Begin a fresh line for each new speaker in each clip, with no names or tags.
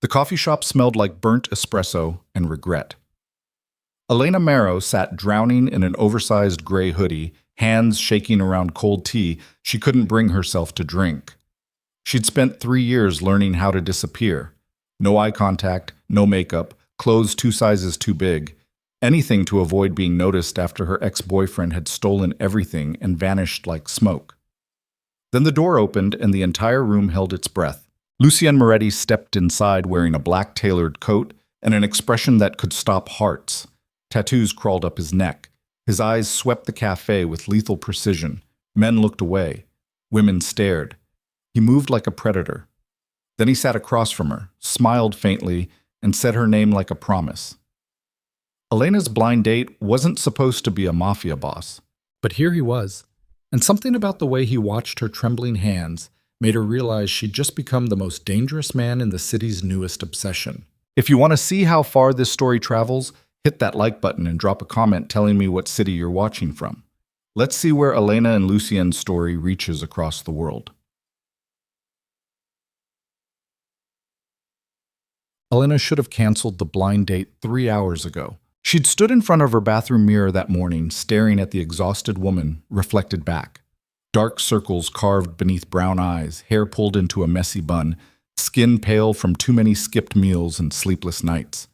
The coffee shop smelled like burnt espresso and regret. Elena Marrow sat drowning in an oversized gray hoodie, hands shaking around cold tea she couldn't bring herself to drink. She'd spent 3 years learning how to disappear. No eye contact, no makeup, clothes 2 sizes too big. Anything to avoid being noticed after her ex-boyfriend had stolen everything and vanished like smoke. Then the door opened and the entire room held its breath. Lucien Moretti stepped inside wearing a black tailored coat and an expression that could stop hearts. Tattoos crawled up his neck. His eyes swept the café with lethal precision. Men looked away. Women stared. He moved like a predator. Then he sat across from her, smiled faintly, and said her name like a promise. Elena's blind date wasn't supposed to be a mafia boss. But here he was, and something about the way he watched her trembling hands made her realize she'd just become the most dangerous man in the city's newest obsession. If you want to see how far this story travels, hit that like button and drop a comment telling me what city you're watching from. Let's see where Elena and Lucien's story reaches across the world. Elena should have canceled the blind date 3 hours ago. She'd stood in front of her bathroom mirror that morning, staring at the exhausted woman reflected back. Dark circles carved beneath brown eyes, hair pulled into a messy bun, skin pale from too many skipped meals and sleepless nights.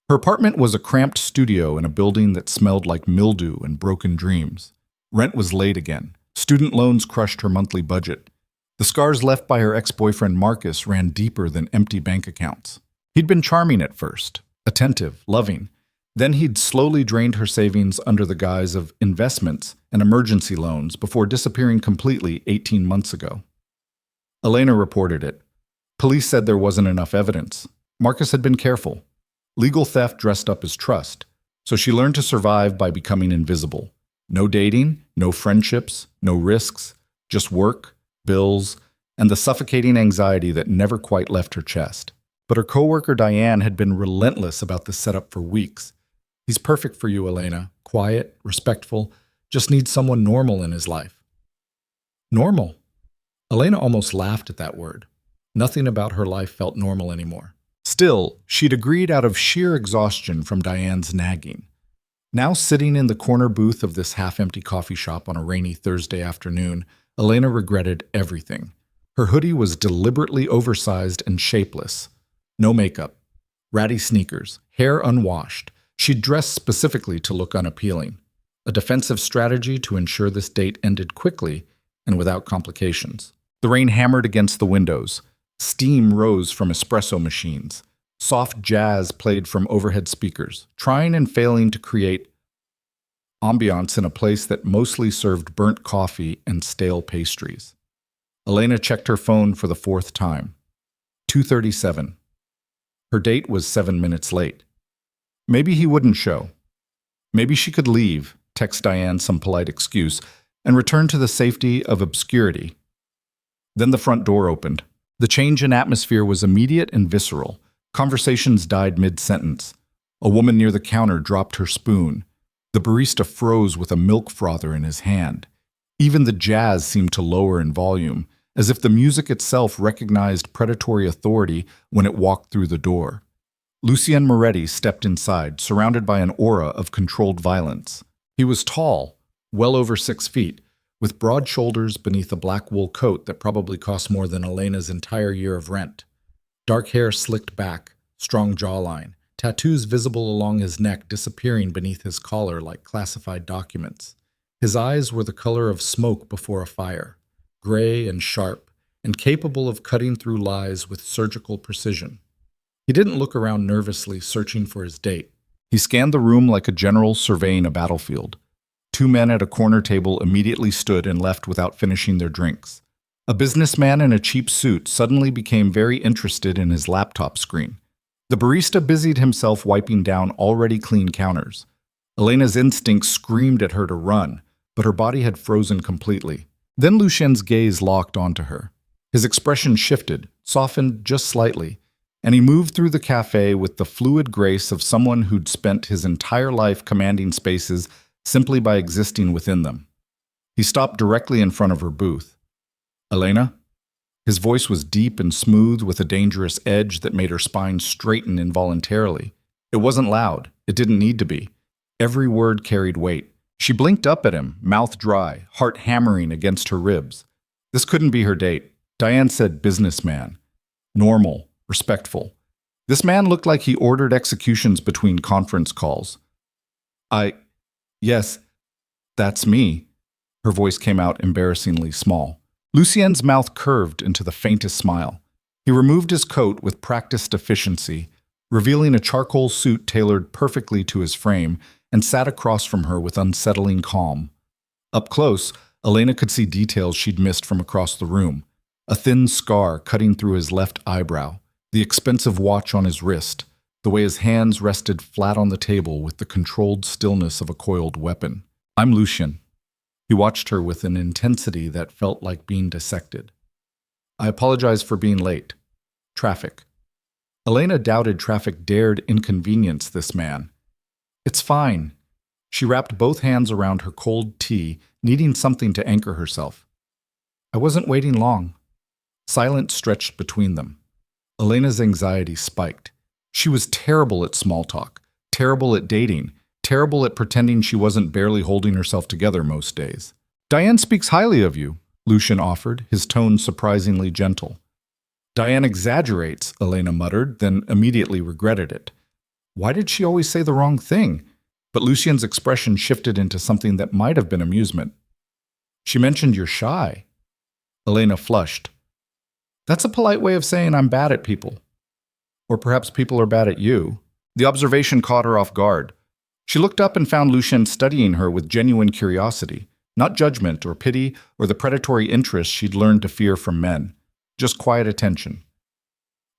Her apartment was a cramped studio in a building that smelled like mildew and broken dreams. Rent was late again. Student loans crushed her monthly budget. The scars left by her ex-boyfriend Marcus ran deeper than empty bank accounts. He'd been charming at first, attentive, loving. Then he'd slowly drained her savings under the guise of investments and emergency loans before disappearing completely 18 months ago. Elena reported it. Police said there wasn't enough evidence. Marcus had been careful. Legal theft dressed up as trust, so she learned to survive by becoming invisible. No dating, no friendships, no risks, just work, bills, and the suffocating anxiety that never quite left her chest. But her coworker Diane had been relentless about this setup for weeks. He's perfect for you, Elena. Quiet, respectful, just needs someone normal in his life. Normal? Elena almost laughed at that word. Nothing about her life felt normal anymore. Still, she'd agreed out of sheer exhaustion from Diane's nagging. Now sitting in the corner booth of this half-empty coffee shop on a rainy Thursday afternoon, Elena regretted everything. Her hoodie was deliberately oversized and shapeless. No makeup, ratty sneakers, hair unwashed. She'd dressed specifically to look unappealing. A defensive strategy to ensure this date ended quickly and without complications. The rain hammered against the windows. Steam rose from espresso machines. Soft jazz played from overhead speakers, trying and failing to create ambiance in a place that mostly served burnt coffee and stale pastries. Elena checked her phone for the 4th time. 2:37. Her date was 7 minutes late. Maybe he wouldn't show. Maybe she could leave, text Diane some polite excuse, and return to the safety of obscurity. Then the front door opened. The change in atmosphere was immediate and visceral. Conversations died mid-sentence. A woman near the counter dropped her spoon. The barista froze with a milk frother in his hand. Even the jazz seemed to lower in volume, as if the music itself recognized predatory authority when it walked through the door. Lucien Moretti stepped inside, surrounded by an aura of controlled violence. He was tall, well over 6 feet, with broad shoulders beneath a black wool coat that probably cost more than Elena's entire year of rent. Dark hair slicked back, strong jawline, tattoos visible along his neck disappearing beneath his collar like classified documents. His eyes were the color of smoke before a fire, gray and sharp, and capable of cutting through lies with surgical precision. He didn't look around nervously, searching for his date. He scanned the room like a general surveying a battlefield. 2 men at a corner table immediately stood and left without finishing their drinks. A businessman in a cheap suit suddenly became very interested in his laptop screen. The barista busied himself wiping down already clean counters. Elena's instincts screamed at her to run, but her body had frozen completely. Then Lucien's gaze locked onto her. His expression shifted, softened just slightly, and he moved through the cafe with the fluid grace of someone who'd spent his entire life commanding spaces simply by existing within them. He stopped directly in front of her booth. "Elena?" His voice was deep and smooth with a dangerous edge that made her spine straighten involuntarily. It wasn't loud. It didn't need to be. Every word carried weight. She blinked up at him, mouth dry, heart hammering against her ribs. This couldn't be her date. Diane said businessman. Normal, respectful. This man looked like he ordered executions between conference calls. Yes, that's me. Her voice came out embarrassingly small. Lucien's mouth curved into the faintest smile. He removed his coat with practiced efficiency, revealing a charcoal suit tailored perfectly to his frame, and sat across from her with unsettling calm. Up close, Elena could see details she'd missed from across the room. A thin scar cutting through his left eyebrow, the expensive watch on his wrist, the way his hands rested flat on the table with the controlled stillness of a coiled weapon. I'm Lucien. He watched her with an intensity that felt like being dissected. I apologize for being late. Traffic. Elena doubted traffic dared inconvenience this man. It's fine. She wrapped both hands around her cold tea, needing something to anchor herself. I wasn't waiting long. Silence stretched between them. Elena's anxiety spiked. She was terrible at small talk, terrible at dating, terrible at pretending she wasn't barely holding herself together most days. Diane speaks highly of you, Lucien offered, his tone surprisingly gentle. Diane exaggerates, Elena muttered, then immediately regretted it. Why did she always say the wrong thing? But Lucien's expression shifted into something that might have been amusement. She mentioned you're shy. Elena flushed. That's a polite way of saying I'm bad at people. Or perhaps people are bad at you. The observation caught her off guard. She looked up and found Lucien studying her with genuine curiosity, not judgment or pity or the predatory interest she'd learned to fear from men, just quiet attention.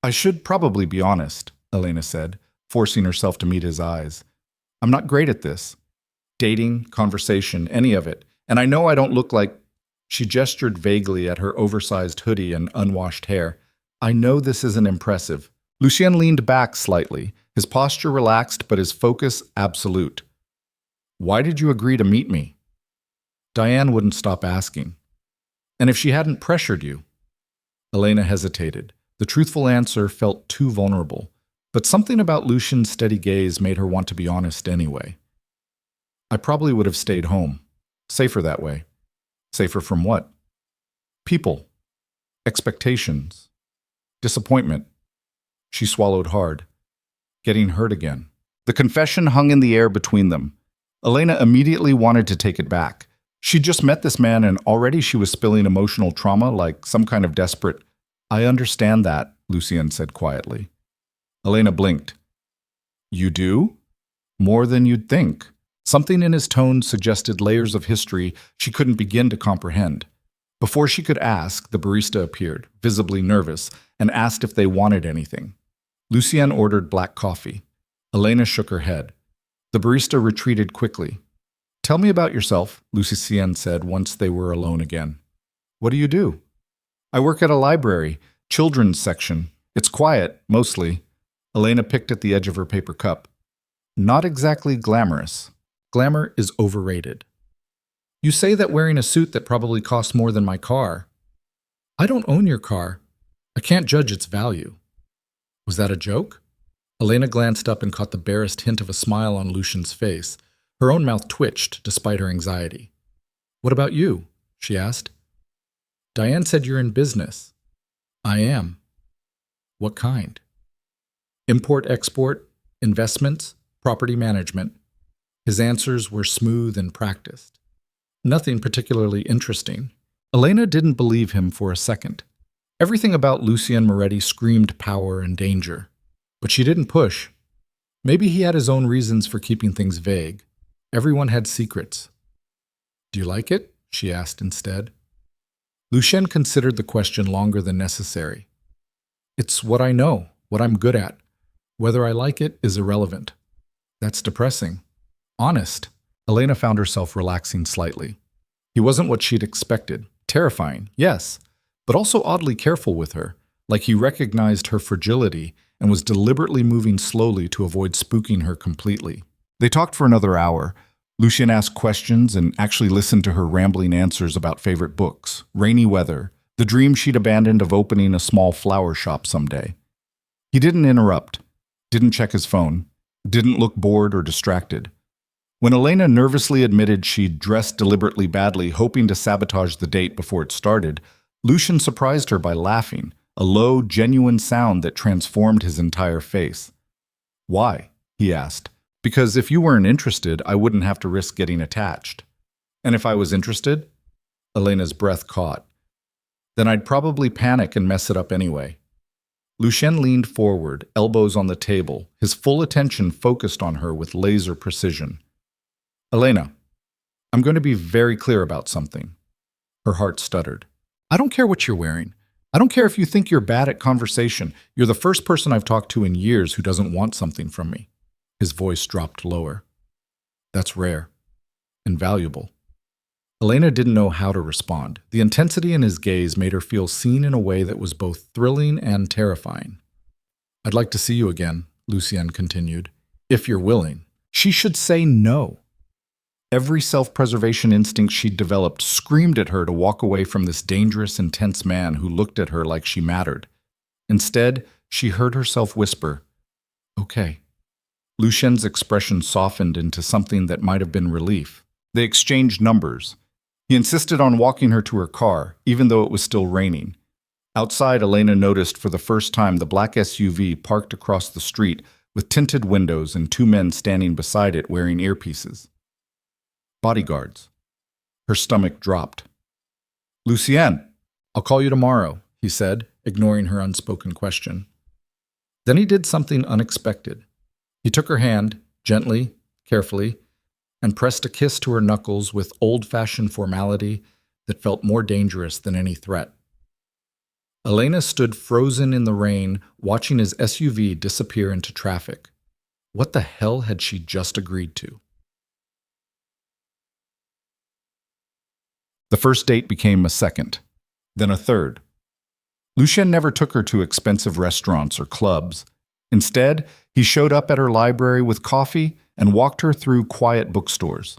I should probably be honest, Elena said, forcing herself to meet his eyes. I'm not great at this. Dating, conversation, any of it. And I know I don't look like... She gestured vaguely at her oversized hoodie and unwashed hair. I know this isn't impressive. Lucien leaned back slightly, his posture relaxed but his focus absolute. Why did you agree to meet me? Diane wouldn't stop asking. And if she hadn't pressured you? Elena hesitated. The truthful answer felt too vulnerable, but something about Lucien's steady gaze made her want to be honest anyway. I probably would have stayed home. Safer that way. Safer from what? People. Expectations. Disappointment. She swallowed hard. Getting hurt again. The confession hung in the air between them. Elena immediately wanted to take it back. She'd just met this man and already she was spilling emotional trauma like some kind of desperate... I understand that, Lucien said quietly. Elena blinked. You do? More than you'd think. Something in his tone suggested layers of history she couldn't begin to comprehend. Before she could ask, the barista appeared, visibly nervous, and asked if they wanted anything. Lucien ordered black coffee. Elena shook her head. The barista retreated quickly. Tell me about yourself, Lucien said once they were alone again. What do you do? I work at a library, children's section. It's quiet, mostly. Elena picked at the edge of her paper cup. Not exactly glamorous. Glamour is overrated. You say that wearing a suit that probably costs more than my car. I don't own your car. I can't judge its value. Was that a joke? Elena glanced up and caught the barest hint of a smile on Lucien's face. Her own mouth twitched despite her anxiety. What about you? She asked. Diane said you're in business. I am. What kind? Import-export, investments, property management. His answers were smooth and practiced. Nothing particularly interesting. Elena didn't believe him for a second. Everything about Lucien Moretti screamed power and danger. But she didn't push. Maybe he had his own reasons for keeping things vague. Everyone had secrets. Do you like it? She asked instead. Lucien considered the question longer than necessary. It's what I know, what I'm good at. Whether I like it is irrelevant. That's depressing. Honest. Elena found herself relaxing slightly. He wasn't what she'd expected. Terrifying, yes, but also oddly careful with her, like he recognized her fragility and was deliberately moving slowly to avoid spooking her completely. They talked for another hour. Lucien asked questions and actually listened to her rambling answers about favorite books, rainy weather, the dream she'd abandoned of opening a small flower shop someday. He didn't interrupt, didn't check his phone, didn't look bored or distracted. When Elena nervously admitted she'd dressed deliberately badly, hoping to sabotage the date before it started, Lucien surprised her by laughing, a low, genuine sound that transformed his entire face. "Why?" he asked. "Because if you weren't interested, I wouldn't have to risk getting attached." "And if I was interested?" Elena's breath caught. "Then I'd probably panic and mess it up anyway." Lucien leaned forward, elbows on the table, his full attention focused on her with laser precision. "Elena, I'm going to be very clear about something." Her heart stuttered. "I don't care what you're wearing. I don't care if you think you're bad at conversation. You're the first person I've talked to in years who doesn't want something from me." His voice dropped lower. "That's rare. And valuable." Elena didn't know how to respond. The intensity in his gaze made her feel seen in a way that was both thrilling and terrifying. "I'd like to see you again," Lucien continued, "if you're willing." She should say no. Every self-preservation instinct she'd developed screamed at her to walk away from this dangerous, intense man who looked at her like she mattered. Instead, she heard herself whisper, "Okay." Lucien's expression softened into something that might have been relief. They exchanged numbers. He insisted on walking her to her car, even though it was still raining. Outside, Elena noticed for the first time the black SUV parked across the street with tinted windows and two men standing beside it wearing earpieces. Bodyguards. Her stomach dropped. "Lucien, I'll call you tomorrow," he said, ignoring her unspoken question. Then he did something unexpected. He took her hand, gently, carefully, and pressed a kiss to her knuckles with old-fashioned formality that felt more dangerous than any threat. Elena stood frozen in the rain, watching his SUV disappear into traffic. What the hell had she just agreed to? The first date became a second, then a third. Lucien never took her to expensive restaurants or clubs. Instead, he showed up at her library with coffee and walked her through quiet bookstores.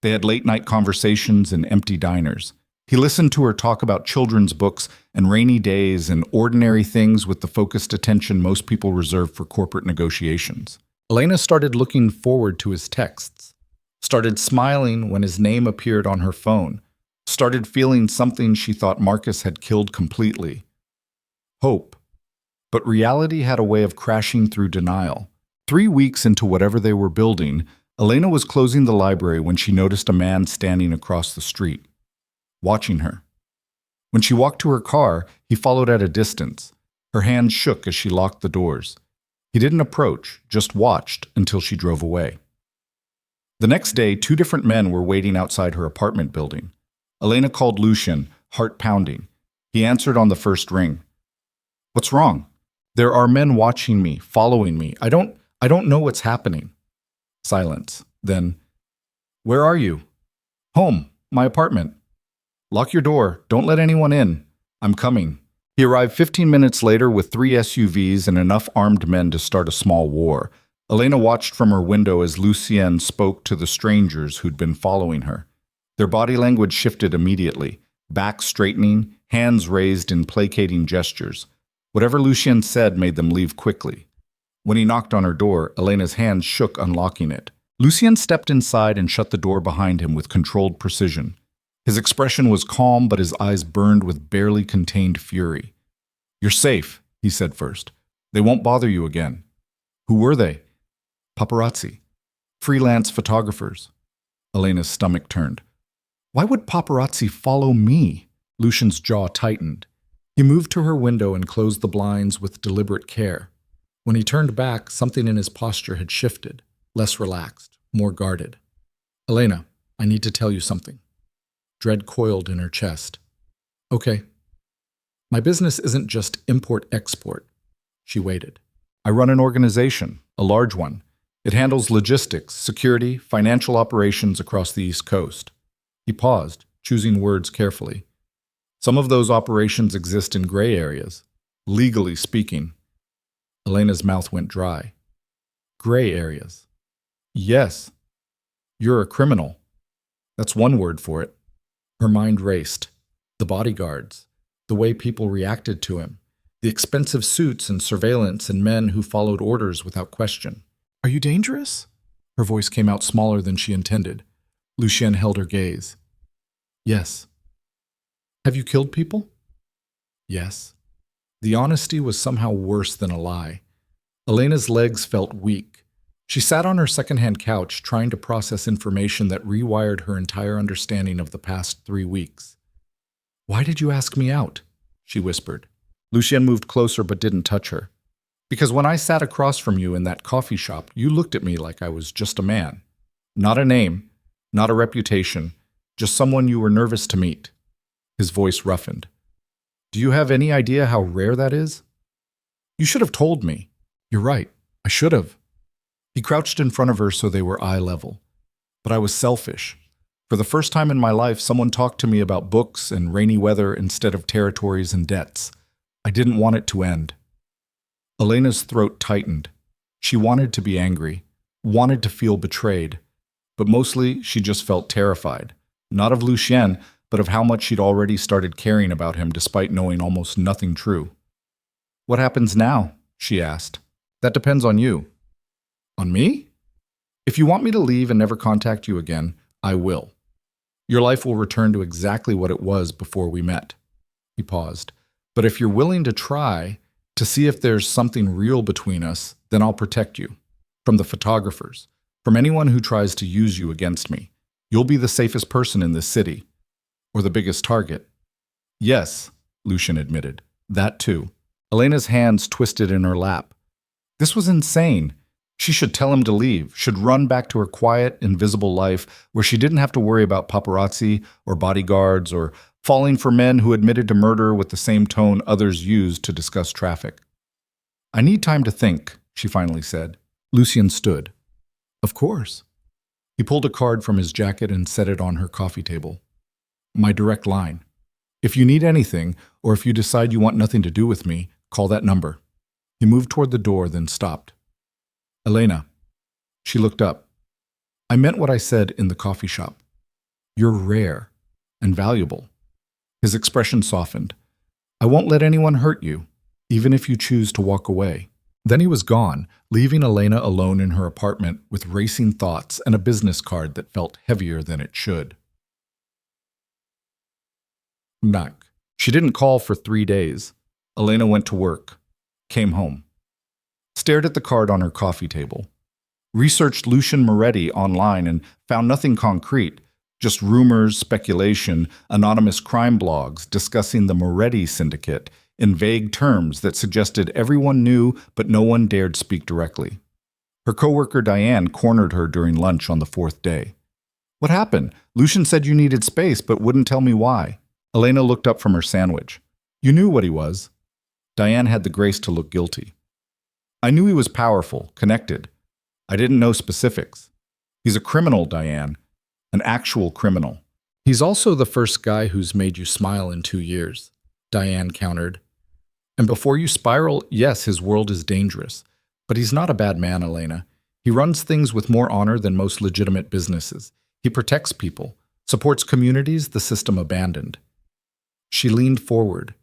They had late-night conversations in empty diners. He listened to her talk about children's books and rainy days and ordinary things with the focused attention most people reserve for corporate negotiations. Elena started looking forward to his texts, started smiling when his name appeared on her phone, started feeling something she thought Marcus had killed completely. Hope. But reality had a way of crashing through denial. 3 weeks into whatever they were building, Elena was closing the library when she noticed a man standing across the street, watching her. When she walked to her car, he followed at a distance. Her hands shook as she locked the doors. He didn't approach, just watched until she drove away. The next day, 2 different men were waiting outside her apartment building. Elena called Lucien, heart pounding. He answered on the first ring. "What's wrong?" "There are men watching me, following me. I don't know what's happening." Silence. Then, "Where are you?" "Home, my apartment." "Lock your door. Don't let anyone in." "I'm coming." He arrived 15 minutes later with 3 SUVs and enough armed men to start a small war. Elena watched from her window as Lucien spoke to the strangers who'd been following her. Their body language shifted immediately, backs straightening, hands raised in placating gestures. Whatever Lucien said made them leave quickly. When he knocked on her door, Elena's hands shook unlocking it. Lucien stepped inside and shut the door behind him with controlled precision. His expression was calm, but his eyes burned with barely contained fury. "You're safe," he said first. "They won't bother you again." "Who were they?" "Paparazzi. Freelance photographers." Elena's stomach turned. "Why would paparazzi follow me?" Lucien's jaw tightened. He moved to her window and closed the blinds with deliberate care. When he turned back, something in his posture had shifted, less relaxed, more guarded. "Elena, I need to tell you something." Dread coiled in her chest. "Okay." "My business isn't just import-export." She waited. "I run an organization, a large one. It handles logistics, security, financial operations across the East Coast." He paused, choosing words carefully. "Some of those operations exist in gray areas, legally speaking." Elena's mouth went dry. "Gray areas?" "Yes. You're a criminal." "That's one word for it." Her mind raced. The bodyguards, the way people reacted to him, the expensive suits and surveillance and men who followed orders without question. Are you dangerous? Her voice came out smaller than she intended. Lucien held her gaze. Yes. Have you killed people? Yes. The honesty was somehow worse than a lie. Elena's legs felt weak. She sat on her second-hand couch, trying to process information that rewired her entire understanding of the past 3 weeks. Why did you ask me out? She whispered. Lucien moved closer but didn't touch her. Because when I sat across from you in that coffee shop, you looked at me like I was just a man. Not a name, not a reputation, just someone you were nervous to meet. His voice roughened. Do you have any idea how rare that is? You should have told me. You're right. I should have. He crouched in front of her so they were eye level. But I was selfish. For the first time in my life, someone talked to me about books and rainy weather instead of territories and debts. I didn't want it to end. Elena's throat tightened. She wanted to be angry, wanted to feel betrayed. But mostly, she just felt terrified. Not of Lucien, but of how much she'd already started caring about him despite knowing almost nothing true. What happens now? She asked. That depends on you. On me? If you want me to leave and never contact you again, I will. Your life will return to exactly what it was before we met. He paused. But if you're willing to try, to see if there's something real between us, then I'll protect you. From the photographers. From anyone who tries to use you against me. You'll be the safest person in this city. Or the biggest target. Yes, Lucien admitted. That too. Elena's hands twisted in her lap. This was insane. She should tell him to leave, should run back to her quiet, invisible life where she didn't have to worry about paparazzi or bodyguards or falling for men who admitted to murder with the same tone others used to discuss traffic. I need time to think, she finally said. Lucien stood. Of course. He pulled a card from his jacket and set it on her coffee table. My direct line. If you need anything, or if you decide you want nothing to do with me, call that number. He moved toward the door, then stopped. Elena. She looked up. I meant what I said in the coffee shop. You're rare and valuable. His expression softened. I won't let anyone hurt you, even if you choose to walk away. Then he was gone, leaving Elena alone in her apartment with racing thoughts and a business card that felt heavier than it should. Knock. She didn't call for 3 days. Elena went to work, came home, stared at the card on her coffee table, researched Lucien Moretti online and found nothing concrete, just rumors, speculation, anonymous crime blogs discussing the Moretti syndicate in vague terms that suggested everyone knew but no one dared speak directly. Her coworker Diane cornered her during lunch on the 4th day. What happened? Lucien said you needed space but wouldn't tell me why. Elena looked up from her sandwich. You knew what he was. Diane had the grace to look guilty. I knew he was powerful, connected. I didn't know specifics. He's a criminal, Diane. An actual criminal. He's also the first guy who's made you smile in 2 years, Diane countered. And before you spiral, yes, his world is dangerous. But he's not a bad man, Elena. He runs things with more honor than most legitimate businesses. He protects people, supports communities the system abandoned. She leaned forward.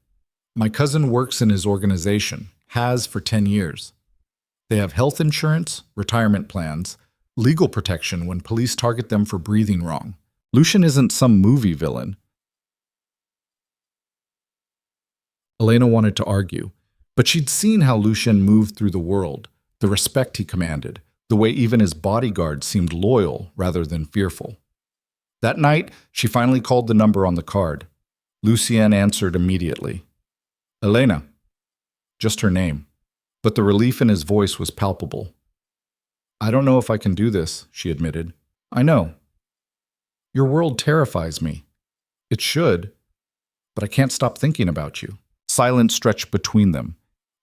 My cousin works in his organization, has for 10 years. They have health insurance, retirement plans, legal protection when police target them for breathing wrong. Lucien isn't some movie villain. Elena wanted to argue, but she'd seen how Lucien moved through the world, the respect he commanded, the way even his bodyguards seemed loyal rather than fearful. That night, she finally called the number on the card. Lucien answered immediately. Elena. Just her name. But the relief in his voice was palpable. I don't know if I can do this, she admitted. I know. Your world terrifies me. It should, but I can't stop thinking about you. Silence stretched between them,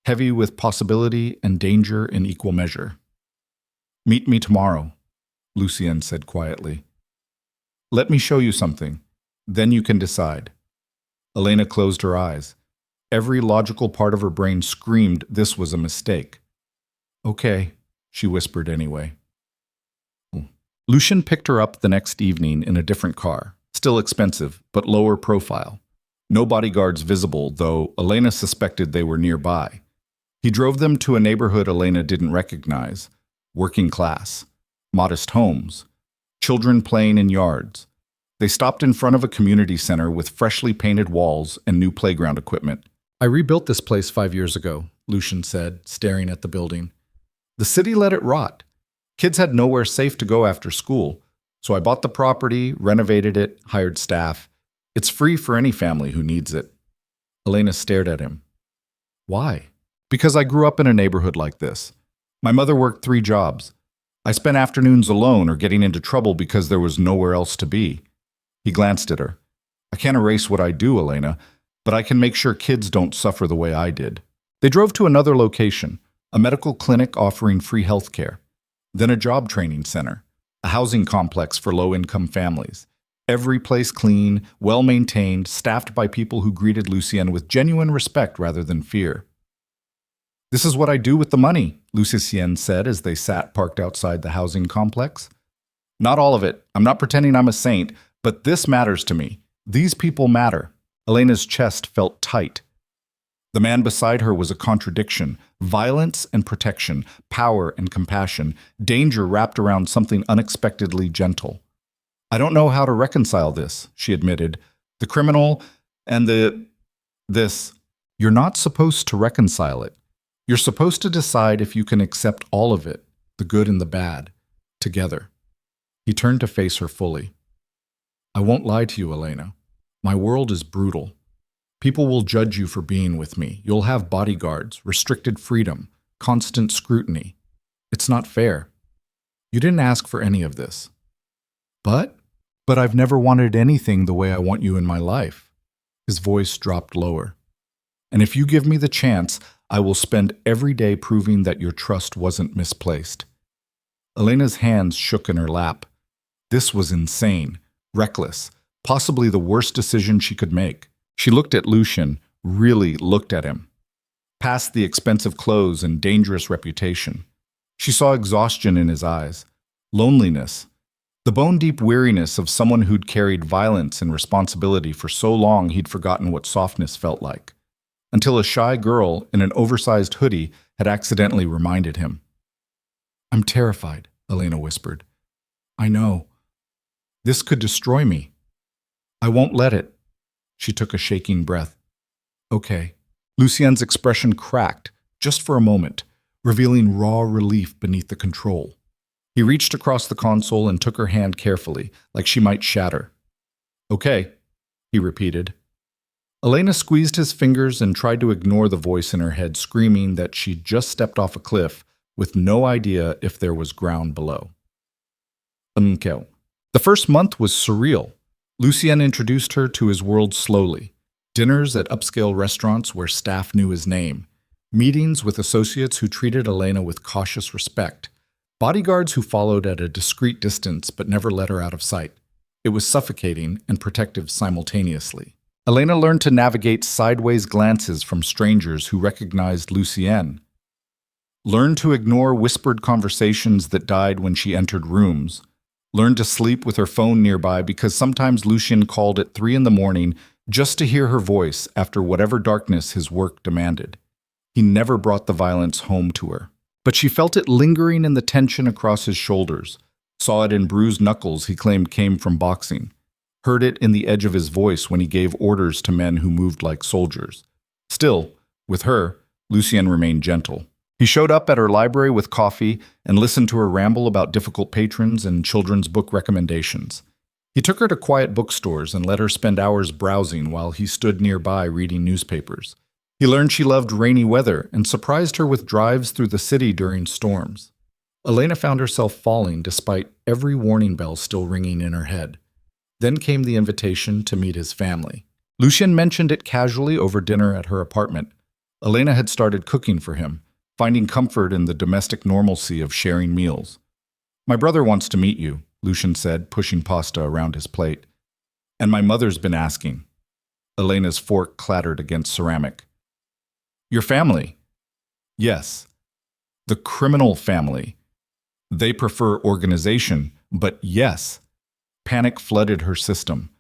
heavy with possibility and danger in equal measure. Meet me tomorrow, Lucien said quietly. Let me show you something. Then you can decide. Elena closed her eyes. Every logical part of her brain screamed this was a mistake. Okay, she whispered anyway. Lucien picked her up the next evening in a different car, still expensive, but lower profile. No bodyguards visible, though Elena suspected they were nearby. He drove them to a neighborhood Elena didn't recognize. Working class. Modest homes. Children playing in yards. They stopped in front of a community center with freshly painted walls and new playground equipment. I rebuilt this place 5 years ago, Lucien said, staring at the building. The city let it rot. Kids had nowhere safe to go after school, so I bought the property, renovated it, hired staff. It's free for any family who needs it. Elena stared at him. Why? Because I grew up in a neighborhood like this. My mother worked 3 jobs. I spent afternoons alone or getting into trouble because there was nowhere else to be. He glanced at her. I can't erase what I do, Elena, but I can make sure kids don't suffer the way I did. They drove to another location, a medical clinic offering free health care, then a job training center, a housing complex for low-income families. Every place clean, well-maintained, staffed by people who greeted Lucien with genuine respect rather than fear. This is what I do with the money, Lucien said as they sat parked outside the housing complex. Not all of it. I'm not pretending I'm a saint, but this matters to me. These people matter. Elena's chest felt tight. The man beside her was a contradiction. Violence and protection, power and compassion, danger wrapped around something unexpectedly gentle. I don't know how to reconcile this, she admitted. The criminal and this. You're not supposed to reconcile it. You're supposed to decide if you can accept all of it, the good and the bad, together. He turned to face her fully. I won't lie to you, Elena. My world is brutal. People will judge you for being with me. You'll have bodyguards, restricted freedom, constant scrutiny. It's not fair. You didn't ask for any of this. But I've never wanted anything the way I want you in my life. His voice dropped lower. And if you give me the chance, I will spend every day proving that your trust wasn't misplaced. Elena's hands shook in her lap. This was insane, reckless, possibly the worst decision she could make. She looked at Lucien, really looked at him. Past the expensive clothes and dangerous reputation. She saw exhaustion in his eyes, loneliness, the bone-deep weariness of someone who'd carried violence and responsibility for so long he'd forgotten what softness felt like. Until a shy girl in an oversized hoodie had accidentally reminded him. I'm terrified, Elena whispered. I know. This could destroy me. I won't let it. She took a shaking breath. Okay. Lucien's expression cracked, just for a moment, revealing raw relief beneath the control. He reached across the console and took her hand carefully, like she might shatter. Okay, he repeated. Elena squeezed his fingers and tried to ignore the voice in her head screaming that she'd just stepped off a cliff with no idea if there was ground below. The first month was surreal. Lucien introduced her to his world slowly. Dinners at upscale restaurants where staff knew his name. Meetings with associates who treated Elena with cautious respect. Bodyguards who followed at a discreet distance but never let her out of sight. It was suffocating and protective simultaneously. Elena learned to navigate sideways glances from strangers who recognized Lucien. Learned to ignore whispered conversations that died when she entered rooms. Learned to sleep with her phone nearby because sometimes Lucien called at 3 a.m. just to hear her voice after whatever darkness his work demanded. He never brought the violence home to her. But she felt it lingering in the tension across his shoulders, saw it in bruised knuckles he claimed came from boxing, heard it in the edge of his voice when he gave orders to men who moved like soldiers. Still, with her, Lucien remained gentle. He showed up at her library with coffee and listened to her ramble about difficult patrons and children's book recommendations. He took her to quiet bookstores and let her spend hours browsing while he stood nearby reading newspapers. He learned she loved rainy weather and surprised her with drives through the city during storms. Elena found herself falling despite every warning bell still ringing in her head. Then came the invitation to meet his family. Lucien mentioned it casually over dinner at her apartment. Elena had started cooking for him, finding comfort in the domestic normalcy of sharing meals. My brother wants to meet you, Lucien said, pushing pasta around his plate. And my mother's been asking. Elena's fork clattered against ceramic. Your family? Yes. The criminal family. They prefer organization, but yes. Panic flooded her system.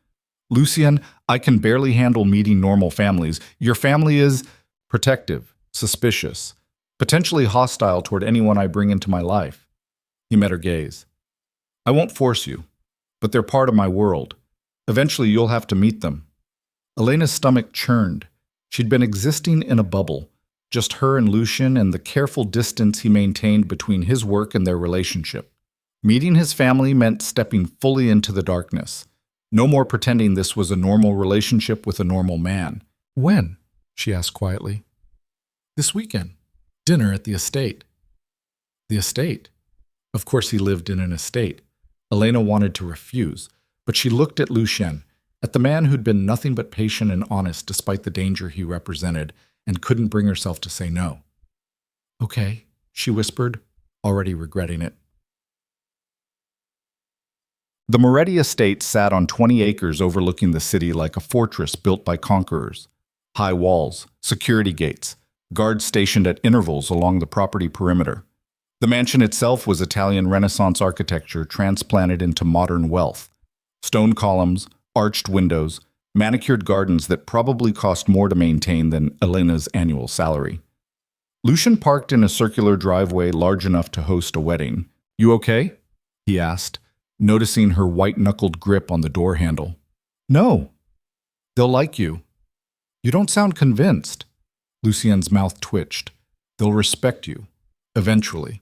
Lucien, I can barely handle meeting normal families. Your family is protective, suspicious, potentially hostile toward anyone I bring into my life. He met her gaze. I won't force you, but they're part of my world. Eventually, you'll have to meet them. Elena's stomach churned. She'd been existing in a bubble, just her and Lucien and the careful distance he maintained between his work and their relationship. Meeting his family meant stepping fully into the darkness. No more pretending this was a normal relationship with a normal man. When? She asked quietly. This weekend. Dinner at the estate. The estate? Of course he lived in an estate. Elena wanted to refuse, but she looked at Lucien, at the man who'd been nothing but patient and honest despite the danger he represented, and couldn't bring herself to say no. Okay, she whispered, already regretting it. The Moretti estate sat on 20 acres overlooking the city like a fortress built by conquerors. High walls, security gates, guards stationed at intervals along the property perimeter. The mansion itself was Italian Renaissance architecture transplanted into modern wealth. Stone columns, arched windows, manicured gardens that probably cost more to maintain than Elena's annual salary. Lucien parked in a circular driveway large enough to host a wedding. You okay? He asked, noticing her white-knuckled grip on the door handle. No. They'll like you. You don't sound convinced. Lucien's mouth twitched. They'll respect you. Eventually.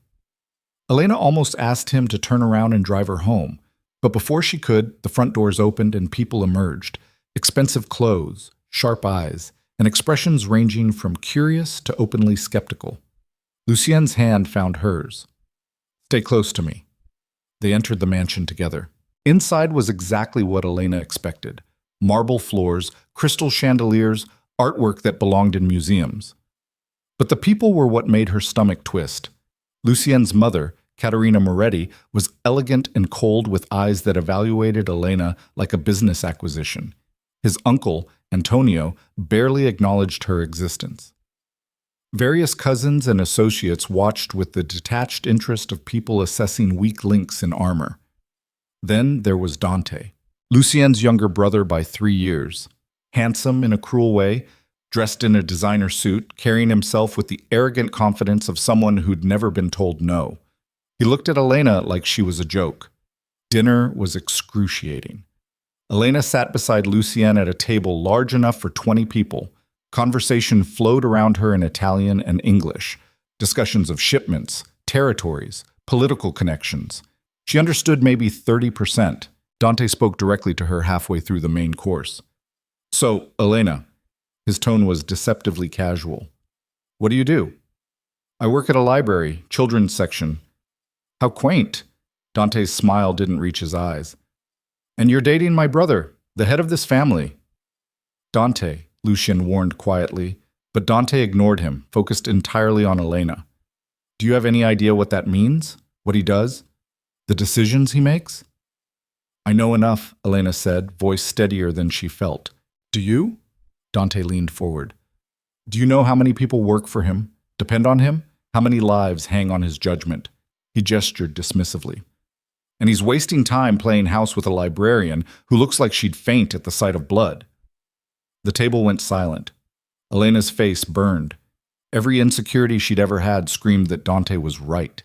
Elena almost asked him to turn around and drive her home, but before she could, the front doors opened and people emerged. Expensive clothes, sharp eyes, and expressions ranging from curious to openly skeptical. Lucien's hand found hers. Stay close to me. They entered the mansion together. Inside was exactly what Elena expected. Marble floors, crystal chandeliers, artwork that belonged in museums. But the people were what made her stomach twist. Lucien's mother, Caterina Moretti, was elegant and cold with eyes that evaluated Elena like a business acquisition. His uncle, Antonio, barely acknowledged her existence. Various cousins and associates watched with the detached interest of people assessing weak links in armor. Then there was Dante, Lucien's younger brother by 3 years. Handsome in a cruel way, dressed in a designer suit, carrying himself with the arrogant confidence of someone who'd never been told no. He looked at Elena like she was a joke. Dinner was excruciating. Elena sat beside Lucien at a table large enough for 20 people. Conversation flowed around her in Italian and English. Discussions of shipments, territories, political connections. She understood maybe 30%. Dante spoke directly to her halfway through the main course. So, Elena, his tone was deceptively casual. What do you do? I work at a library, children's section. How quaint. Dante's smile didn't reach his eyes. And you're dating my brother, the head of this family. Dante, Lucien warned quietly, but Dante ignored him, focused entirely on Elena. Do you have any idea what that means? What he does? The decisions he makes? I know enough, Elena said, voice steadier than she felt. Do you? Dante leaned forward. Do you know how many people work for him, depend on him? How many lives hang on his judgment? He gestured dismissively. And he's wasting time playing house with a librarian who looks like she'd faint at the sight of blood. The table went silent. Elena's face burned. Every insecurity she'd ever had screamed that Dante was right.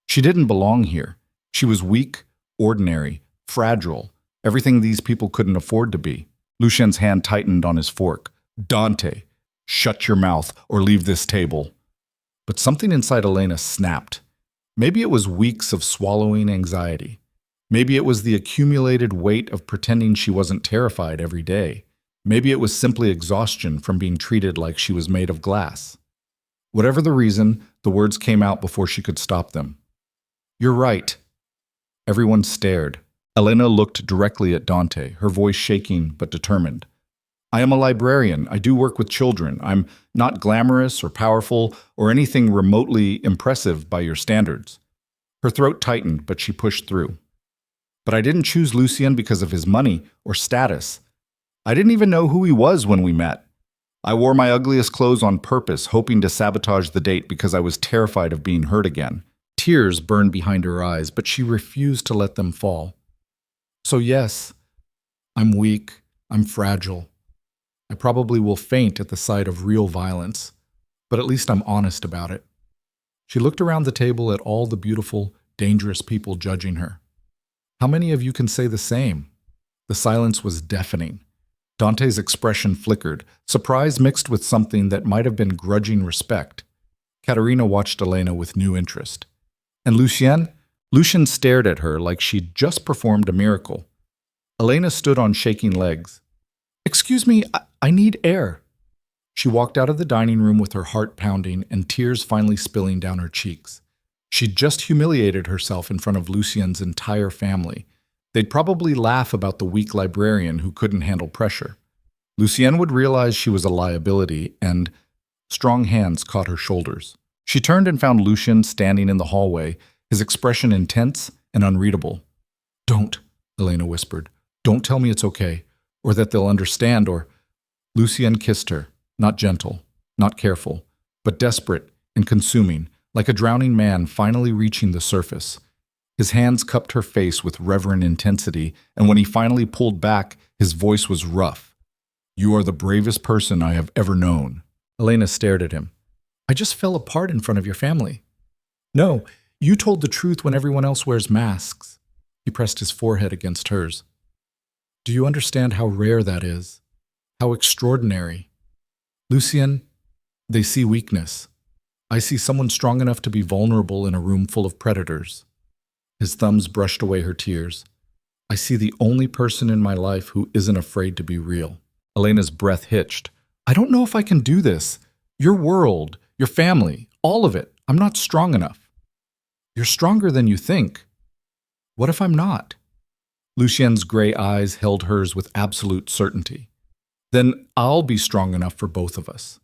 She didn't belong here. She was weak, ordinary, fragile, everything these people couldn't afford to be. Lucien's hand tightened on his fork. Dante, shut your mouth or leave this table. But something inside Elena snapped. Maybe it was weeks of swallowing anxiety. Maybe it was the accumulated weight of pretending she wasn't terrified every day. Maybe it was simply exhaustion from being treated like she was made of glass. Whatever the reason, the words came out before she could stop them. You're right. Everyone stared. Elena looked directly at Dante, her voice shaking but determined. I am a librarian. I do work with children. I'm not glamorous or powerful or anything remotely impressive by your standards. Her throat tightened, but she pushed through. But I didn't choose Lucien because of his money or status. I didn't even know who he was when we met. I wore my ugliest clothes on purpose, hoping to sabotage the date because I was terrified of being hurt again. Tears burned behind her eyes, but she refused to let them fall. So yes, I'm weak, I'm fragile. I probably will faint at the sight of real violence, but at least I'm honest about it." She looked around the table at all the beautiful, dangerous people judging her. "How many of you can say the same?" The silence was deafening. Dante's expression flickered, surprise mixed with something that might have been grudging respect. Katerina watched Elena with new interest. And Lucien? Lucien stared at her like she'd just performed a miracle. Elena stood on shaking legs. "Excuse me, I need air." She walked out of the dining room with her heart pounding and tears finally spilling down her cheeks. She'd just humiliated herself in front of Lucien's entire family. They'd probably laugh about the weak librarian who couldn't handle pressure. Lucien would realize she was a liability, and strong hands caught her shoulders. She turned and found Lucien standing in the hallway, his expression intense and unreadable. "Don't," Elena whispered. "Don't tell me it's okay, or that they'll understand, or—" Lucien kissed her, not gentle, not careful, but desperate and consuming, like a drowning man finally reaching the surface. His hands cupped her face with reverent intensity, and when he finally pulled back, his voice was rough. "You are the bravest person I have ever known." Elena stared at him. "I just fell apart in front of your family." "No, you told the truth when everyone else wears masks." He pressed his forehead against hers. "Do you understand how rare that is? How extraordinary? Lucien, they see weakness. I see someone strong enough to be vulnerable in a room full of predators." His thumbs brushed away her tears. "I see the only person in my life who isn't afraid to be real." Elena's breath hitched. "I don't know if I can do this. Your world, your family, all of it. I'm not strong enough." "You're stronger than you think." "What if I'm not?" Lucien's gray eyes held hers with absolute certainty. "Then I'll be strong enough for both of us."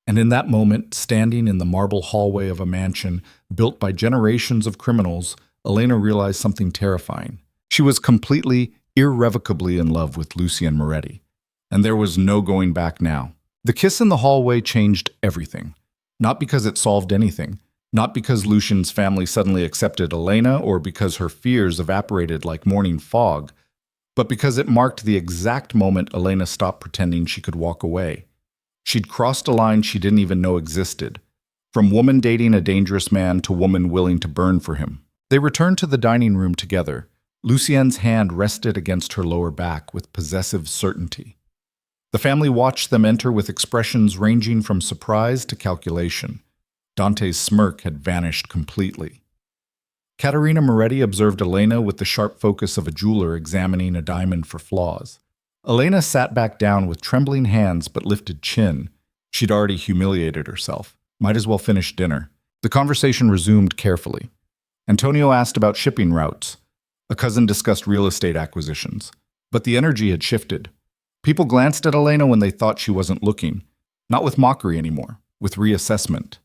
And in that moment, standing in the marble hallway of a mansion built by generations of criminals, Elena realized something terrifying. She was completely, irrevocably in love with Lucien Moretti. And there was no going back now. The kiss in the hallway changed everything. Not because it solved anything. Not because Lucien's family suddenly accepted Elena or because her fears evaporated like morning fog, but because it marked the exact moment Elena stopped pretending she could walk away. She'd crossed a line she didn't even know existed. From woman dating a dangerous man to woman willing to burn for him. They returned to the dining room together. Lucien's hand rested against her lower back with possessive certainty. The family watched them enter with expressions ranging from surprise to calculation. Dante's smirk had vanished completely. Katerina Moretti observed Elena with the sharp focus of a jeweler examining a diamond for flaws. Elena sat back down with trembling hands but lifted chin. She'd already humiliated herself. Might as well finish dinner. The conversation resumed carefully. Antonio asked about shipping routes. A cousin discussed real estate acquisitions. But the energy had shifted. People glanced at Elena when they thought she wasn't looking. Not with mockery anymore, with reassessment.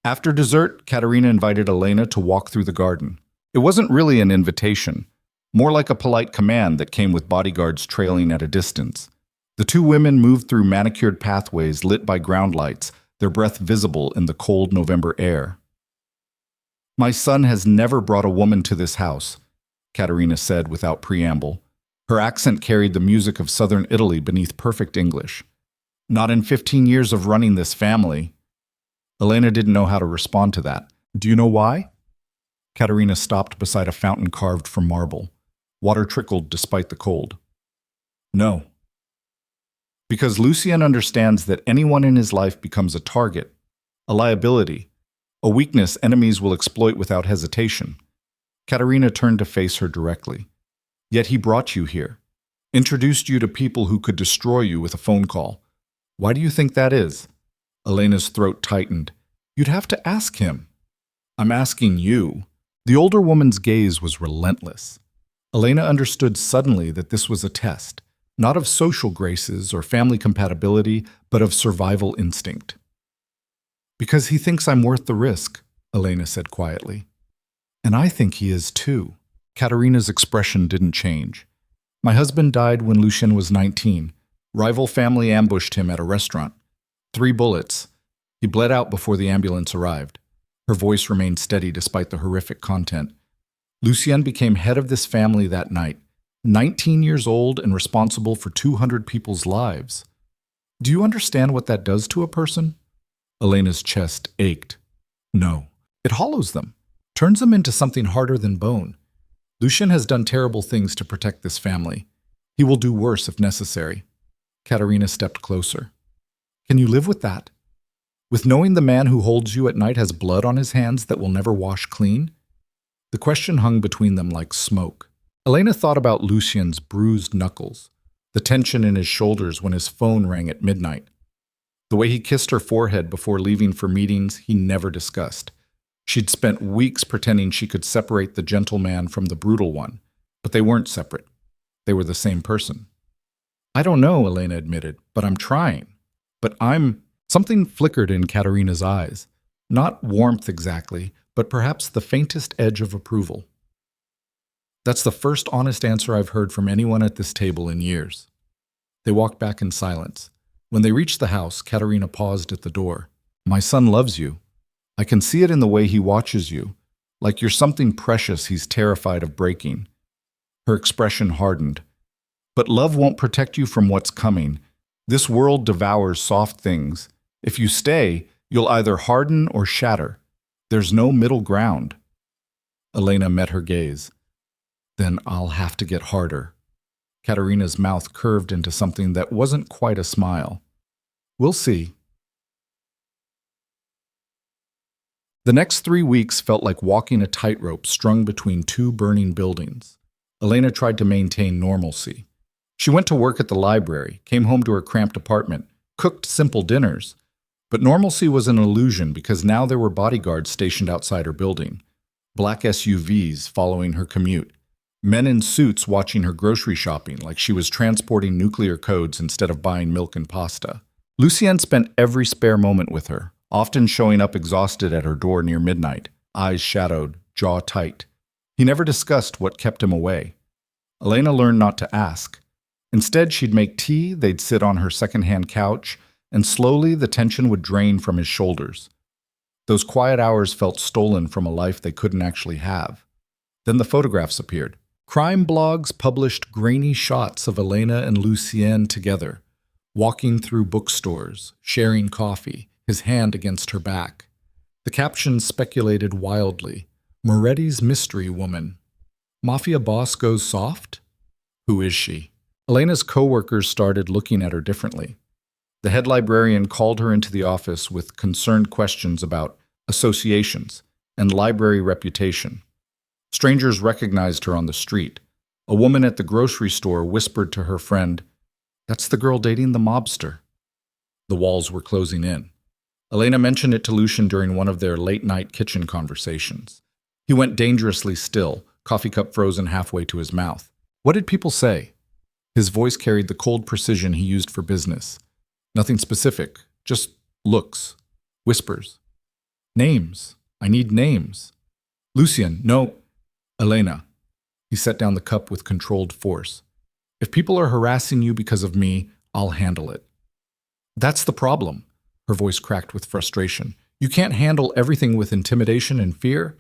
After dessert, Katerina invited Elena to walk through the garden. It wasn't really an invitation. More like a polite command that came with bodyguards trailing at a distance. The two women moved through manicured pathways lit by ground lights, their breath visible in the cold November air. "My son has never brought a woman to this house," Katerina said without preamble. Her accent carried the music of southern Italy beneath perfect English. "Not in 15 years of running this family." Elena didn't know how to respond to that. "Do you know why?" Katerina stopped beside a fountain carved from marble. Water trickled despite the cold. "No." "Because Lucien understands that anyone in his life becomes a target, a liability, a weakness enemies will exploit without hesitation." Katerina turned to face her directly. "Yet he brought you here, introduced you to people who could destroy you with a phone call. Why do you think that is?" Elena's throat tightened. "You'd have to ask him." "I'm asking you." The older woman's gaze was relentless. Elena understood suddenly that this was a test, not of social graces or family compatibility, but of survival instinct. "Because he thinks I'm worth the risk," Elena said quietly. "And I think he is too." Katerina's expression didn't change. "My husband died when Lucien was 19. Rival family ambushed him at a restaurant. 3 bullets. He bled out before the ambulance arrived." Her voice remained steady despite the horrific content. "Lucien became head of this family that night. 19 years old and responsible for 200 people's lives. Do you understand what that does to a person? Elena's chest ached. No. It hollows them, turns them into something harder than bone. Lucien has done terrible things to protect this family. He will do worse if necessary. Katerina stepped closer. Can you live with that? With knowing the man who holds you at night has blood on his hands that will never wash clean? The question hung between them like smoke. Elena thought about Lucien's bruised knuckles, the tension in his shoulders when his phone rang at midnight, the way he kissed her forehead before leaving for meetings he never discussed. She'd spent weeks pretending she could separate the gentle man from the brutal one, but they weren't separate. They were the same person. I don't know, Elena admitted, but I'm trying. Something flickered in Katerina's eyes. Not warmth exactly, but perhaps the faintest edge of approval. That's the first honest answer I've heard from anyone at this table in years. They walked back in silence. When they reached the house, Katerina paused at the door. My son loves you. I can see it in the way he watches you, like you're something precious he's terrified of breaking. Her expression hardened. But love won't protect you from what's coming. This world devours soft things. If you stay, you'll either harden or shatter. There's no middle ground. Elena met her gaze. Then I'll have to get harder. Katerina's mouth curved into something that wasn't quite a smile. We'll see. The next 3 weeks felt like walking a tightrope strung between two burning buildings. Elena tried to maintain normalcy. She went to work at the library, came home to her cramped apartment, cooked simple dinners. But normalcy was an illusion because now there were bodyguards stationed outside her building, black SUVs following her commute, men in suits watching her grocery shopping like she was transporting nuclear codes instead of buying milk and pasta. Lucien spent every spare moment with her, often showing up exhausted at her door near midnight, eyes shadowed, jaw tight. He never discussed what kept him away. Elena learned not to ask. Instead, she'd make tea, they'd sit on her second-hand couch, and slowly the tension would drain from his shoulders. Those quiet hours felt stolen from a life they couldn't actually have. Then the photographs appeared. Crime blogs published grainy shots of Elena and Lucien together, walking through bookstores, sharing coffee, his hand against her back. The captions speculated wildly. Moretti's mystery woman. Mafia Boss goes soft? Who is she? Elena's co-workers started looking at her differently. The head librarian called her into the office with concerned questions about associations and library reputation. Strangers recognized her on the street. A woman at the grocery store whispered to her friend, "That's the girl dating the mobster." The walls were closing in. Elena mentioned it to Lucien during one of their late-night kitchen conversations. He went dangerously still, coffee cup frozen halfway to his mouth. What did people say? His voice carried the cold precision he used for business. Nothing specific, just looks, whispers. Names. I need names. Lucien, no. Elena. He set down the cup with controlled force. If people are harassing you because of me, I'll handle it. That's the problem. Her voice cracked with frustration. You can't handle everything with intimidation and fear.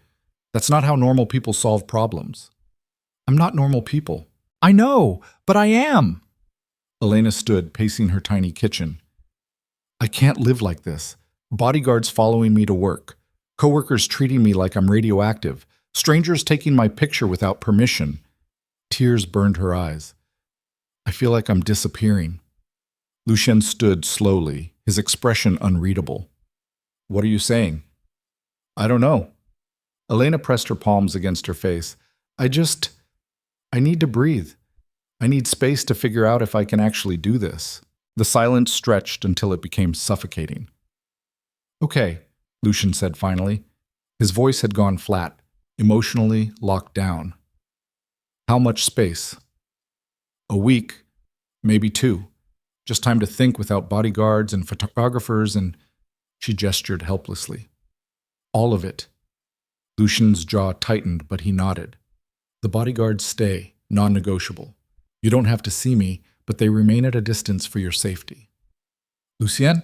That's not how normal people solve problems. I'm not normal people. I know, but I am. Elena stood, pacing her tiny kitchen. I can't live like this. Bodyguards following me to work. Coworkers treating me like I'm radioactive. Strangers taking my picture without permission. Tears burned her eyes. I feel like I'm disappearing. Lucien stood slowly, his expression unreadable. What are you saying? I don't know. Elena pressed her palms against her face. I need to breathe. I need space to figure out if I can actually do this. The silence stretched until it became suffocating. Okay, Lucien said finally. His voice had gone flat, emotionally locked down. How much space? A week, maybe 2. Just time to think without bodyguards and photographers and... She gestured helplessly. All of it. Lucien's jaw tightened, but he nodded. The bodyguards stay, non-negotiable. You don't have to see me, but they remain at a distance for your safety. Lucien?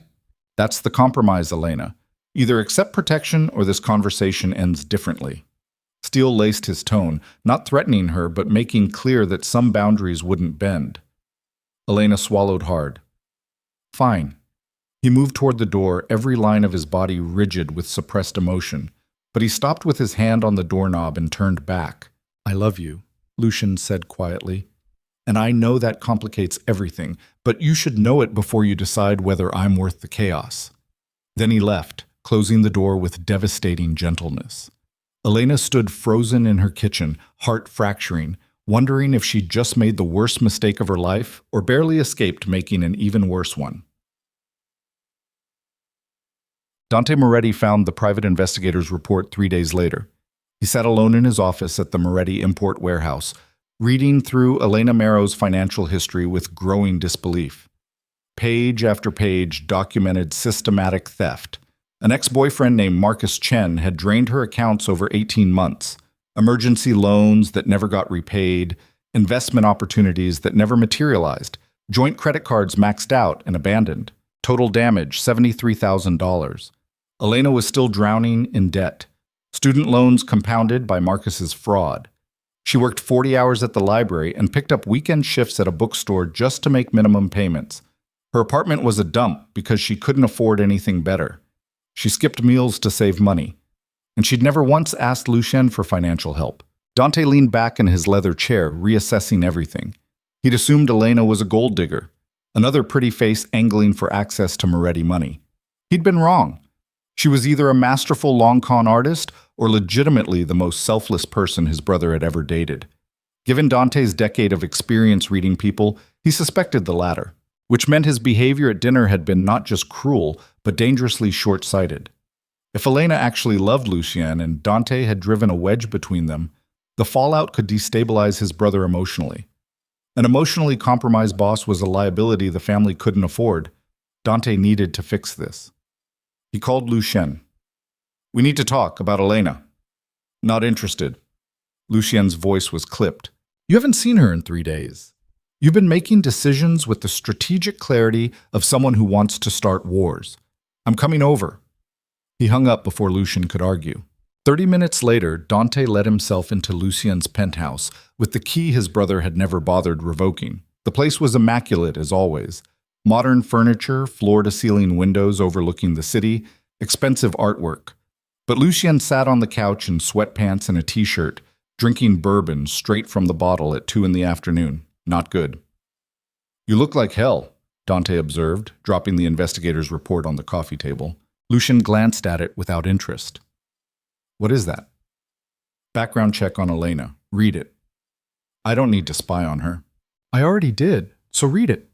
That's the compromise, Elena. Either accept protection or this conversation ends differently. Steel laced his tone, not threatening her, but making clear that some boundaries wouldn't bend. Elena swallowed hard. Fine. He moved toward the door, every line of his body rigid with suppressed emotion, but he stopped with his hand on the doorknob and turned back. I love you, Lucien said quietly. And I know that complicates everything, but you should know it before you decide whether I'm worth the chaos. Then he left, closing the door with devastating gentleness. Elena stood frozen in her kitchen, heart fracturing, wondering if she'd just made the worst mistake of her life or barely escaped making an even worse one. Dante Moretti found the private investigator's report 3 days later. He sat alone in his office at the Moretti import warehouse, reading through Elena Mero's financial history with growing disbelief. Page after page documented systematic theft. An ex-boyfriend named Marcus Chen had drained her accounts over 18 months, emergency loans that never got repaid, investment opportunities that never materialized, joint credit cards maxed out and abandoned. Total damage, $73,000. Elena was still drowning in debt. Student loans compounded by Marcus's fraud. She worked 40 hours at the library and picked up weekend shifts at a bookstore just to make minimum payments. Her apartment was a dump because she couldn't afford anything better. She skipped meals to save money. And she'd never once asked Lucien for financial help. Dante leaned back in his leather chair, reassessing everything. He'd assumed Elena was a gold digger, another pretty face angling for access to Moretti money. He'd been wrong. She was either a masterful long con artist or legitimately the most selfless person his brother had ever dated. Given Dante's decade of experience reading people, he suspected the latter, which meant his behavior at dinner had been not just cruel, but dangerously short-sighted. If Elena actually loved Lucien and Dante had driven a wedge between them, the fallout could destabilize his brother emotionally. An emotionally compromised boss was a liability the family couldn't afford. Dante needed to fix this. He called Lucien. We need to talk about Elena. Not interested. Lucien's voice was clipped. You haven't seen her in 3 days. You've been making decisions with the strategic clarity of someone who wants to start wars. I'm coming over. He hung up before Lucien could argue. 30 minutes later, Dante let himself into Lucien's penthouse with the key his brother had never bothered revoking. The place was immaculate as always. Modern furniture, floor-to-ceiling windows overlooking the city, expensive artwork. But Lucien sat on the couch in sweatpants and a t-shirt, drinking bourbon straight from the bottle at 2 in the afternoon. Not good. You look like hell, Dante observed, dropping the investigator's report on the coffee table. Lucien glanced at it without interest. What is that? Background check on Elena. Read it. I don't need to spy on her. I already did, so read it.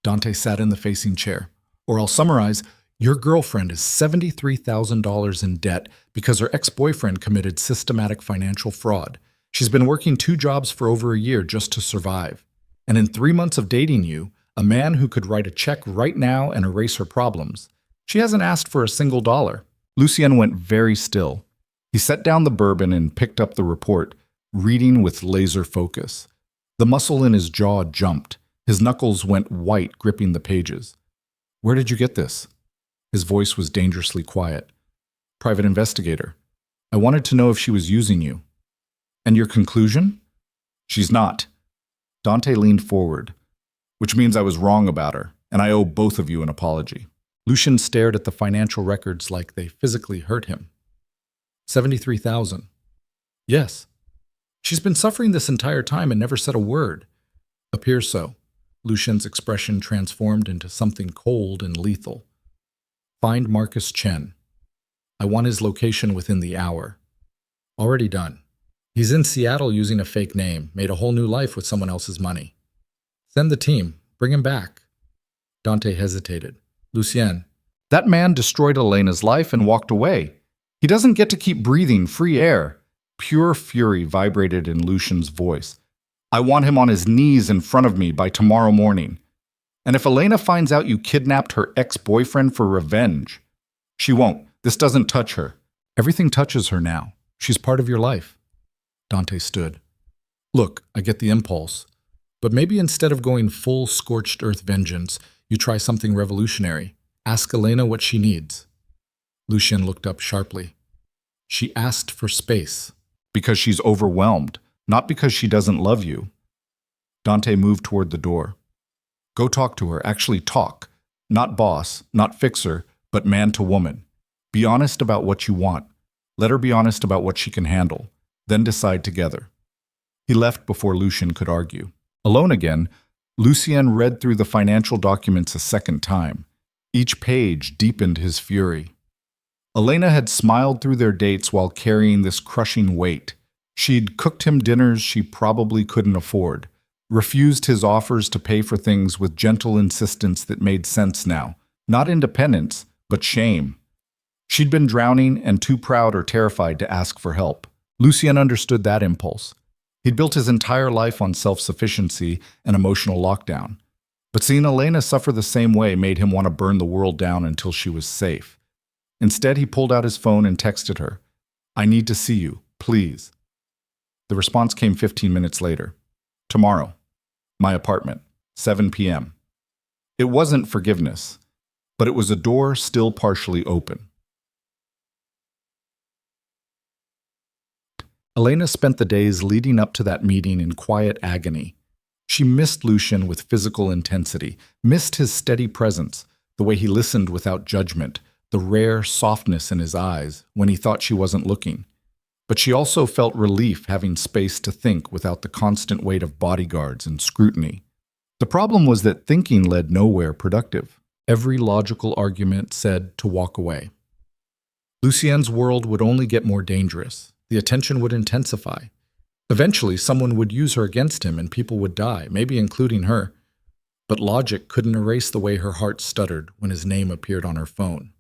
Dante sat in the facing chair. Or I'll summarize, your girlfriend is $73,000 in debt because her ex-boyfriend committed systematic financial fraud. She's been working 2 jobs for over a year just to survive. And in 3 months of dating you, a man who could write a check right now and erase her problems, she hasn't asked for a single dollar. Lucien went very still. He set down the bourbon and picked up the report, reading with laser focus. The muscle in his jaw jumped. His knuckles went white, gripping the pages. Where did you get this? His voice was dangerously quiet. Private investigator. I wanted to know if she was using you. And your conclusion? She's not. Dante leaned forward. Which means I was wrong about her, and I owe both of you an apology. Lucien stared at the financial records like they physically hurt him. 73,000. Yes. She's been suffering this entire time and never said a word. Appears so. Lucien's expression transformed into something cold and lethal. Find Marcus Chen. I want his location within the hour. Already done. He's in Seattle using a fake name, made a whole new life with someone else's money. Send the team. Bring him back. Dante hesitated. Lucien. That man destroyed Elena's life and walked away. He doesn't get to keep breathing free air. Pure fury vibrated in Lucien's voice. I want him on his knees in front of me by tomorrow morning. And if Elena finds out you kidnapped her ex-boyfriend for revenge, she won't. This doesn't touch her. Everything touches her now. She's part of your life. Dante stood. Look, I get the impulse. But maybe instead of going full scorched earth vengeance, you try something revolutionary. Ask Elena what she needs. Lucien looked up sharply. She asked for space. Because she's overwhelmed, not because she doesn't love you. Dante moved toward the door. Go talk to her, actually talk. Not boss, not fixer, but man to woman. Be honest about what you want. Let her be honest about what she can handle. Then decide together. He left before Lucien could argue. Alone again, Lucien read through the financial documents a second time. Each page deepened his fury. Elena had smiled through their dates while carrying this crushing weight. She'd cooked him dinners she probably couldn't afford, refused his offers to pay for things with gentle insistence that made sense now. Not independence, but shame. She'd been drowning and too proud or terrified to ask for help. Lucien understood that impulse. He'd built his entire life on self-sufficiency and emotional lockdown. But seeing Elena suffer the same way made him want to burn the world down until she was safe. Instead, he pulled out his phone and texted her, "I need to see you, please." The response came 15 minutes later. "Tomorrow. My apartment. 7 p.m. It wasn't forgiveness, but it was a door still partially open. Elena spent the days leading up to that meeting in quiet agony. She missed Lucien with physical intensity, missed his steady presence, the way he listened without judgment, the rare softness in his eyes when he thought she wasn't looking. But she also felt relief having space to think without the constant weight of bodyguards and scrutiny. The problem was that thinking led nowhere productive. Every logical argument said to walk away. Lucien's world would only get more dangerous. The attention would intensify. Eventually, someone would use her against him and people would die, maybe including her. But logic couldn't erase the way her heart stuttered when his name appeared on her phone.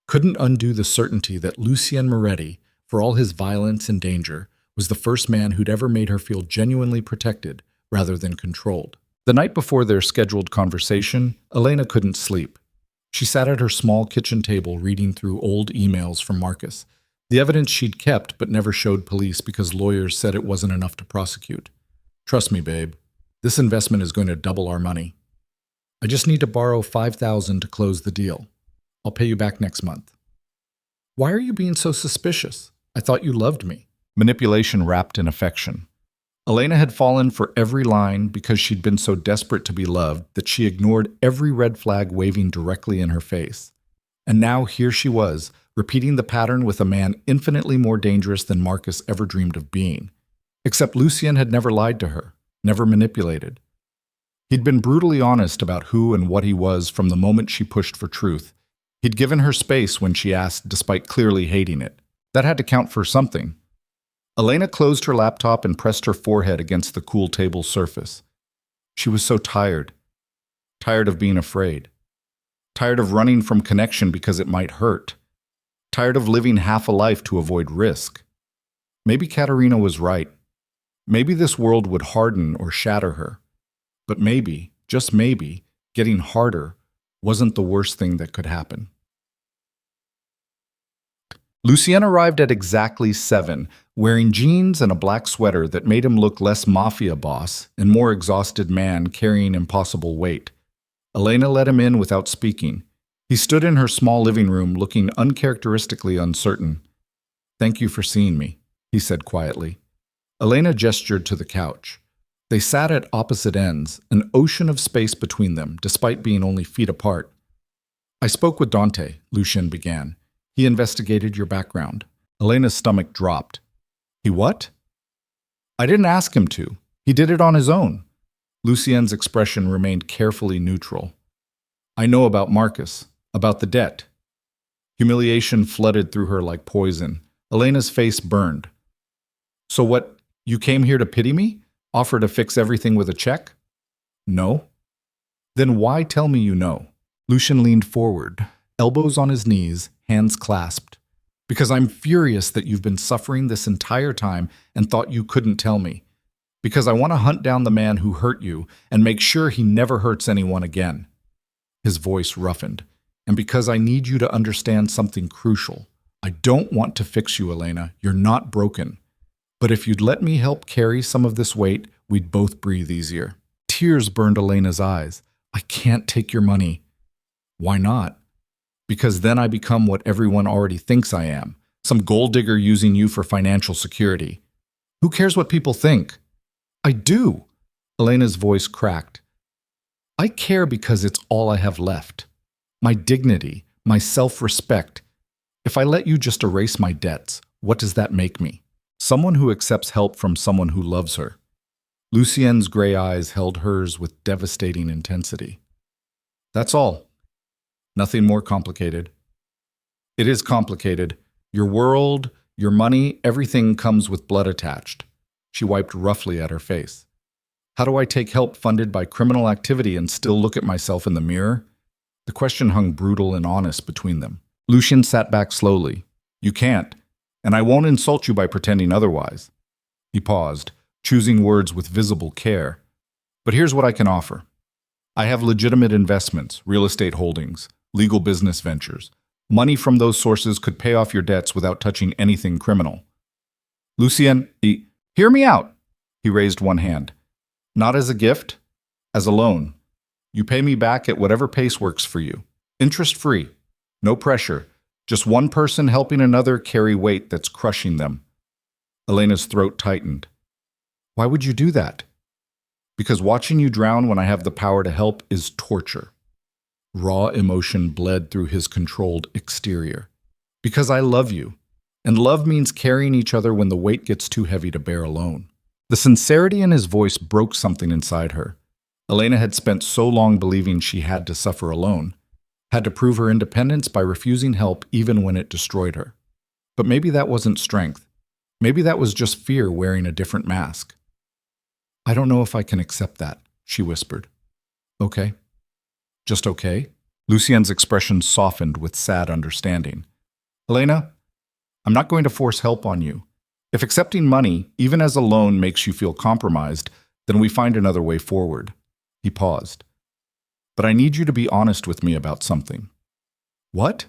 Couldn't undo the certainty that Lucien Moretti, for all his violence and danger, was the first man who'd ever made her feel genuinely protected rather than controlled. The night before their scheduled conversation, Elena couldn't sleep. She sat at her small kitchen table reading through old emails from Marcus, the evidence she'd kept but never showed police because lawyers said it wasn't enough to prosecute. "Trust me, babe. This investment is going to double our money. I just need to borrow $5,000 to close the deal. I'll pay you back next month." "Why are you being so suspicious? I thought you loved me." Manipulation wrapped in affection. Elena had fallen for every line because she'd been so desperate to be loved that she ignored every red flag waving directly in her face. And now here she was, repeating the pattern with a man infinitely more dangerous than Marcus ever dreamed of being. Except Lucien had never lied to her, never manipulated. He'd been brutally honest about who and what he was from the moment she pushed for truth. He'd given her space when she asked, despite clearly hating it. That had to count for something. Elena closed her laptop and pressed her forehead against the cool table surface. She was so tired. Tired of being afraid. Tired of running from connection because it might hurt. Tired of living half a life to avoid risk. Maybe Katerina was right. Maybe this world would harden or shatter her. But maybe, just maybe, getting harder wasn't the worst thing that could happen. Lucien arrived at exactly 7, wearing jeans and a black sweater that made him look less Mafia Boss and more exhausted man carrying impossible weight. Elena let him in without speaking. He stood in her small living room looking uncharacteristically uncertain. "Thank you for seeing me," he said quietly. Elena gestured to the couch. They sat at opposite ends, an ocean of space between them, despite being only feet apart. "I spoke with Dante," Lucien began. "He investigated your background." Elena's stomach dropped. "He what?" "I didn't ask him to. He did it on his own." Lucien's expression remained carefully neutral. "I know about Marcus, about the debt." Humiliation flooded through her like poison. Elena's face burned. "So what, you came here to pity me? Offer to fix everything with a check?" "No." "Then why tell me you know?" Lucien leaned forward, elbows on his knees, hands clasped. "Because I'm furious that you've been suffering this entire time and thought you couldn't tell me. Because I want to hunt down the man who hurt you and make sure he never hurts anyone again." His voice roughened. "And because I need you to understand something crucial. I don't want to fix you, Elena. You're not broken. But if you'd let me help carry some of this weight, we'd both breathe easier." Tears burned Elena's eyes. "I can't take your money." "Why not?" "Because then I become what everyone already thinks I am. Some gold digger using you for financial security. Who cares what people think? I do. Elena's voice cracked. I care because it's all I have left. My dignity, my self-respect. If I let you just erase my debts, what does that make me? Someone who accepts help from someone who loves her. Lucien's gray eyes held hers with devastating intensity. That's all. Nothing more complicated. It is complicated. Your world, your money, everything comes with blood attached. She wiped roughly at her face. How do I take help funded by criminal activity and still look at myself in the mirror? The question hung brutal and honest between them. Lucien sat back slowly. You can't, and I won't insult you by pretending otherwise. He paused, choosing words with visible care. But here's what I can offer. I have legitimate investments, real estate holdings, legal business ventures. Money from those sources could pay off your debts without touching anything criminal. Lucien, hear me out. He raised one hand. Not as a gift, as a loan. You pay me back at whatever pace works for you. Interest-free. No pressure. Just one person helping another carry weight that's crushing them. Elena's throat tightened. Why would you do that? Because watching you drown when I have the power to help is torture. Raw emotion bled through his controlled exterior. Because I love you. And love means carrying each other when the weight gets too heavy to bear alone. The sincerity in his voice broke something inside her. Elena had spent so long believing she had to suffer alone, had to prove her independence by refusing help even when it destroyed her. But maybe that wasn't strength. Maybe that was just fear wearing a different mask. I don't know if I can accept that, she whispered. Okay. Just okay? Lucien's expression softened with sad understanding. Elena, I'm not going to force help on you. If accepting money, even as a loan, makes you feel compromised, then we find another way forward. He paused. But I need you to be honest with me about something. What?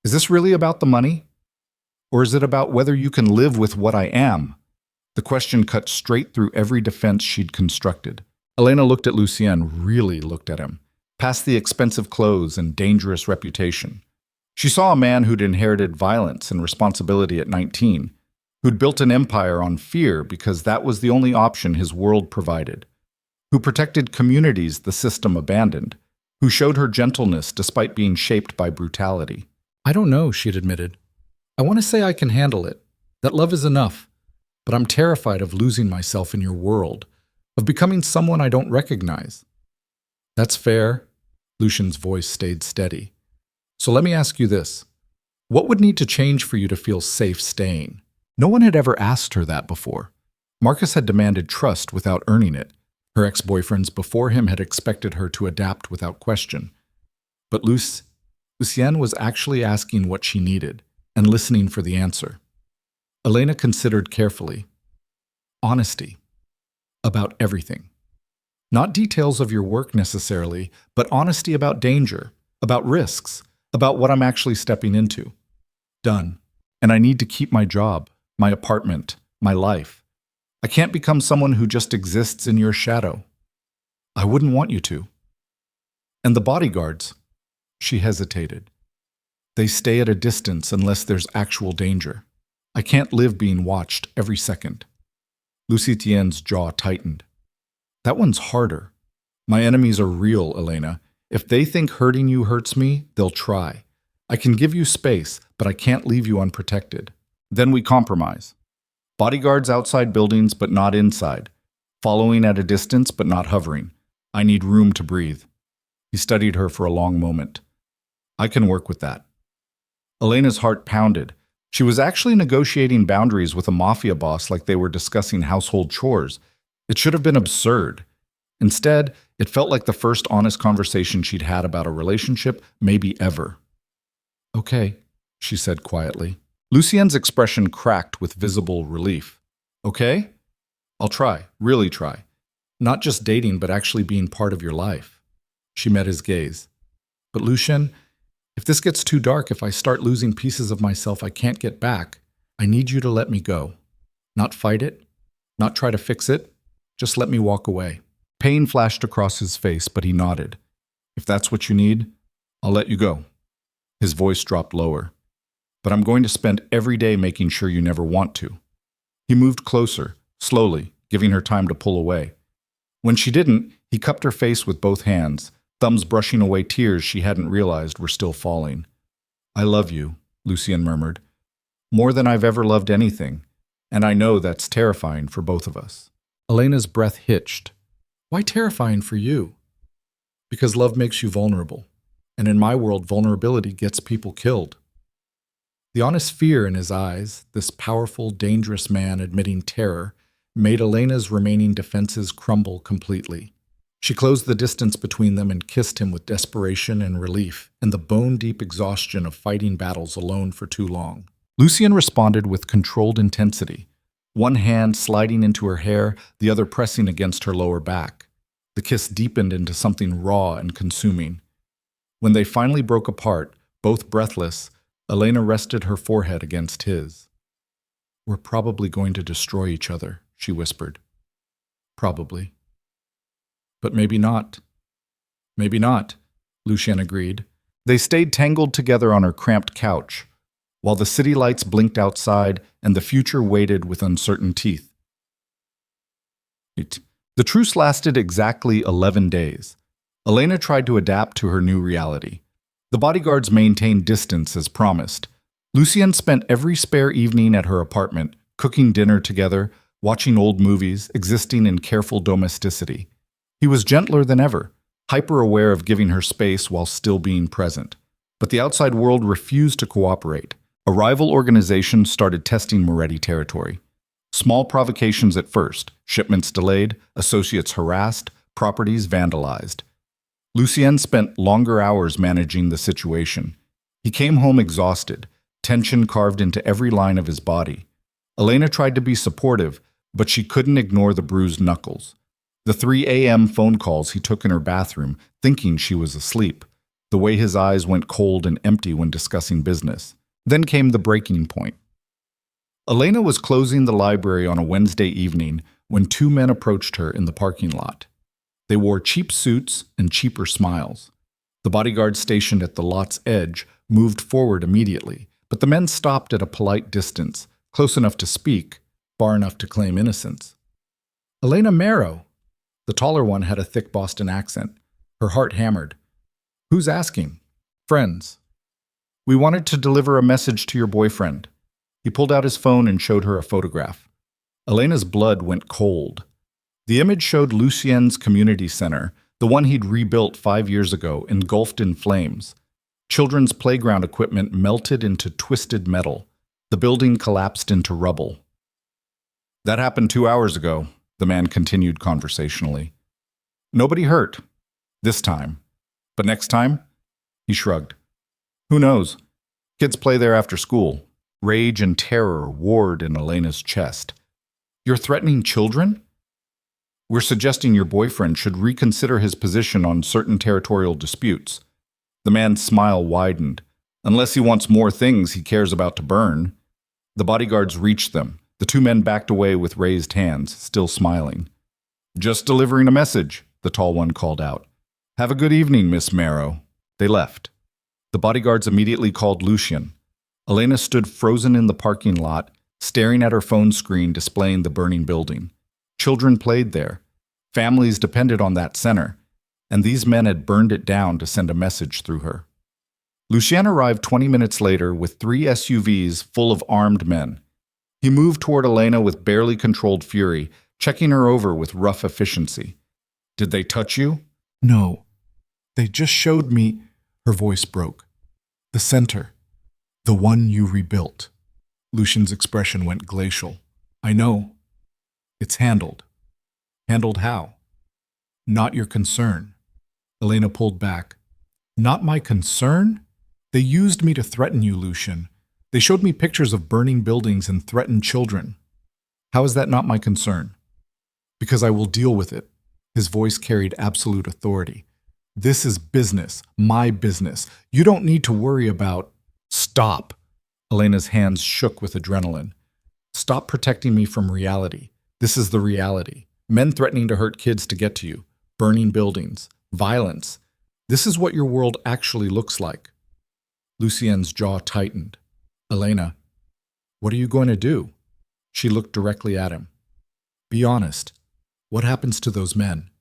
Is this really about the money? Or is it about whether you can live with what I am? The question cut straight through every defense she'd constructed. Elena looked at Lucien, really looked at him, past the expensive clothes and dangerous reputation. She saw a man who'd inherited violence and responsibility at 19, who'd built an empire on fear because that was the only option his world provided, who protected communities the system abandoned, who showed her gentleness despite being shaped by brutality. I don't know, she'd admitted. I want to say I can handle it, that love is enough, but I'm terrified of losing myself in your world, of becoming someone I don't recognize. That's fair. Lucien's voice stayed steady. So let me ask you this. What would need to change for you to feel safe staying? No one had ever asked her that before. Marcus had demanded trust without earning it. Her ex-boyfriends before him had expected her to adapt without question. But Lucien was actually asking what she needed and listening for the answer. Elena considered carefully. Honesty. About everything. Not details of your work necessarily, but honesty about danger, about risks, about what I'm actually stepping into. Done. And I need to keep my job, my apartment, my life. I can't become someone who just exists in your shadow. I wouldn't want you to. And the bodyguards, she hesitated. They stay at a distance unless there's actual danger. I can't live being watched every second. Lucien's jaw tightened. That one's harder. My enemies are real, Elena. If they think hurting you hurts me, they'll try. I can give you space, but I can't leave you unprotected. Then we compromise. Bodyguards outside buildings, but not inside. Following at a distance, but not hovering. I need room to breathe. He studied her for a long moment. I can work with that. Elena's heart pounded. She was actually negotiating boundaries with a mafia boss like they were discussing household chores. It should have been absurd. Instead, it felt like the first honest conversation she'd had about a relationship, maybe ever. Okay, she said quietly. Lucien's expression cracked with visible relief. Okay? I'll try, really try. Not just dating, but actually being part of your life. She met his gaze. But Lucien, if this gets too dark, if I start losing pieces of myself I can't get back, I need you to let me go. Not fight it, not try to fix it, just let me walk away. Pain flashed across his face, but he nodded. If that's what you need, I'll let you go. His voice dropped lower. but I'm going to spend every day making sure you never want to." He moved closer, slowly, giving her time to pull away. When she didn't, he cupped her face with both hands, thumbs brushing away tears she hadn't realized were still falling. "I love you," Lucien murmured, "more than I've ever loved anything, and I know that's terrifying for both of us." Elena's breath hitched. "Why terrifying for you?" "Because love makes you vulnerable, and in my world, vulnerability gets people killed." The honest fear in his eyes, this powerful, dangerous man admitting terror, made Elena's remaining defenses crumble completely. She closed the distance between them and kissed him with desperation and relief and the bone-deep exhaustion of fighting battles alone for too long. Lucien responded with controlled intensity, one hand sliding into her hair, the other pressing against her lower back. The kiss deepened into something raw and consuming. When they finally broke apart, both breathless, Elena rested her forehead against his. "We're probably going to destroy each other," she whispered. "Probably. But maybe not." "Maybe not," Lucien agreed. They stayed tangled together on her cramped couch, while the city lights blinked outside and the future waited with uncertain teeth. The truce lasted exactly 11 days. Elena tried to adapt to her new reality. The bodyguards maintained distance as promised. Lucien spent every spare evening at her apartment, cooking dinner together, watching old movies, existing in careful domesticity. He was gentler than ever, hyper-aware of giving her space while still being present. But the outside world refused to cooperate. A rival organization started testing Moretti territory. Small provocations at first, shipments delayed, associates harassed, properties vandalized. Lucien spent longer hours managing the situation. He came home exhausted, tension carved into every line of his body. Elena tried to be supportive, but she couldn't ignore the bruised knuckles. The 3 a.m. phone calls he took in her bathroom, thinking she was asleep. The way his eyes went cold and empty when discussing business. Then came the breaking point. Elena was closing the library on a Wednesday evening when 2 men approached her in the parking lot. They wore cheap suits and cheaper smiles. The bodyguard stationed at the lot's edge moved forward immediately, but the men stopped at a polite distance, close enough to speak, far enough to claim innocence. "Elena Marrow." The taller one had a thick Boston accent. Her heart hammered. "Who's asking?" "Friends. We wanted to deliver a message to your boyfriend." He pulled out his phone and showed her a photograph. Elena's blood went cold. The image showed Lucien's community center, the one he'd rebuilt 5 years ago, engulfed in flames. Children's playground equipment melted into twisted metal. The building collapsed into rubble. "That happened 2 hours ago," the man continued conversationally. "Nobody hurt. This time. But next time?" He shrugged. "Who knows? Kids play there after school." Rage and terror warred in Elena's chest. "You're threatening children?" "We're suggesting your boyfriend should reconsider his position on certain territorial disputes." The man's smile widened. "Unless he wants more things he cares about to burn." The bodyguards reached them. The 2 men backed away with raised hands, still smiling. "Just delivering a message," the tall one called out. "Have a good evening, Miss Marrow." They left. The bodyguards immediately called Lucien. Elena stood frozen in the parking lot, staring at her phone screen displaying the burning building. Children played there. Families depended on that center, and these men had burned it down to send a message through her. Lucien arrived 20 minutes later with 3 SUVs full of armed men. He moved toward Elena with barely controlled fury, checking her over with rough efficiency. "Did they touch you?" "No. They just showed me," her voice broke. "The center. The one you rebuilt." Lucien's expression went glacial. "I know. It's handled." "Handled how?" "Not your concern." Elena pulled back. "Not my concern? They used me to threaten you, Lucien. They showed me pictures of burning buildings and threatened children. How is that not my concern?" "Because I will deal with it." His voice carried absolute authority. "This is business, my business. You don't need to worry about—" "Stop!" Elena's hands shook with adrenaline. "Stop protecting me from reality. This is the reality. Men threatening to hurt kids to get to you. Burning buildings. Violence. This is what your world actually looks like." Lucien's jaw tightened. Elena, what are you going to do? She looked directly at him. Be honest. What happens to those men?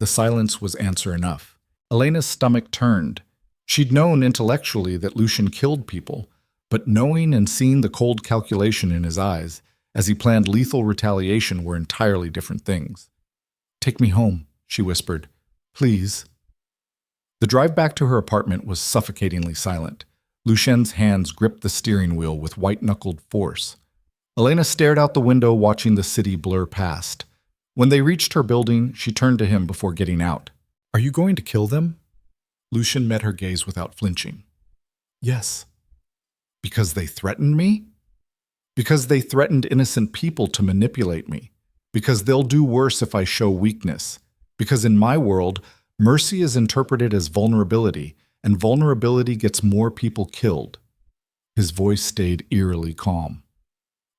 The silence was answer enough. Elena's stomach turned. She'd known intellectually that Lucien killed people, but knowing and seeing the cold calculation in his eyes as he planned lethal retaliation were entirely different things. Take me home, she whispered. Please. The drive back to her apartment was suffocatingly silent. Lucien's hands gripped the steering wheel with white-knuckled force. Elena stared out the window watching the city blur past. When they reached her building, she turned to him before getting out. Are you going to kill them? Lucien met her gaze without flinching. Yes. Because they threatened me? Because they threatened innocent people to manipulate me. Because they'll do worse if I show weakness. Because in my world, mercy is interpreted as vulnerability, and vulnerability gets more people killed. His voice stayed eerily calm.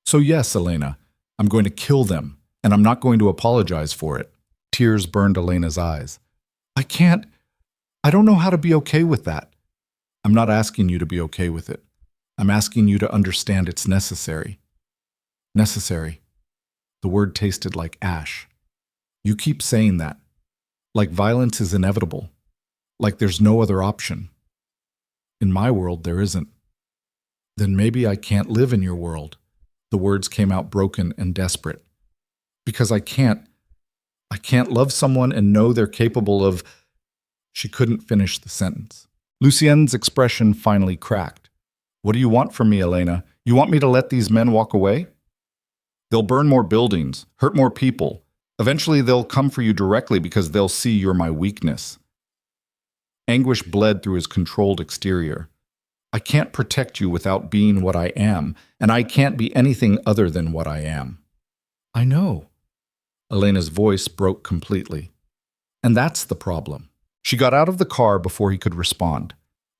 So yes, Elena, I'm going to kill them, and I'm not going to apologize for it. Tears burned Elena's eyes. I don't know how to be okay with that. I'm not asking you to be okay with it. I'm asking you to understand it's necessary. Necessary. The word tasted like ash. You keep saying that. Like violence is inevitable. Like there's no other option. In my world, there isn't. Then maybe I can't live in your world. The words came out broken and desperate. Because I can't love someone and know they're capable of... She couldn't finish the sentence. Lucien's expression finally cracked. What do you want from me, Elena? You want me to let these men walk away? They'll burn more buildings, hurt more people. Eventually they'll come for you directly because they'll see you're my weakness. Anguish bled through his controlled exterior. I can't protect you without being what I am, and I can't be anything other than what I am. I know. Elena's voice broke completely. And that's the problem. She got out of the car before he could respond,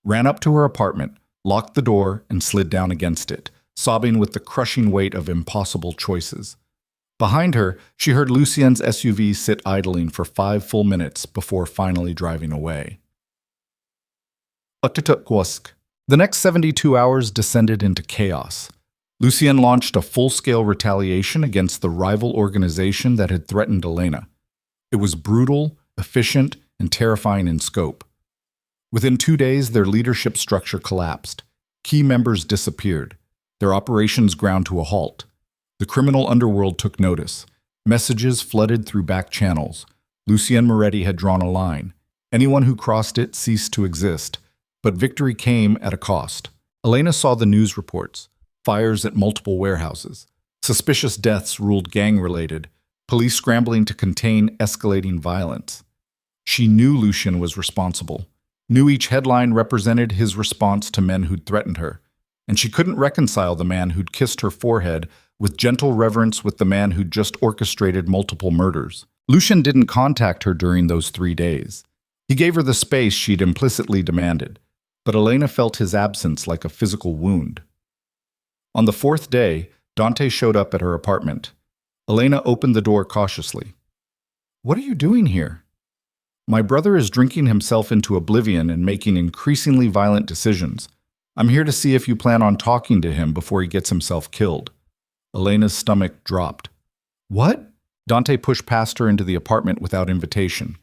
ran up to her apartment, locked the door, and slid down against it, sobbing with the crushing weight of impossible choices. Behind her, she heard Lucien's SUV sit idling for 5 full minutes before finally driving away. The next 72 hours descended into chaos. Lucien launched a full-scale retaliation against the rival organization that had threatened Elena. It was brutal, efficient, and terrifying in scope. Within 2 days, their leadership structure collapsed. Key members disappeared. Their operations ground to a halt. The criminal underworld took notice. Messages flooded through back channels. Lucien Moretti had drawn a line. Anyone who crossed it ceased to exist. But victory came at a cost. Elena saw the news reports. Fires at multiple warehouses. Suspicious deaths ruled gang-related. Police scrambling to contain escalating violence. She knew Lucien was responsible. Knew each headline represented his response to men who'd threatened her. And she couldn't reconcile the man who'd kissed her forehead with gentle reverence with the man who'd just orchestrated multiple murders. Lucien didn't contact her during those 3 days. He gave her the space she'd implicitly demanded. But Elena felt his absence like a physical wound. On the 4th day, Dante showed up at her apartment. Elena opened the door cautiously. What are you doing here? My brother is drinking himself into oblivion and making increasingly violent decisions. I'm here to see if you plan on talking to him before he gets himself killed. Elena's stomach dropped. What? Dante pushed past her into the apartment without invitation.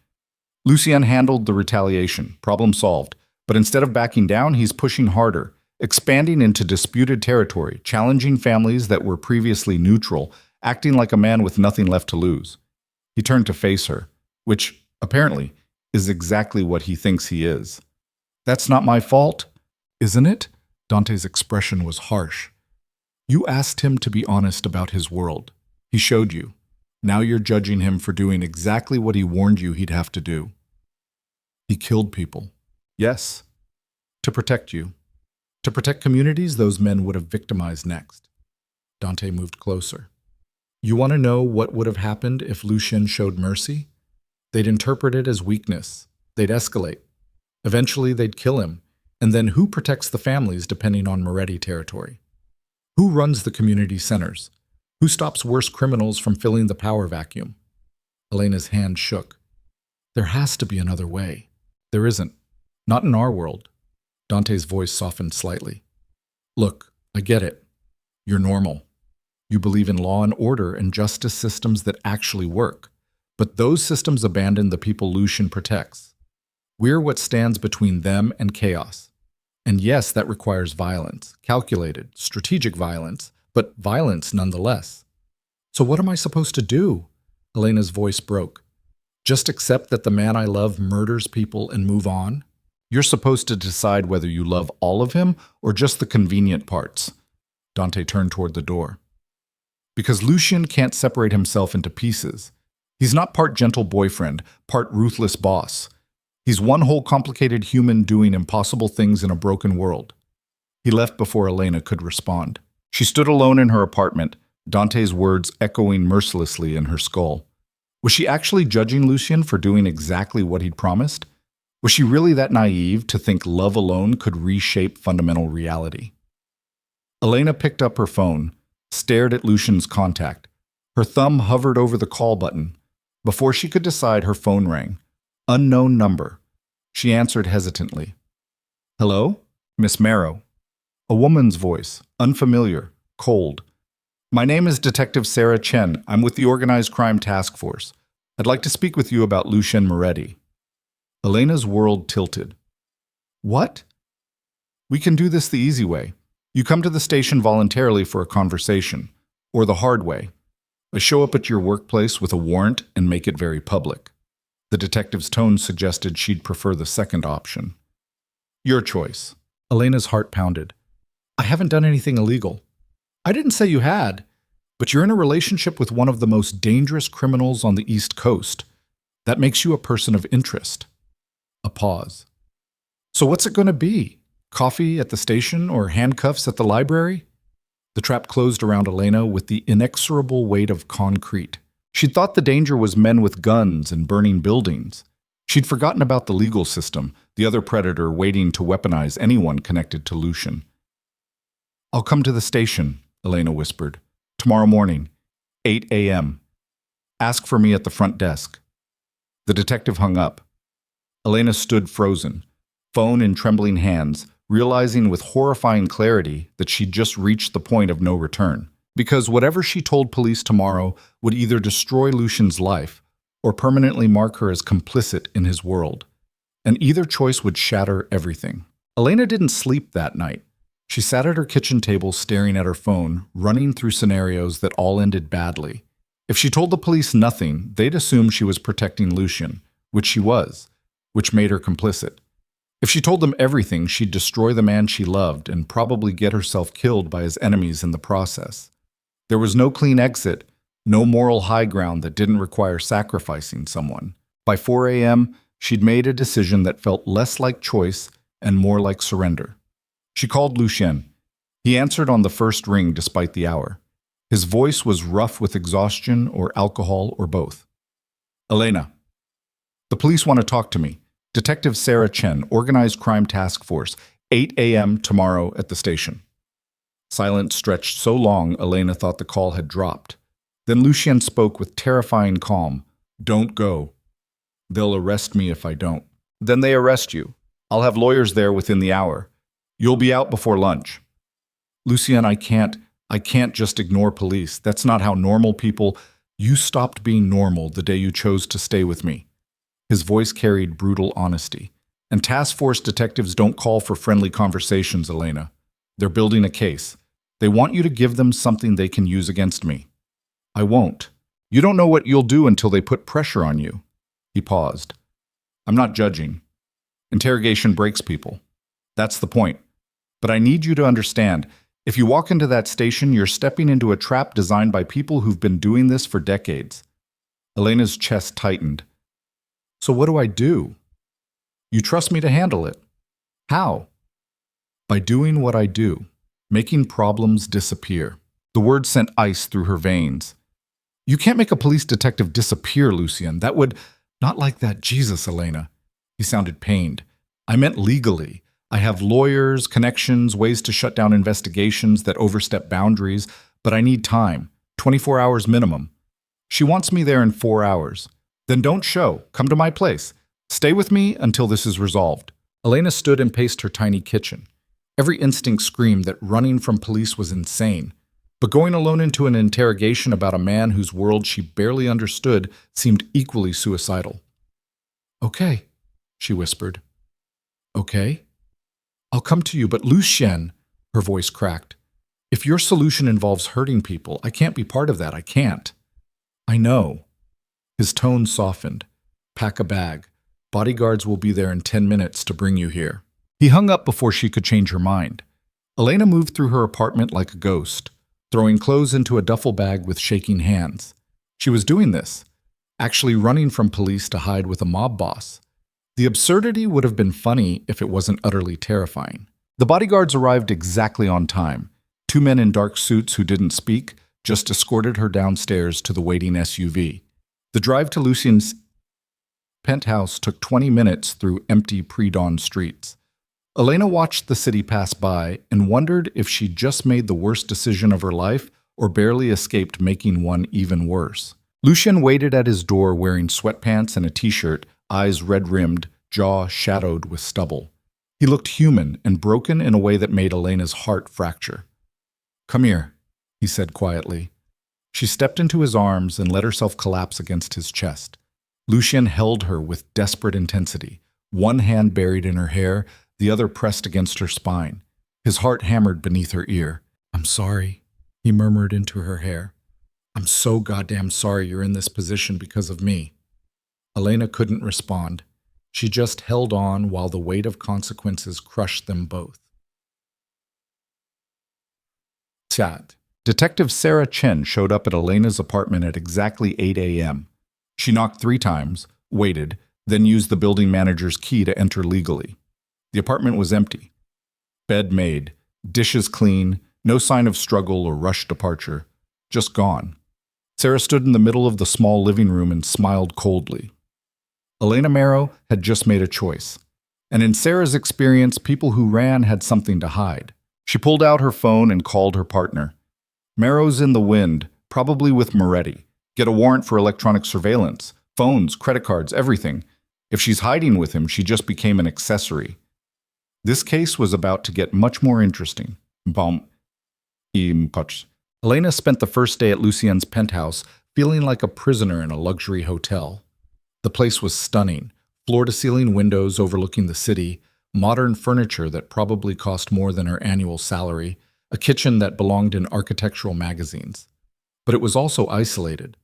Lucien handled the retaliation, problem solved, but instead of backing down, he's pushing harder, expanding into disputed territory, challenging families that were previously neutral, acting like a man with nothing left to lose. He turned to face her, which, apparently, is exactly what he thinks he is. That's not my fault, isn't it? Dante's expression was harsh. You asked him to be honest about his world. He showed you. Now you're judging him for doing exactly what he warned you he'd have to do. He killed people. Yes. To protect you. To protect communities those men would have victimized next. Dante moved closer. You want to know what would have happened if Lucien showed mercy? They'd interpret it as weakness. They'd escalate. Eventually, they'd kill him. And then who protects the families depending on Moretti territory? Who runs the community centers? Who stops worse criminals from filling the power vacuum? Elena's hand shook. There has to be another way. There isn't. Not in our world. Dante's voice softened slightly. Look, I get it. You're normal. You believe in law and order and justice systems that actually work. But those systems abandon the people Lucien protects. We're what stands between them and chaos. And yes, that requires violence, calculated, strategic violence, but violence nonetheless. So what am I supposed to do? Elena's voice broke. Just accept that the man I love murders people and move on? You're supposed to decide whether you love all of him or just the convenient parts. Dante turned toward the door. Because Lucien can't separate himself into pieces. He's not part gentle boyfriend, part ruthless boss. He's one whole complicated human doing impossible things in a broken world. He left before Elena could respond. She stood alone in her apartment, Dante's words echoing mercilessly in her skull. Was she actually judging Lucien for doing exactly what he'd promised? Was she really that naive to think love alone could reshape fundamental reality? Elena picked up her phone, stared at Lucien's contact. Her thumb hovered over the call button. Before she could decide, her phone rang. Unknown number. She answered hesitantly. Hello? Miss Marrow. A woman's voice, unfamiliar, cold. My name is Detective Sarah Chen. I'm with the Organized Crime Task Force. I'd like to speak with you about Lucien Moretti. Elena's world tilted. What? We can do this the easy way. You come to the station voluntarily for a conversation, or the hard way. I show up at your workplace with a warrant and make it very public. The detective's tone suggested she'd prefer the second option. Your choice. Elena's heart pounded. I haven't done anything illegal. I didn't say you had, but you're in a relationship with one of the most dangerous criminals on the East Coast. That makes you a person of interest. A pause. So what's it going to be? Coffee at the station or handcuffs at the library? The trap closed around Elena with the inexorable weight of concrete. She'd thought the danger was men with guns and burning buildings. She'd forgotten about the legal system, the other predator waiting to weaponize anyone connected to Lucien. I'll come to the station, Elena whispered. Tomorrow morning, 8 a.m. Ask for me at the front desk. The detective hung up. Elena stood frozen, phone in trembling hands, realizing with horrifying clarity that she'd just reached the point of no return. Because whatever she told police tomorrow would either destroy Lucien's life or permanently mark her as complicit in his world. And either choice would shatter everything. Elena didn't sleep that night. She sat at her kitchen table staring at her phone, running through scenarios that all ended badly. If she told the police nothing, they'd assume she was protecting Lucien, which she was, which made her complicit. If she told them everything, she'd destroy the man she loved and probably get herself killed by his enemies in the process. There was no clean exit, no moral high ground that didn't require sacrificing someone. By 4 a.m., she'd made a decision that felt less like choice and more like surrender. She called Lucien. He answered on the first ring despite the hour. His voice was rough with exhaustion or alcohol or both. Elena. The police want to talk to me. Detective Sarah Chen, Organized Crime Task Force, 8 a.m. tomorrow at the station. Silence stretched so long, Elena thought the call had dropped. Then Lucien spoke with terrifying calm. Don't go. They'll arrest me if I don't. Then they arrest you. I'll have lawyers there within the hour. You'll be out before lunch. Lucien, I can't just ignore police. That's not how normal people... You stopped being normal the day you chose to stay with me. His voice carried brutal honesty. And task force detectives don't call for friendly conversations, Elena. They're building a case. They want you to give them something they can use against me. I won't. You don't know what you'll do until they put pressure on you. He paused. I'm not judging. Interrogation breaks people. That's the point. But I need you to understand, if you walk into that station, you're stepping into a trap designed by people who've been doing this for decades. Elena's chest tightened. So what do I do? You trust me to handle it. How? By doing what I do, making problems disappear. The word sent ice through her veins. You can't make a police detective disappear, Lucien. That would... Not like that, Jesus, Elena. He sounded pained. I meant legally. I have lawyers, connections, ways to shut down investigations that overstep boundaries, but I need time, 24 hours minimum. She wants me there in 4 hours. Then don't show. Come to my place. Stay with me until this is resolved. Elena stood and paced her tiny kitchen. Every instinct screamed that running from police was insane, but going alone into an interrogation about a man whose world she barely understood seemed equally suicidal. "Okay," she whispered. "Okay? I'll come to you, but Lucien," her voice cracked. "If your solution involves hurting people, I can't be part of that. I can't." "I know." His tone softened. "Pack a bag. Bodyguards will be there in 10 minutes to bring you here." He hung up before she could change her mind. Elena moved through her apartment like a ghost, throwing clothes into a duffel bag with shaking hands. She was doing this, actually running from police to hide with a mob boss. The absurdity would have been funny if it wasn't utterly terrifying. The bodyguards arrived exactly on time. 2 men in dark suits who didn't speak just escorted her downstairs to the waiting SUV. The drive to Lucien's penthouse took 20 minutes through empty pre-dawn streets. Elena watched the city pass by and wondered if she'd just made the worst decision of her life or barely escaped making one even worse. Lucien waited at his door wearing sweatpants and a t-shirt, eyes red-rimmed, jaw shadowed with stubble. He looked human and broken in a way that made Elena's heart fracture. "Come here," he said quietly. She stepped into his arms and let herself collapse against his chest. Lucien held her with desperate intensity, one hand buried in her hair, the other pressed against her spine. His heart hammered beneath her ear. "I'm sorry," he murmured into her hair. "I'm so goddamn sorry you're in this position because of me." Elena couldn't respond. She just held on while the weight of consequences crushed them both. Sad. Detective Sarah Chen showed up at Elena's apartment at exactly 8 a.m. She knocked 3 times, waited, then used the building manager's key to enter legally. The apartment was empty. Bed made, dishes clean, no sign of struggle or rushed departure. Just gone. Sarah stood in the middle of the small living room and smiled coldly. Elena Marrow had just made a choice. And in Sarah's experience, people who ran had something to hide. She pulled out her phone and called her partner. "Marrow's in the wind, probably with Moretti. Get a warrant for electronic surveillance, phones, credit cards, everything. If she's hiding with him, she just became an accessory." This case was about to get much more interesting. Elena spent the first day at Lucien's penthouse feeling like a prisoner in a luxury hotel. The place was stunning, floor-to-ceiling windows overlooking the city, modern furniture that probably cost more than her annual salary, a kitchen that belonged in architectural magazines. But it was also isolated.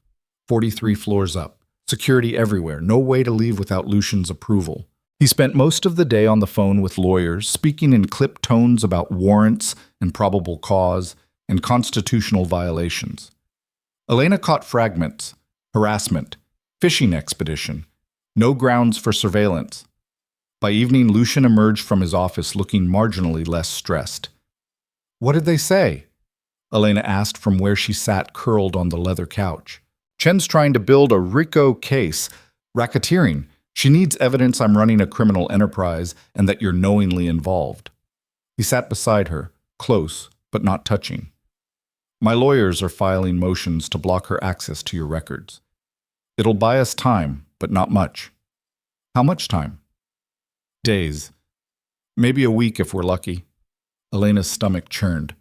43 floors up, security everywhere, no way to leave without Lucien's approval. He spent most of the day on the phone with lawyers, speaking in clipped tones about warrants and probable cause and constitutional violations. Elena caught fragments: harassment, fishing expedition, no grounds for surveillance. By evening, Lucien emerged from his office looking marginally less stressed. "What did they say?" Elena asked from where she sat curled on the leather couch. "Chen's trying to build a RICO case. Racketeering. She needs evidence I'm running a criminal enterprise and that you're knowingly involved." He sat beside her, close, but not touching. "My lawyers are filing motions to block her access to your records. It'll buy us time, but not much." "How much time?" "Days. Maybe a week if we're lucky." Elena's stomach churned.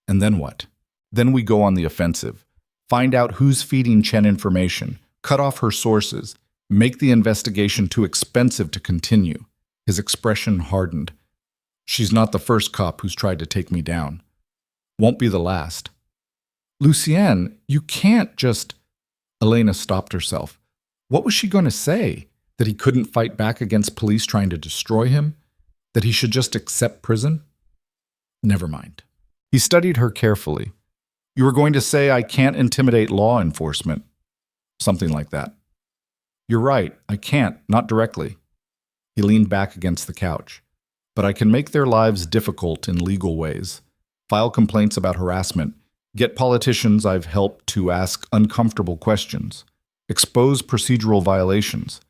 "And then what?" "Then we go on the offensive. Find out who's feeding Chen information, cut off her sources, make the investigation too expensive to continue." His expression hardened. "She's not the first cop who's tried to take me down. Won't be the last." "Lucien, you can't just—" Elena stopped herself. What was she going to say? That he couldn't fight back against police trying to destroy him? That he should just accept prison? Never mind. He studied her carefully. "You were going to say I can't intimidate law enforcement." Something like that. "You're right, I can't, not directly." He leaned back against the couch. "But I can make their lives difficult in legal ways. File complaints about harassment. Get politicians I've helped to ask uncomfortable questions. Expose procedural violations.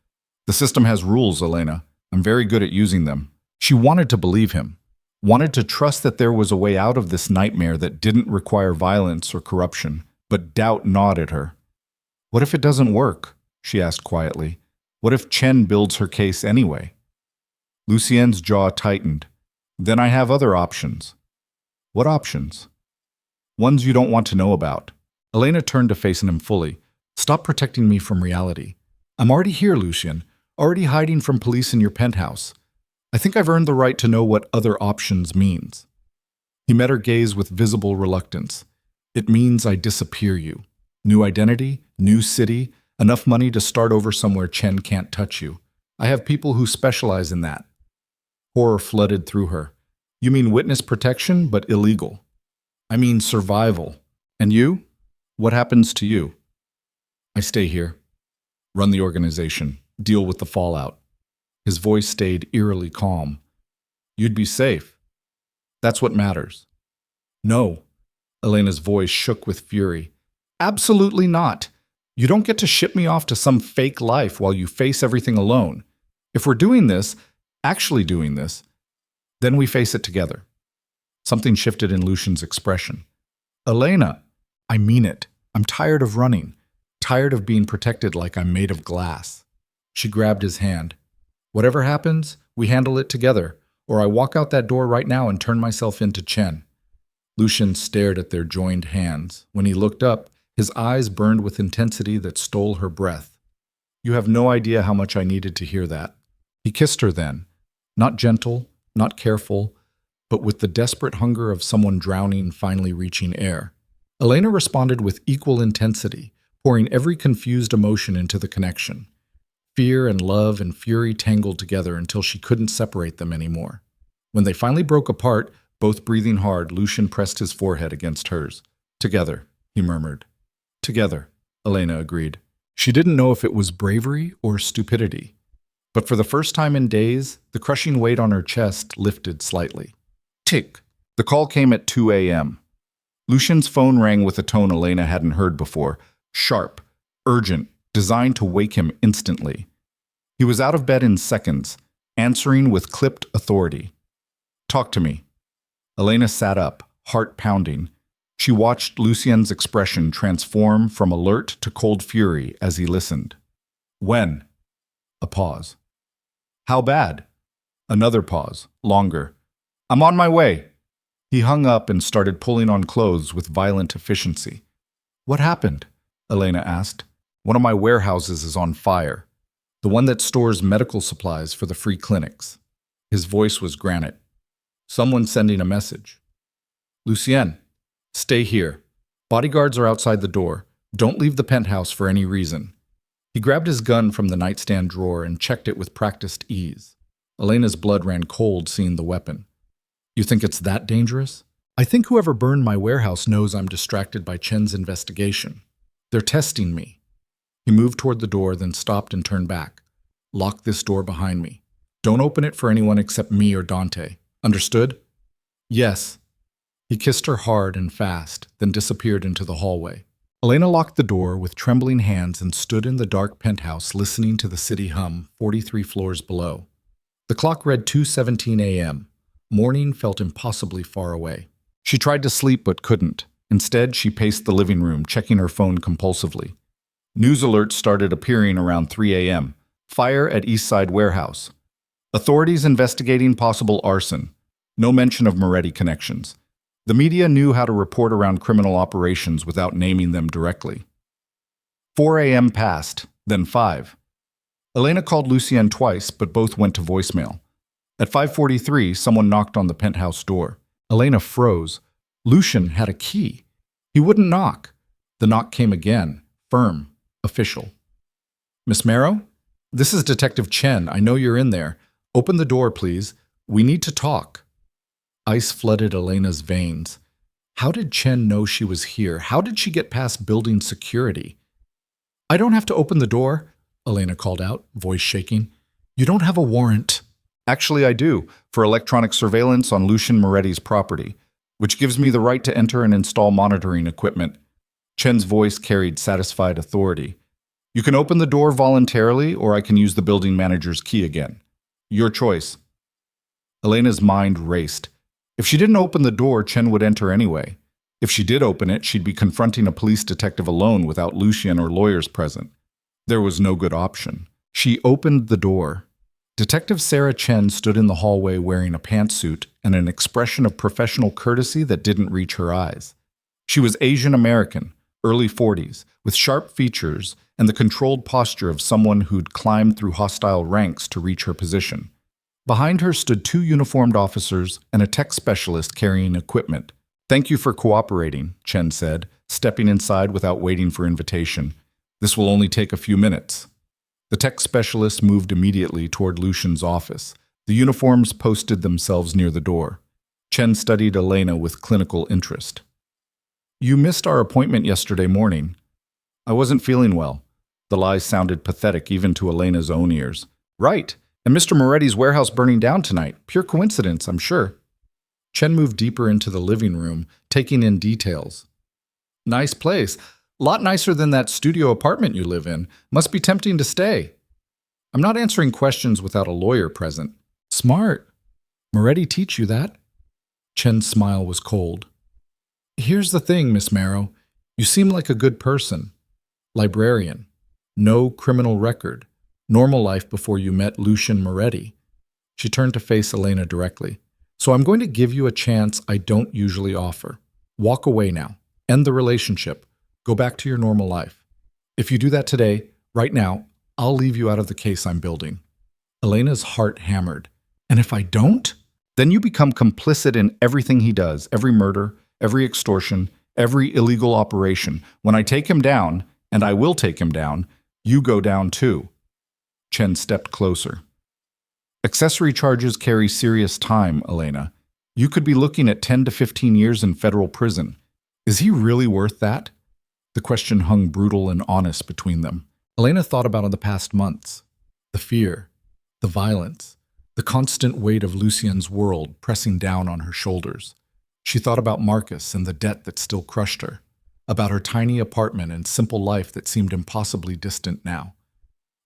The system has rules, Elena. I'm very good at using them." She wanted to believe him. Wanted to trust that there was a way out of this nightmare that didn't require violence or corruption, but doubt gnawed at her. "What if it doesn't work?" she asked quietly. "What if Chen builds her case anyway?" Lucien's jaw tightened. Then I have other options. What options? Ones you don't want to know about. Elena turned to facing him fully. Stop protecting me from reality. I'm already here, Lucien. Already hiding from police in your penthouse. I think I've earned the right to know what other options means. He met her gaze with visible reluctance. It means I disappear you. New identity, new city, enough money to start over somewhere Chen can't touch you. I have people who specialize in that. Horror flooded through her. You mean witness protection, but illegal. I mean survival. And you? What happens to you? I stay here. Run the organization. Deal with the fallout. His voice stayed eerily calm. You'd be safe. That's what matters. No. Elena's voice shook with fury. Absolutely not. You don't get to ship me off to some fake life while you face everything alone. If we're doing this, actually doing this, then we face it together. Something shifted in Lucien's expression. Elena, I mean it. I'm tired of running. Tired of being protected like I'm made of glass. She grabbed his hand. Whatever happens, we handle it together, or I walk out that door right now and turn myself into Chen. Lucien stared at their joined hands. When he looked up, his eyes burned with intensity that stole her breath. You have no idea how much I needed to hear that. He kissed her then, not gentle, not careful, but with the desperate hunger of someone drowning finally reaching air. Elena responded with equal intensity, pouring every confused emotion into the connection. Fear and love and fury tangled together until she couldn't separate them anymore. When they finally broke apart, both breathing hard, Lucien pressed his forehead against hers. Together, he murmured. Together, Elena agreed. She didn't know if it was bravery or stupidity. But for the first time in days, the crushing weight on her chest lifted slightly. Tick! The call came at 2 a.m. Lucien's phone rang with a tone Elena hadn't heard before. Sharp, urgent, designed to wake him instantly. He was out of bed in seconds, answering with clipped authority. Talk to me. Elena sat up, heart pounding. She watched Lucien's expression transform from alert to cold fury as he listened. When? A pause. How bad? Another pause, longer. I'm on my way. He hung up and started pulling on clothes with violent efficiency. What happened? Elena asked. One of my warehouses is on fire. The one that stores medical supplies for the free clinics. His voice was granite. Someone sending a message. Lucien, stay here. Bodyguards are outside the door. Don't leave the penthouse for any reason. He grabbed his gun from the nightstand drawer and checked it with practiced ease. Elena's blood ran cold seeing the weapon. You think it's that dangerous? I think whoever burned my warehouse knows I'm distracted by Chen's investigation. They're testing me. He moved toward the door, then stopped and turned back. Lock this door behind me. Don't open it for anyone except me or Dante. Understood? Yes. He kissed her hard and fast, then disappeared into the hallway. Elena locked the door with trembling hands and stood in the dark penthouse listening to the city hum 43 floors below. The clock read 2:17 a.m. Morning felt impossibly far away. She tried to sleep but couldn't. Instead, she paced the living room, checking her phone compulsively. News alerts started appearing around 3 a.m. Fire at Eastside Warehouse. Authorities investigating possible arson. No mention of Moretti connections. The media knew how to report around criminal operations without naming them directly. 4 a.m. passed, then 5. Elena called Lucien twice, but both went to voicemail. At 5:43, someone knocked on the penthouse door. Elena froze. Lucien had a key. He wouldn't knock. The knock came again, firm, official. Miss Marrow? This is Detective Chen. I know you're in there. Open the door, please. We need to talk. Ice flooded Elena's veins. How did Chen know she was here? How did she get past building security? I don't have to open the door, Elena called out, voice shaking. You don't have a warrant. Actually, I do, for electronic surveillance on Lucien Moretti's property, which gives me the right to enter and install monitoring equipment. Chen's voice carried satisfied authority. You can open the door voluntarily, or I can use the building manager's key again. Your choice. Elena's mind raced. If she didn't open the door, Chen would enter anyway. If she did open it, she'd be confronting a police detective alone without Lucien or lawyers present. There was no good option. She opened the door. Detective Sarah Chen stood in the hallway wearing a pantsuit and an expression of professional courtesy that didn't reach her eyes. She was Asian American, early 40s, with sharp features and the controlled posture of someone who'd climbed through hostile ranks to reach her position. Behind her stood two uniformed officers and a tech specialist carrying equipment. "Thank you for cooperating," Chen said, stepping inside without waiting for invitation. "This will only take a few minutes." The tech specialist moved immediately toward Lucien's office. The uniforms posted themselves near the door. Chen studied Elena with clinical interest. "You missed our appointment yesterday morning." "I wasn't feeling well." The lies sounded pathetic even to Elena's own ears. "Right, and Mr. Moretti's warehouse burning down tonight. Pure coincidence, I'm sure." Chen moved deeper into the living room, taking in details. "Nice place. Lot nicer than that studio apartment you live in. Must be tempting to stay." "I'm not answering questions without a lawyer present." "Smart. Moretti teach you that?" Chen's smile was cold. "Here's the thing, Miss Marrow. You seem like a good person. Librarian. No criminal record. Normal life before you met Lucien Moretti." She turned to face Elena directly. "So I'm going to give you a chance I don't usually offer. Walk away now. End the relationship. Go back to your normal life. If you do that today, right now, I'll leave you out of the case I'm building." Elena's heart hammered. "And if I don't?" "Then you become complicit in everything he does, every murder, every extortion, every illegal operation. When I take him down, and I will take him down, you go down too." Chen stepped closer. "Accessory charges carry serious time, Elena. You could be looking at 10 to 15 years in federal prison. Is he really worth that?" The question hung brutal and honest between them. Elena thought about the past months. The fear, the violence, the constant weight of Lucien's world pressing down on her shoulders. She thought about Marcus and the debt that still crushed her, about her tiny apartment and simple life that seemed impossibly distant now.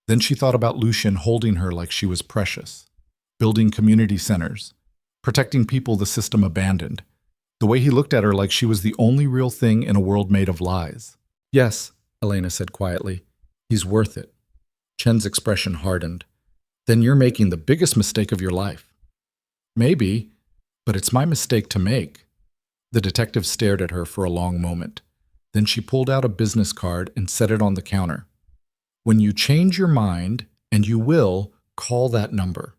Then she thought about Lucien holding her like she was precious, building community centers, protecting people the system abandoned, the way he looked at her like she was the only real thing in a world made of lies. "Yes," Elena said quietly, "he's worth it." Chen's expression hardened. "Then you're making the biggest mistake of your life." "Maybe, but it's my mistake to make." The detective stared at her for a long moment. Then she pulled out a business card and set it on the counter. "When you change your mind, and you will, call that number.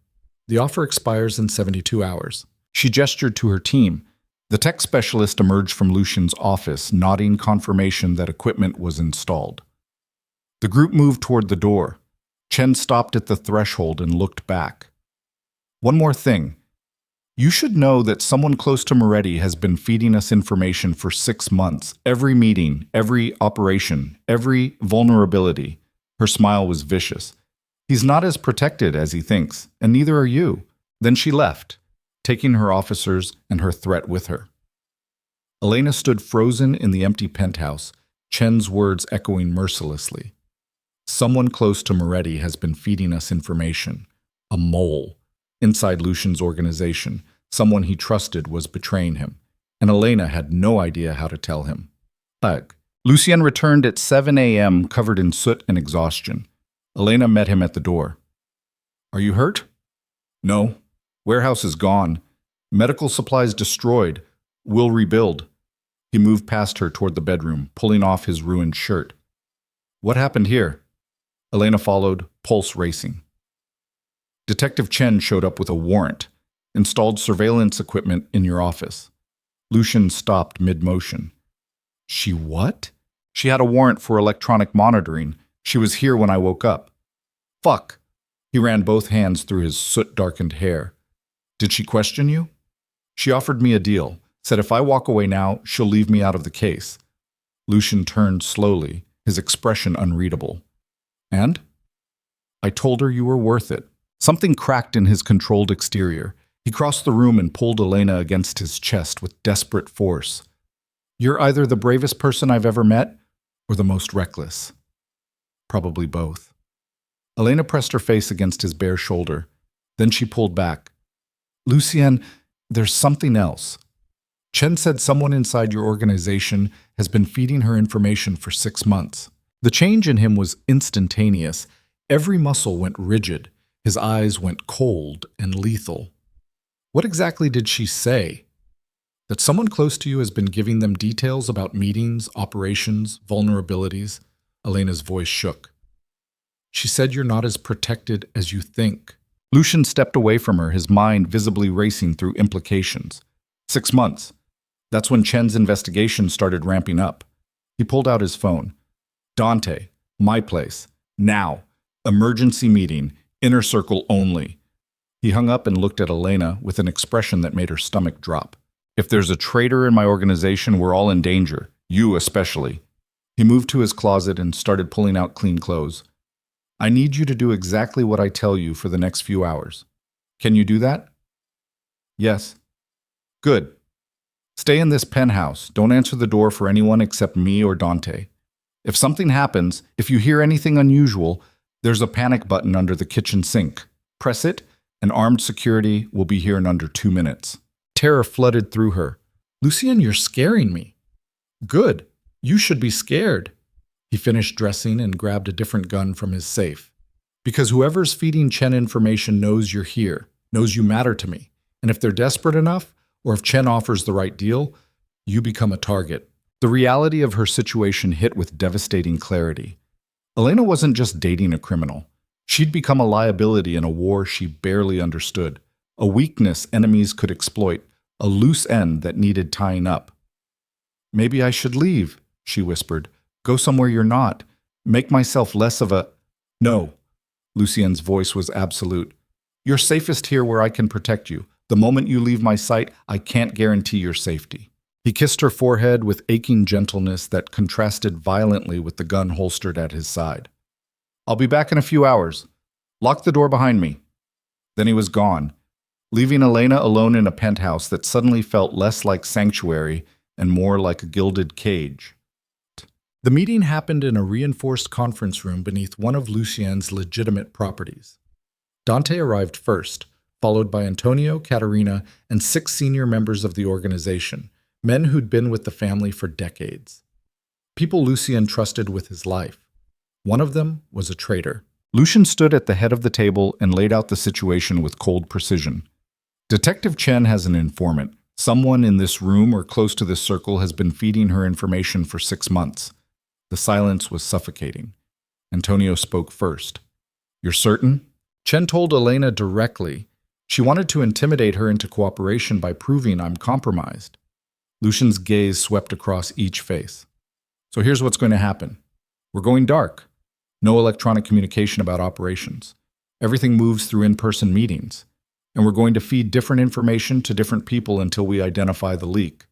The offer expires in 72 hours. She gestured to her team. The tech specialist emerged from Lucien's office, nodding confirmation that equipment was installed. The group moved toward the door. Chen stopped at the threshold and looked back. "One more thing. You should know that someone close to Moretti has been feeding us information for 6 months. Every meeting, every operation, every vulnerability." Her smile was vicious. "He's not as protected as he thinks, and neither are you." Then she left, taking her officers and her threat with her. Elena stood frozen in the empty penthouse, Chen's words echoing mercilessly. Someone close to Moretti has been feeding us information. A mole. Inside Lucien's organization, someone he trusted was betraying him, and Elena had no idea how to tell him. Ugh. Lucien returned at 7 a.m. covered in soot and exhaustion. Elena met him at the door. "Are you hurt?" "No. Warehouse is gone. Medical supplies destroyed. We'll rebuild." He moved past her toward the bedroom, pulling off his ruined shirt. "What happened here?" Elena followed, pulse racing. Detective Chen showed up with a warrant. "Installed surveillance equipment in your office." Lucien stopped mid-motion. "She what?" "She had a warrant for electronic monitoring. She was here when I woke up." "Fuck." He ran both hands through his soot-darkened hair. "Did she question you?" "She offered me a deal. Said if I walk away now, she'll leave me out of the case." Lucien turned slowly, his expression unreadable. "And?" "I told her you were worth it." Something cracked in his controlled exterior. He crossed the room and pulled Elena against his chest with desperate force. "You're either the bravest person I've ever met, or the most reckless." "Probably both." Elena pressed her face against his bare shoulder. Then she pulled back. "Lucien, there's something else. Chen said someone inside your organization has been feeding her information for 6 months. The change in him was instantaneous. Every muscle went rigid. His eyes went cold and lethal. What exactly did she say? That someone close to you has been giving them details about meetings, operations, vulnerabilities? Elena's voice shook. She said you're not as protected as you think. Lucien stepped away from her, his mind visibly racing through implications. 6 months. That's when Chen's investigation started ramping up. He pulled out his phone. Dante, my place. Now. Emergency meeting. Inner circle only. He hung up and looked at Elena with an expression that made her stomach drop. If there's a traitor in my organization, we're all in danger. You especially. He moved to his closet and started pulling out clean clothes. I need you to do exactly what I tell you for the next few hours. Can you do that? Yes. Good. Stay in this penthouse. Don't answer the door for anyone except me or Dante. If something happens, if you hear anything unusual, there's a panic button under the kitchen sink. Press it, and armed security will be here in under 2 minutes. Terror flooded through her. Lucien, you're scaring me. Good. You should be scared. He finished dressing and grabbed a different gun from his safe. Because whoever's feeding Chen information knows you're here, knows you matter to me. And if they're desperate enough, or if Chen offers the right deal, you become a target. The reality of her situation hit with devastating clarity. Elena wasn't just dating a criminal. She'd become a liability in a war she barely understood, a weakness enemies could exploit, a loose end that needed tying up. Maybe I should leave, she whispered. Go somewhere you're not. Make myself less of a... No. Lucien's voice was absolute. You're safest here where I can protect you. The moment you leave my sight, I can't guarantee your safety. He kissed her forehead with aching gentleness that contrasted violently with the gun holstered at his side. I'll be back in a few hours. Lock the door behind me. Then he was gone, leaving Elena alone in a penthouse that suddenly felt less like sanctuary and more like a gilded cage. The meeting happened in a reinforced conference room beneath one of Lucien's legitimate properties. Dante arrived first, followed by Antonio, Caterina, and 6 senior members of the organization, men who'd been with the family for decades. People Lucien trusted with his life. One of them was a traitor. Lucien stood at the head of the table and laid out the situation with cold precision. Detective Chen has an informant. Someone in this room or close to this circle has been feeding her information for 6 months. The silence was suffocating. Antonio spoke first. You're certain? Chen told Elena directly. She wanted to intimidate her into cooperation by proving I'm compromised. Lucien's gaze swept across each face. So here's what's going to happen. We're going dark. No electronic communication about operations. Everything moves through in-person meetings. And we're going to feed different information to different people until we identify the leak.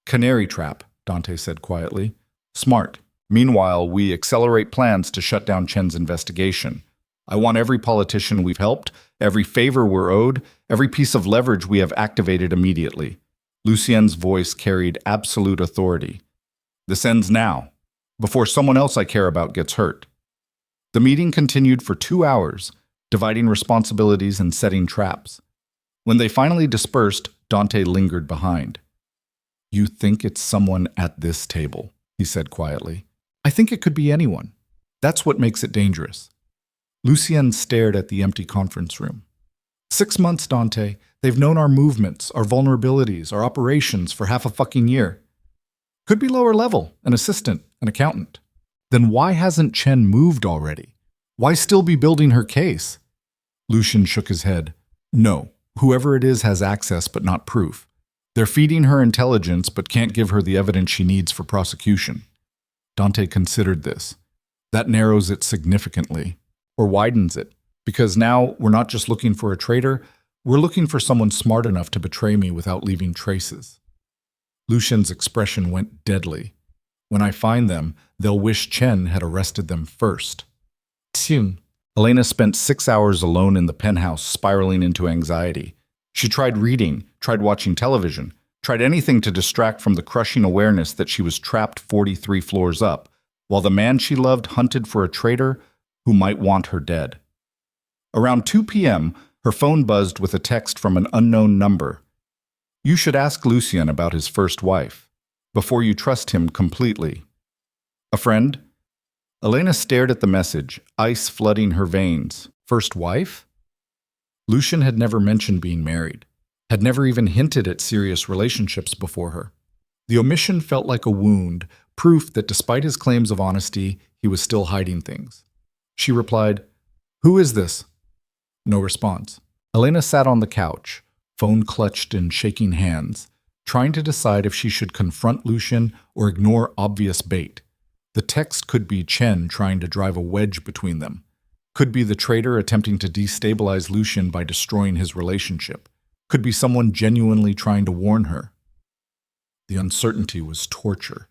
Canary trap, Dante said quietly. Smart. Meanwhile, we accelerate plans to shut down Chen's investigation. I want every politician we've helped, every favor we're owed, every piece of leverage we have activated immediately. Lucien's voice carried absolute authority. This ends now, before someone else I care about gets hurt. The meeting continued for 2 hours, dividing responsibilities and setting traps. When they finally dispersed, Dante lingered behind. You think it's someone at this table, he said quietly. I think it could be anyone. That's what makes it dangerous. Lucien stared at the empty conference room. 6 months, Dante. They've known our movements, our vulnerabilities, our operations for half a fucking year. Could be lower level, an assistant, an accountant. Then why hasn't Chen moved already? Why still be building her case? Lucien shook his head. No, whoever it is has access but not proof. They're feeding her intelligence but can't give her the evidence she needs for prosecution. Dante considered this. That narrows it significantly, or widens it, because now we're not just looking for a traitor, we're looking for someone smart enough to betray me without leaving traces. Lucien's expression went deadly. When I find them, they'll wish Chen had arrested them first. Soon, Elena spent 6 hours alone in the penthouse, spiraling into anxiety. She tried reading, tried watching television, tried anything to distract from the crushing awareness that she was trapped 43 floors up, while the man she loved hunted for a traitor who might want her dead. Around 2 p.m., her phone buzzed with a text from an unknown number. You should ask Lucien about his first wife, before you trust him completely. A friend? Elena stared at the message, ice flooding her veins. First wife? Lucien had never mentioned being married. had never even hinted at serious relationships before her. The omission felt like a wound, proof that despite his claims of honesty, he was still hiding things. She replied, "Who is this?" No response. Elena sat on the couch, phone clutched in shaking hands, trying to decide if she should confront Lucien or ignore obvious bait. The text could be Chen trying to drive a wedge between them. Could be the traitor attempting to destabilize Lucien by destroying his relationship. Could be someone genuinely trying to warn her. The uncertainty was torture.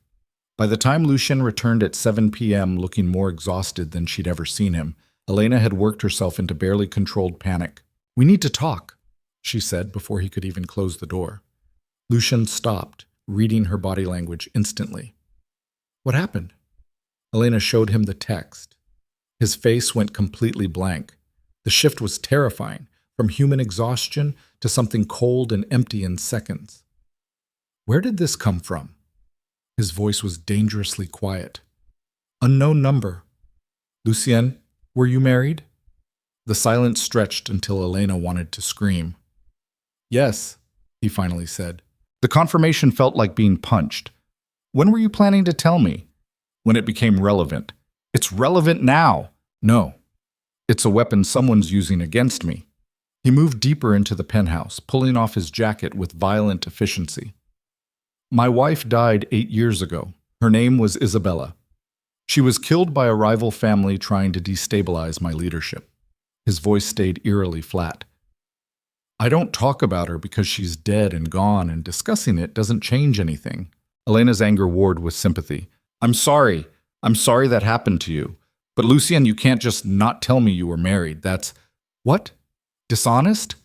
By the time Lucien returned at 7 p.m. looking more exhausted than she'd ever seen him, Elena had worked herself into barely controlled panic. "We need to talk," she said before he could even close the door. Lucien stopped, reading her body language instantly. "What happened?" Elena showed him the text. His face went completely blank. The shift was terrifying, from human exhaustion to something cold and empty in seconds. "Where did this come from?" His voice was dangerously quiet. "Unknown number. Lucien, were you married?" The silence stretched until Elena wanted to scream. "Yes," he finally said. The confirmation felt like being punched. "When were you planning to tell me?" "When it became relevant." "It's relevant now." "No. It's a weapon someone's using against me." He moved deeper into the penthouse, pulling off his jacket with violent efficiency. "My wife died 8 years ago. Her name was Isabella. She was killed by a rival family trying to destabilize my leadership." His voice stayed eerily flat. "I don't talk about her because she's dead and gone, and discussing it doesn't change anything." Elena's anger warred with sympathy. I'm sorry that happened to you. But Lucien, you can't just not tell me you were married. That's..." "What? Dishonest?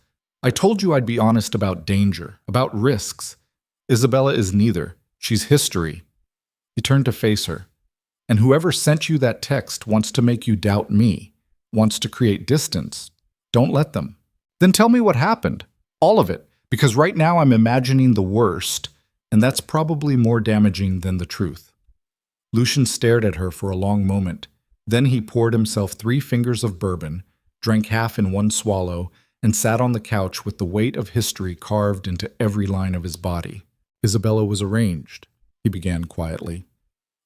I told you I'd be honest about danger, about risks. Isabella is neither. She's history." He turned to face her. "And whoever sent you that text wants to make you doubt me, wants to create distance. Don't let them." "Then tell me what happened. All of it. Because right now I'm imagining the worst, and that's probably more damaging than the truth." Lucien stared at her for a long moment. Then he poured himself 3 fingers of bourbon, drank half in one swallow, and sat on the couch with the weight of history carved into every line of his body. "Isabella was arranged," he began quietly.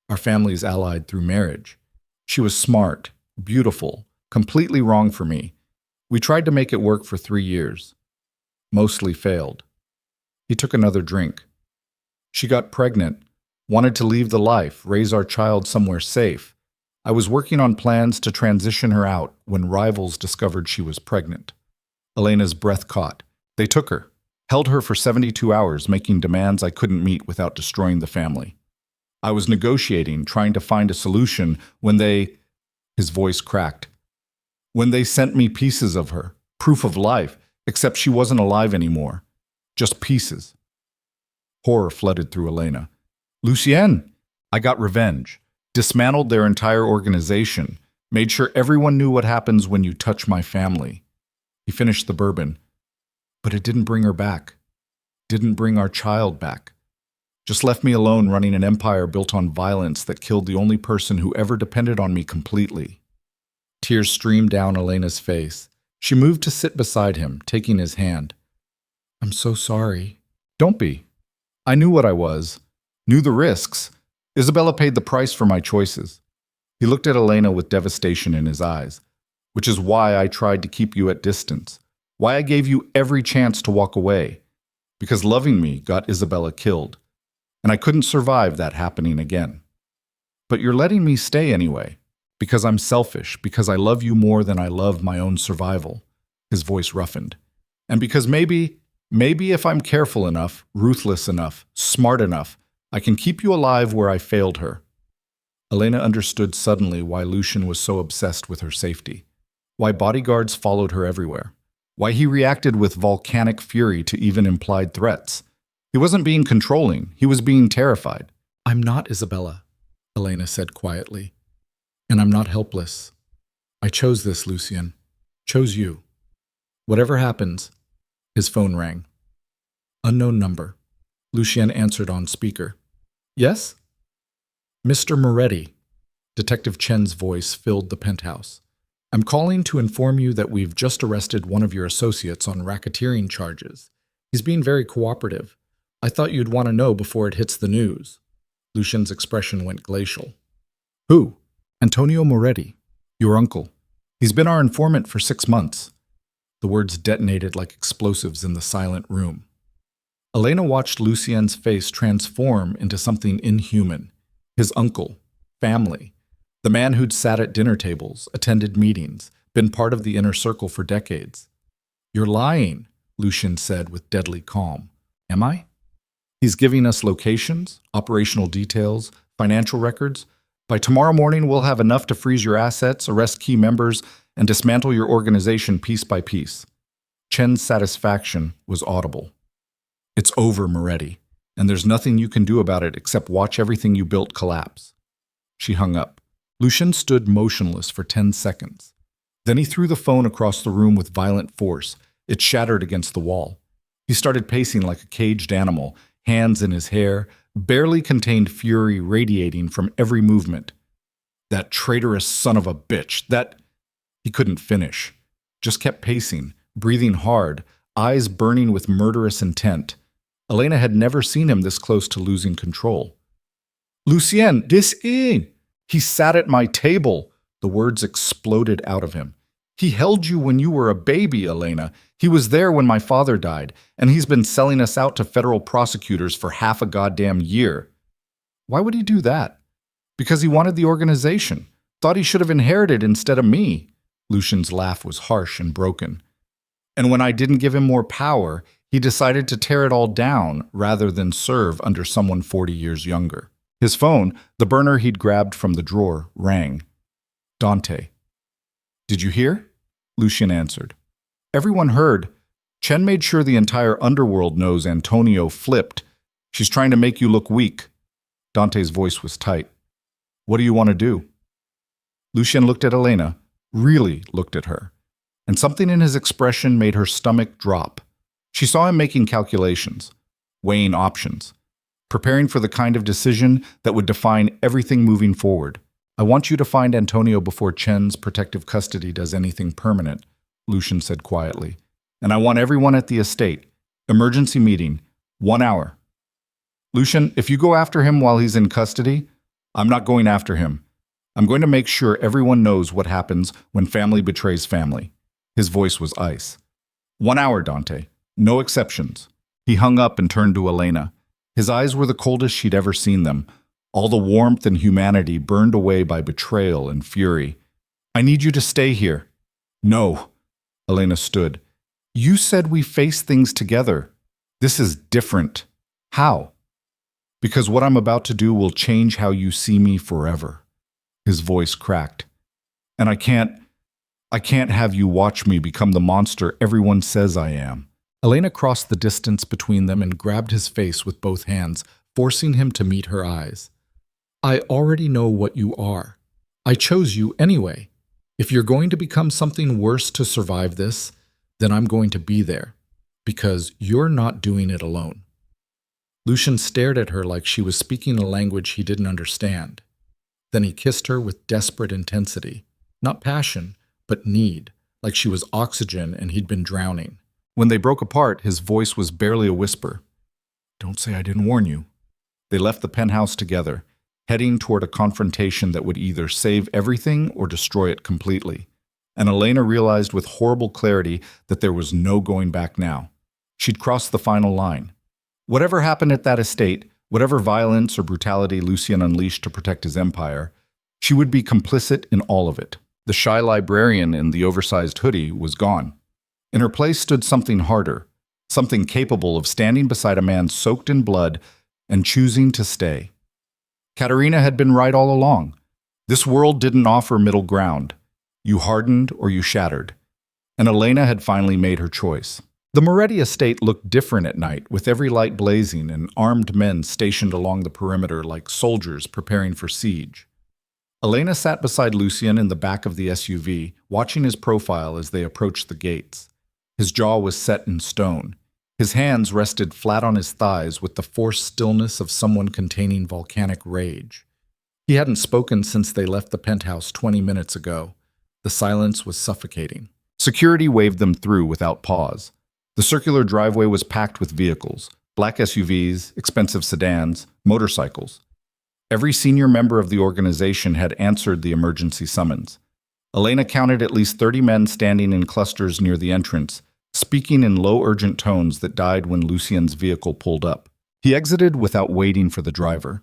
"Our families allied through marriage. She was smart, beautiful, completely wrong for me. We tried to make it work for 3 years. Mostly failed." He took another drink. "She got pregnant, wanted to leave the life, raise our child somewhere safe. I was working on plans to transition her out when rivals discovered she was pregnant." Elena's breath caught. "They took her, held her for 72 hours, making demands I couldn't meet without destroying the family. I was negotiating, trying to find a solution when they..." His voice cracked. "When they sent me pieces of her, proof of life, except she wasn't alive anymore. Just pieces." Horror flooded through Elena. "Lucien, I got revenge. Dismantled their entire organization. Made sure everyone knew what happens when you touch my family." He finished the bourbon. "But it didn't bring her back. Didn't bring our child back. Just left me alone running an empire built on violence that killed the only person who ever depended on me completely." Tears streamed down Elena's face. She moved to sit beside him, taking his hand. "I'm so sorry." "Don't be. I knew what I was. Knew the risks. Isabella paid the price for my choices." He looked at Elena with devastation in his eyes. "Which is why I tried to keep you at distance. Why I gave you every chance to walk away. Because loving me got Isabella killed. And I couldn't survive that happening again. But you're letting me stay anyway. Because I'm selfish. Because I love you more than I love my own survival." His voice roughened. "And because maybe if I'm careful enough, ruthless enough, smart enough, I can keep you alive where I failed her." Elena understood suddenly why Lucien was so obsessed with her safety. Why bodyguards followed her everywhere. Why he reacted with volcanic fury to even implied threats. He wasn't being controlling, he was being terrified. "I'm not Isabella," Elena said quietly. "And I'm not helpless. I chose this, Lucien. Chose you. Whatever happens..." His phone rang. Unknown number. Lucien answered on speaker. "Yes?" "Mr. Moretti." Detective Chen's voice filled the penthouse. "I'm calling to inform you that we've just arrested one of your associates on racketeering charges. He's being very cooperative. I thought you'd want to know before it hits the news. Lucien's expression went glacial. Who? Antonio Moretti, your uncle. He's been our informant for 6 months. The words detonated like explosives in the silent room. Elena watched Lucien's face transform into something inhuman. His uncle, family, the man who'd sat at dinner tables, attended meetings, been part of the inner circle for decades. You're lying, Lucien said with deadly calm. Am I? He's giving us locations, operational details, financial records. By tomorrow morning, we'll have enough to freeze your assets, arrest key members, and dismantle your organization piece by piece. Chen's satisfaction was audible. It's over, Moretti, and there's nothing you can do about it except watch everything you built collapse. She hung up. Lucien stood motionless for 10 seconds. Then he threw the phone across the room with violent force. It shattered against the wall. He started pacing like a caged animal, hands in his hair, barely contained fury radiating from every movement. That traitorous son of a bitch, that... He couldn't finish. Just kept pacing, breathing hard, eyes burning with murderous intent. Elena had never seen him this close to losing control. Lucien, this in! He sat at my table. The words exploded out of him. He held you when you were a baby, Elena. He was there when my father died, and he's been selling us out to federal prosecutors for half a goddamn year. Why would he do that? Because he wanted the organization. Thought he should have inherited instead of me. Lucien's laugh was harsh and broken. And when I didn't give him more power, he decided to tear it all down rather than serve under someone 40 years younger. His phone, the burner he'd grabbed from the drawer, rang. Dante. Did you hear? Lucien answered. Everyone heard. Chen made sure the entire underworld knows Antonio flipped. She's trying to make you look weak. Dante's voice was tight. What do you want to do? Lucien looked at Elena, really looked at her, and something in his expression made her stomach drop. She saw him making calculations, weighing options, preparing for the kind of decision that would define everything moving forward. I want you to find Antonio before Chen's protective custody does anything permanent, Lucien said quietly. And I want everyone at the estate. Emergency meeting, 1 hour. Lucien, if you go after him while he's in custody, I'm not going after him. I'm going to make sure everyone knows what happens when family betrays family. His voice was ice. 1 hour, Dante. No exceptions. He hung up and turned to Elena. His eyes were the coldest she'd ever seen them. All the warmth and humanity burned away by betrayal and fury. I need you to stay here. No. Elena stood. You said we face things together. This is different. How? Because what I'm about to do will change how you see me forever. His voice cracked. And I can't have you watch me become the monster everyone says I am. Elena crossed the distance between them and grabbed his face with both hands, forcing him to meet her eyes. I already know what you are. I chose you anyway. If you're going to become something worse to survive this, then I'm going to be there, because you're not doing it alone. Lucien stared at her like she was speaking a language he didn't understand. Then he kissed her with desperate intensity, not passion, but need, like she was oxygen and he'd been drowning. When they broke apart, his voice was barely a whisper. Don't say I didn't warn you. They left the penthouse together, heading toward a confrontation that would either save everything or destroy it completely. And Elena realized with horrible clarity that there was no going back now. She'd crossed the final line. Whatever happened at that estate, whatever violence or brutality Lucien unleashed to protect his empire, she would be complicit in all of it. The shy librarian in the oversized hoodie was gone. In her place stood something harder, something capable of standing beside a man soaked in blood and choosing to stay. Katerina had been right all along. This world didn't offer middle ground. You hardened or you shattered. And Elena had finally made her choice. The Moretti estate looked different at night, with every light blazing and armed men stationed along the perimeter like soldiers preparing for siege. Elena sat beside Lucien in the back of the SUV, watching his profile as they approached the gates. His jaw was set in stone. His hands rested flat on his thighs with the forced stillness of someone containing volcanic rage. He hadn't spoken since they left the penthouse 20 minutes ago. The silence was suffocating. Security waved them through without pause. The circular driveway was packed with vehicles, black SUVs, expensive sedans, motorcycles. Every senior member of the organization had answered the emergency summons. Elena counted at least 30 men standing in clusters near the entrance, speaking in low, urgent tones that died when Lucien's vehicle pulled up. He exited without waiting for the driver.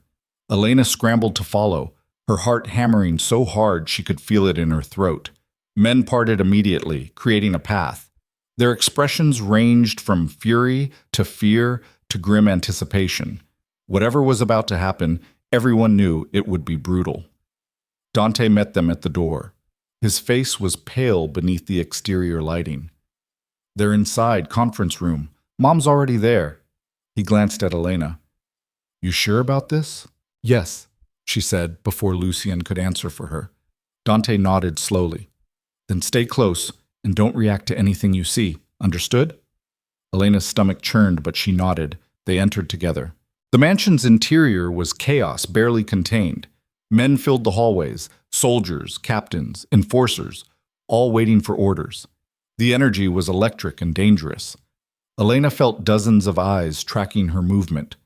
Elena scrambled to follow, her heart hammering so hard she could feel it in her throat. Men parted immediately, creating a path. Their expressions ranged from fury to fear to grim anticipation. Whatever was about to happen, everyone knew it would be brutal. Dante met them at the door. His face was pale beneath the exterior lighting. They're inside, conference room. Mom's already there. He glanced at Elena. You sure about this? Yes, she said before Lucien could answer for her. Dante nodded slowly. Then stay close and don't react to anything you see. Understood? Elena's stomach churned, but she nodded. They entered together. The mansion's interior was chaos, barely contained. Men filled the hallways, soldiers, captains, enforcers, all waiting for orders. The energy was electric and dangerous. Elena felt dozens of eyes tracking her movement,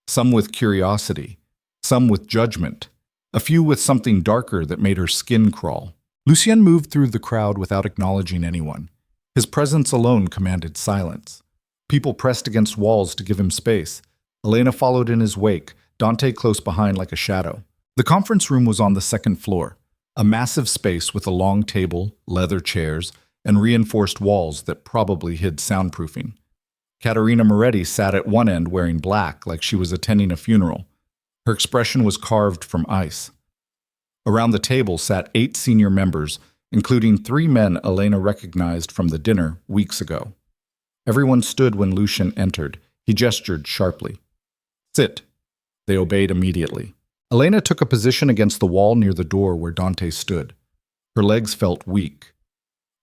some with curiosity, some with judgment, a few with something darker that made her skin crawl. Lucien moved through the crowd without acknowledging anyone. His presence alone commanded silence. People pressed against walls to give him space. Elena followed in his wake, Dante close behind like a shadow. The conference room was on the second floor, a massive space with a long table, leather chairs, and reinforced walls that probably hid soundproofing. Caterina Moretti sat at one end wearing black like she was attending a funeral. Her expression was carved from ice. Around the table sat 8 senior members, including 3 men Elena recognized from the dinner weeks ago. Everyone stood when Lucien entered. He gestured sharply. Sit. They obeyed immediately. Elena took a position against the wall near the door where Dante stood. Her legs felt weak.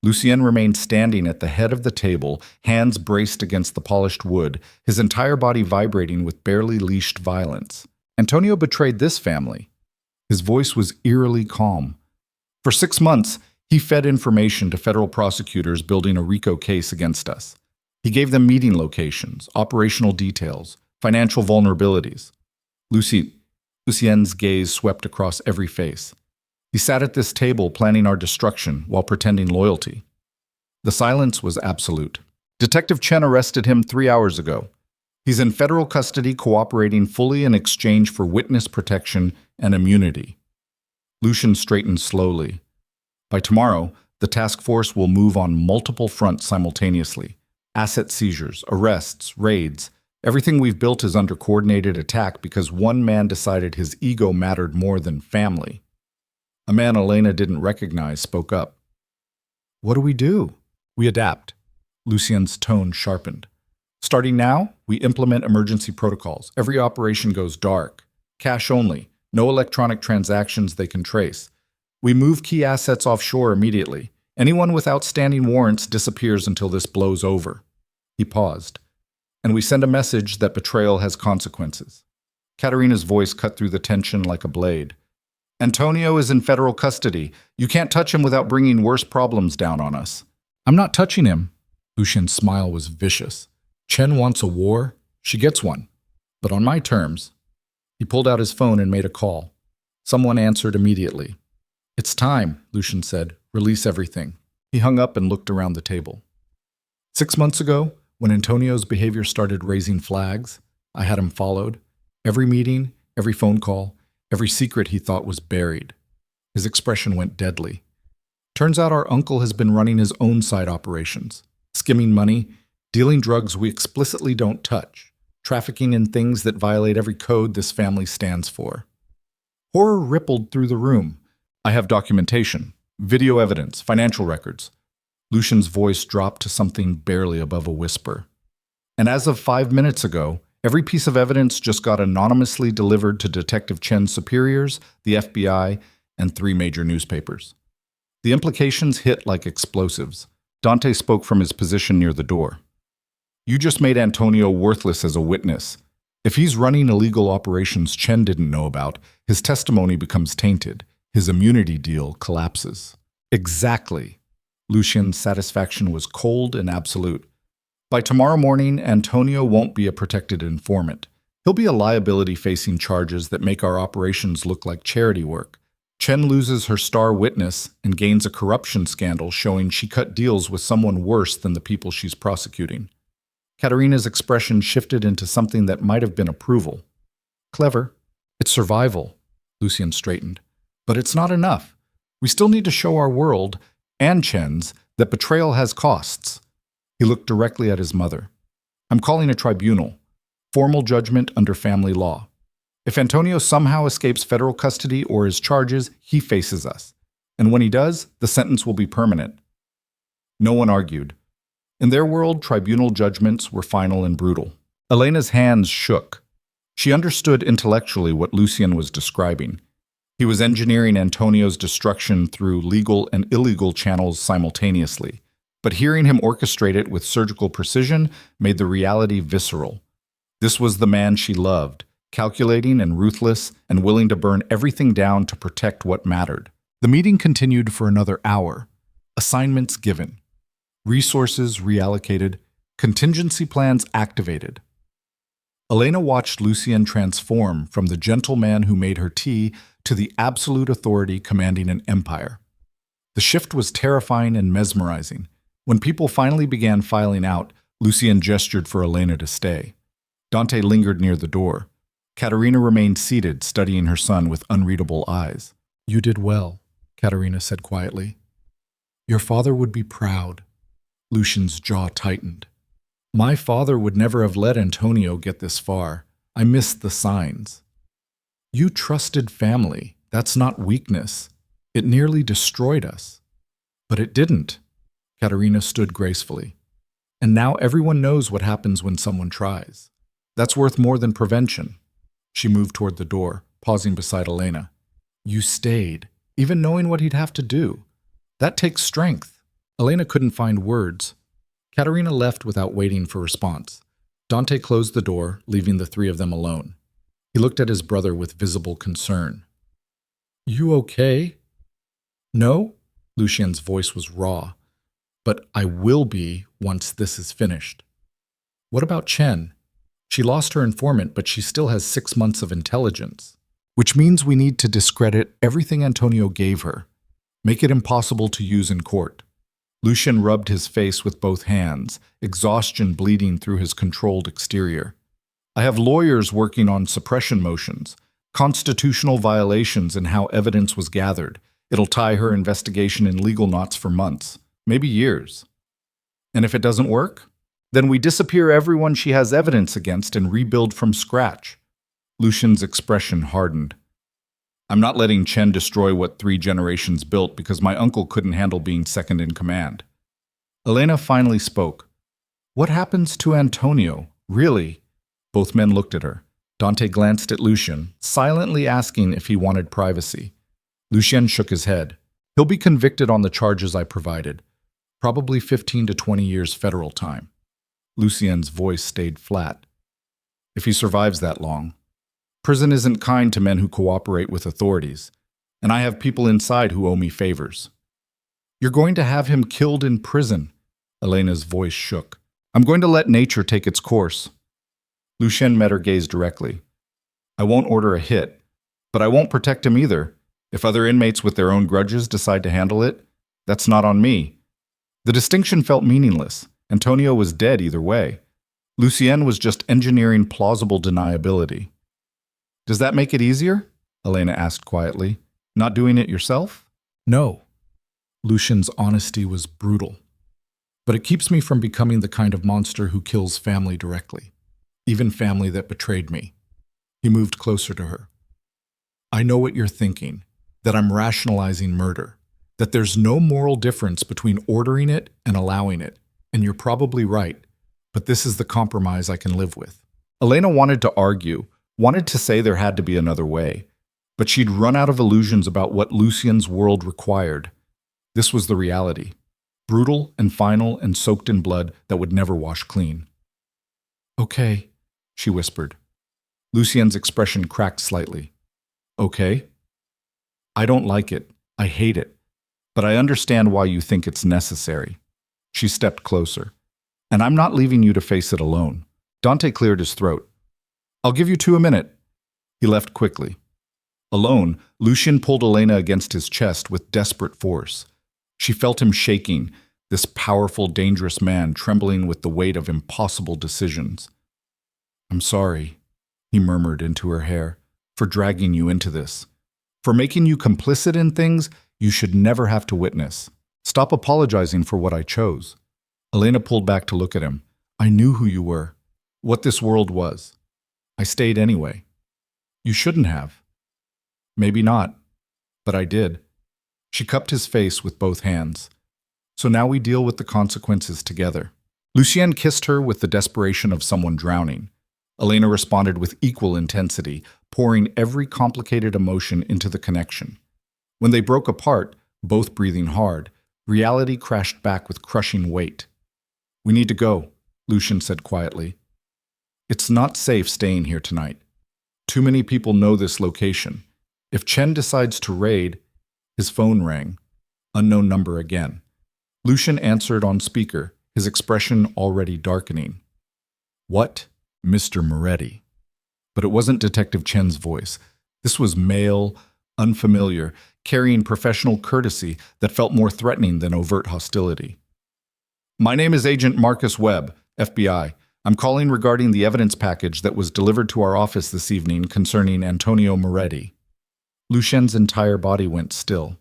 Lucien remained standing at the head of the table, hands braced against the polished wood, his entire body vibrating with barely leashed violence. Antonio betrayed this family. His voice was eerily calm. For 6 months, he fed information to federal prosecutors building a RICO case against us. He gave them meeting locations, operational details, financial vulnerabilities. Lucien's gaze swept across every face. He sat at this table planning our destruction while pretending loyalty. The silence was absolute. Detective Chen arrested him 3 hours ago. He's in federal custody, cooperating fully in exchange for witness protection and immunity. Lucien straightened slowly. By tomorrow, the task force will move on multiple fronts simultaneously. Asset seizures, arrests, raids. Everything we've built is under coordinated attack because one man decided his ego mattered more than family. A man Elena didn't recognize spoke up. What do we do? We adapt. Lucien's tone sharpened. Starting now, we implement emergency protocols. Every operation goes dark. Cash only. No electronic transactions they can trace. We move key assets offshore immediately. Anyone with outstanding warrants disappears until this blows over. He paused. And we send a message that betrayal has consequences. Caterina's voice cut through the tension like a blade. Antonio is in federal custody. You can't touch him without bringing worse problems down on us. I'm not touching him. Lucien's smile was vicious. Chen wants a war. She gets one. But on my terms. He pulled out his phone and made a call. Someone answered immediately. It's time, Lucien said. Release everything. He hung up and looked around the table. 6 months ago, when Antonio's behavior started raising flags, I had him followed. Every meeting, every phone call, every secret he thought was buried. His expression went deadly. Turns out our uncle has been running his own side operations, skimming money, dealing drugs we explicitly don't touch, trafficking in things that violate every code this family stands for. Horror rippled through the room. I have documentation, video evidence, financial records. Lucien's voice dropped to something barely above a whisper. And as of 5 minutes ago, every piece of evidence just got anonymously delivered to Detective Chen's superiors, the FBI, and 3 major newspapers. The implications hit like explosives. Dante spoke from his position near the door. You just made Antonio worthless as a witness. If he's running illegal operations Chen didn't know about, his testimony becomes tainted. His immunity deal collapses. Exactly. Lucien's satisfaction was cold and absolute. By tomorrow morning, Antonio won't be a protected informant. He'll be a liability facing charges that make our operations look like charity work. Chen loses her star witness and gains a corruption scandal showing she cut deals with someone worse than the people she's prosecuting. Katerina's expression shifted into something that might have been approval. Clever. It's survival, Lucien straightened. But it's not enough. We still need to show our world, and Chen's, that betrayal has costs. He looked directly at his mother. I'm calling a tribunal. Formal judgment under family law. If Antonio somehow escapes federal custody or his charges, he faces us. And when he does, the sentence will be permanent. No one argued. In their world, tribunal judgments were final and brutal. Elena's hands shook. She understood intellectually what Lucien was describing. He was engineering Antonio's destruction through legal and illegal channels simultaneously. But hearing him orchestrate it with surgical precision made the reality visceral. This was the man she loved, calculating and ruthless and willing to burn everything down to protect what mattered. The meeting continued for another hour. Assignments given. Resources reallocated. Contingency plans activated. Elena watched Lucien transform from the gentle man who made her tea to the absolute authority commanding an empire. The shift was terrifying and mesmerizing. When people finally began filing out, Lucien gestured for Elena to stay. Dante lingered near the door. Katerina remained seated, studying her son with unreadable eyes. You did well, Katerina said quietly. Your father would be proud. Lucien's jaw tightened. My father would never have let Antonio get this far. I missed the signs. You trusted family. That's not weakness. It nearly destroyed us. But it didn't. Katerina stood gracefully. And now everyone knows what happens when someone tries. That's worth more than prevention. She moved toward the door, pausing beside Elena. You stayed, even knowing what he'd have to do. That takes strength. Elena couldn't find words. Katerina left without waiting for response. Dante closed the door, leaving the three of them alone. He looked at his brother with visible concern. You okay? No? Lucien's voice was raw. But I will be once this is finished. What about Chen? She lost her informant, but she still has 6 months of intelligence. Which means we need to discredit everything Antonio gave her. Make it impossible to use in court. Lucien rubbed his face with both hands, exhaustion bleeding through his controlled exterior. I have lawyers working on suppression motions, constitutional violations in how evidence was gathered. It'll tie her investigation in legal knots for months, maybe years. And if it doesn't work, then we disappear everyone she has evidence against and rebuild from scratch. Lucien's expression hardened. I'm not letting Chen destroy what 3 generations built because my uncle couldn't handle being second in command. Elena finally spoke. What happens to Antonio? Really? Both men looked at her. Dante glanced at Lucien, silently asking if he wanted privacy. Lucien shook his head. He'll be convicted on the charges I provided. Probably 15 to 20 years federal time. Lucien's voice stayed flat. If he survives that long. Prison isn't kind to men who cooperate with authorities, and I have people inside who owe me favors. You're going to have him killed in prison. Elena's voice shook. I'm going to let nature take its course. Lucien met her gaze directly. I won't order a hit, but I won't protect him either. If other inmates with their own grudges decide to handle it, that's not on me. The distinction felt meaningless. Antonio was dead either way. Lucien was just engineering plausible deniability. Does that make it easier? Elena asked quietly. Not doing it yourself? No. Lucien's honesty was brutal. But it keeps me from becoming the kind of monster who kills family directly. Even family that betrayed me. He moved closer to her. I know what you're thinking, that I'm rationalizing murder, that there's no moral difference between ordering it and allowing it, and you're probably right, but this is the compromise I can live with. Elena wanted to argue, wanted to say there had to be another way, but she'd run out of illusions about what Lucien's world required. This was the reality, brutal and final and soaked in blood that would never wash clean. Okay, she whispered. Lucien's expression cracked slightly. Okay? I don't like it. I hate it. But I understand why you think it's necessary. She stepped closer. And I'm not leaving you to face it alone. Dante cleared his throat. I'll give you 2 a minute. He left quickly. Alone, Lucien pulled Elena against his chest with desperate force. She felt him shaking, this powerful, dangerous man trembling with the weight of impossible decisions. I'm sorry, he murmured into her hair, for dragging you into this. For making you complicit in things you should never have to witness. Stop apologizing for what I chose. Elena pulled back to look at him. I knew who you were, what this world was. I stayed anyway. You shouldn't have. Maybe not, but I did. She cupped his face with both hands. So now we deal with the consequences together. Lucien kissed her with the desperation of someone drowning. Elena responded with equal intensity, pouring every complicated emotion into the connection. When they broke apart, both breathing hard, reality crashed back with crushing weight. We need to go, Lucien said quietly. It's not safe staying here tonight. Too many people know this location. If Chen decides to raid, his phone rang. Unknown number again. Lucien answered on speaker, his expression already darkening. What? Mr. Moretti. But it wasn't Detective Chen's voice. This was male, unfamiliar, carrying professional courtesy that felt more threatening than overt hostility. My name is Agent Marcus Webb, FBI. I'm calling regarding the evidence package that was delivered to our office this evening concerning Antonio Moretti. Lucien's entire body went still.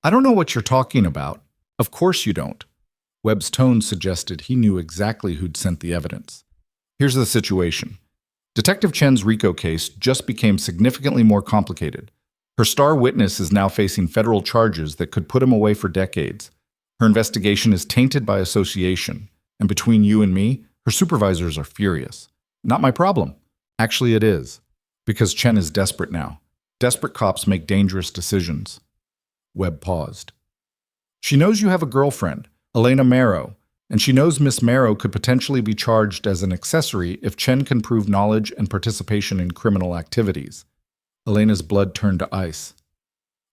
I don't know what you're talking about. Of course you don't. Webb's tone suggested he knew exactly who'd sent the evidence. Here's the situation. Detective Chen's RICO case just became significantly more complicated. Her star witness is now facing federal charges that could put him away for decades. Her investigation is tainted by association, and between you and me, her supervisors are furious. Not my problem. Actually, it is. Because Chen is desperate now. Desperate cops make dangerous decisions. Webb paused. She knows you have a girlfriend, Elena Marrow, and she knows Miss Marrow could potentially be charged as an accessory if Chen can prove knowledge and participation in criminal activities. Elena's blood turned to ice.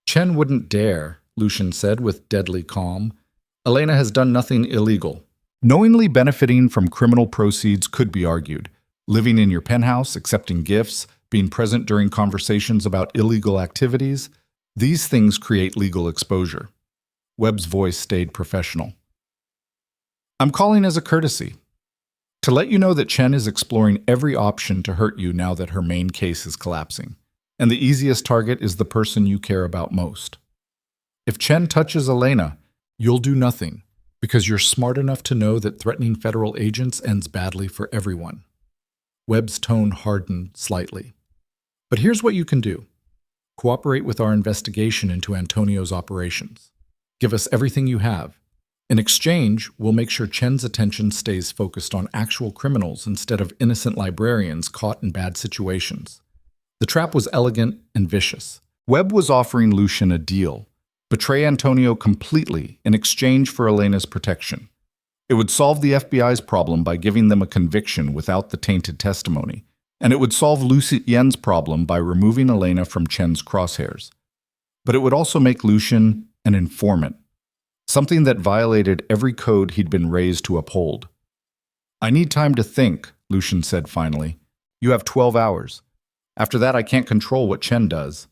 Chen wouldn't dare, Lucien said with deadly calm. Elena has done nothing illegal. Knowingly benefiting from criminal proceeds could be argued. Living in your penthouse, accepting gifts, being present during conversations about illegal activities, these things create legal exposure. Webb's voice stayed professional. I'm calling as a courtesy. To let you know that Chen is exploring every option to hurt you now that her main case is collapsing. And the easiest target is the person you care about most. If Chen touches Elena, you'll do nothing, because you're smart enough to know that threatening federal agents ends badly for everyone. Webb's tone hardened slightly. But here's what you can do. Cooperate with our investigation into Antonio's operations. Give us everything you have. In exchange, we'll make sure Chen's attention stays focused on actual criminals instead of innocent librarians caught in bad situations. The trap was elegant and vicious. Webb was offering Lucien a deal. Betray Antonio completely in exchange for Elena's protection. It would solve the FBI's problem by giving them a conviction without the tainted testimony, and it would solve Lucien's problem by removing Elena from Chen's crosshairs. But it would also make Lucien an informant, something that violated every code he'd been raised to uphold. I need time to think, Lucien said finally. You have 12 hours. After that, I can't control what Chen does.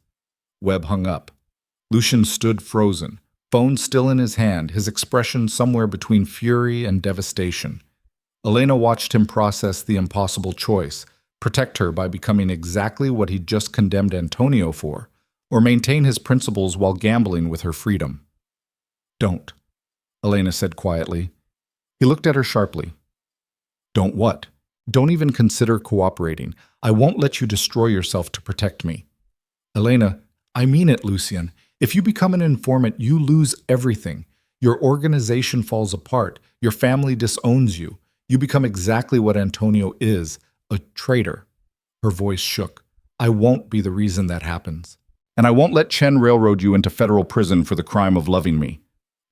Webb hung up. Lucien stood frozen, phone still in his hand, his expression somewhere between fury and devastation. Elena watched him process the impossible choice, protect her by becoming exactly what he'd just condemned Antonio for, or maintain his principles while gambling with her freedom. Don't, Elena said quietly. He looked at her sharply. Don't what? Don't even consider cooperating. I won't let you destroy yourself to protect me. Elena, I mean it, Lucien. If you become an informant, you lose everything. Your organization falls apart. Your family disowns you. You become exactly what Antonio is, a traitor. Her voice shook. I won't be the reason that happens. And I won't let Chen railroad you into federal prison for the crime of loving me.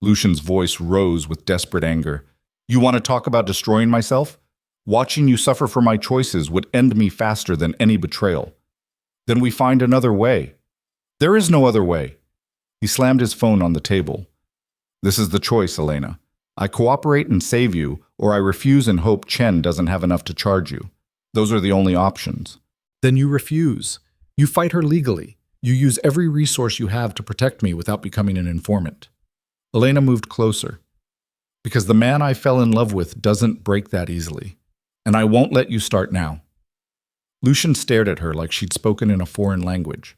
Lucien's voice rose with desperate anger. You want to talk about destroying myself? Watching you suffer for my choices would end me faster than any betrayal. Then we find another way. There is no other way. He slammed his phone on the table. This is the choice, Elena. I cooperate and save you, or I refuse and hope Chen doesn't have enough to charge you. Those are the only options. Then you refuse. You fight her legally. You use every resource you have to protect me without becoming an informant. Elena moved closer. Because the man I fell in love with doesn't break that easily. And I won't let you start now. Lucien stared at her like she'd spoken in a foreign language.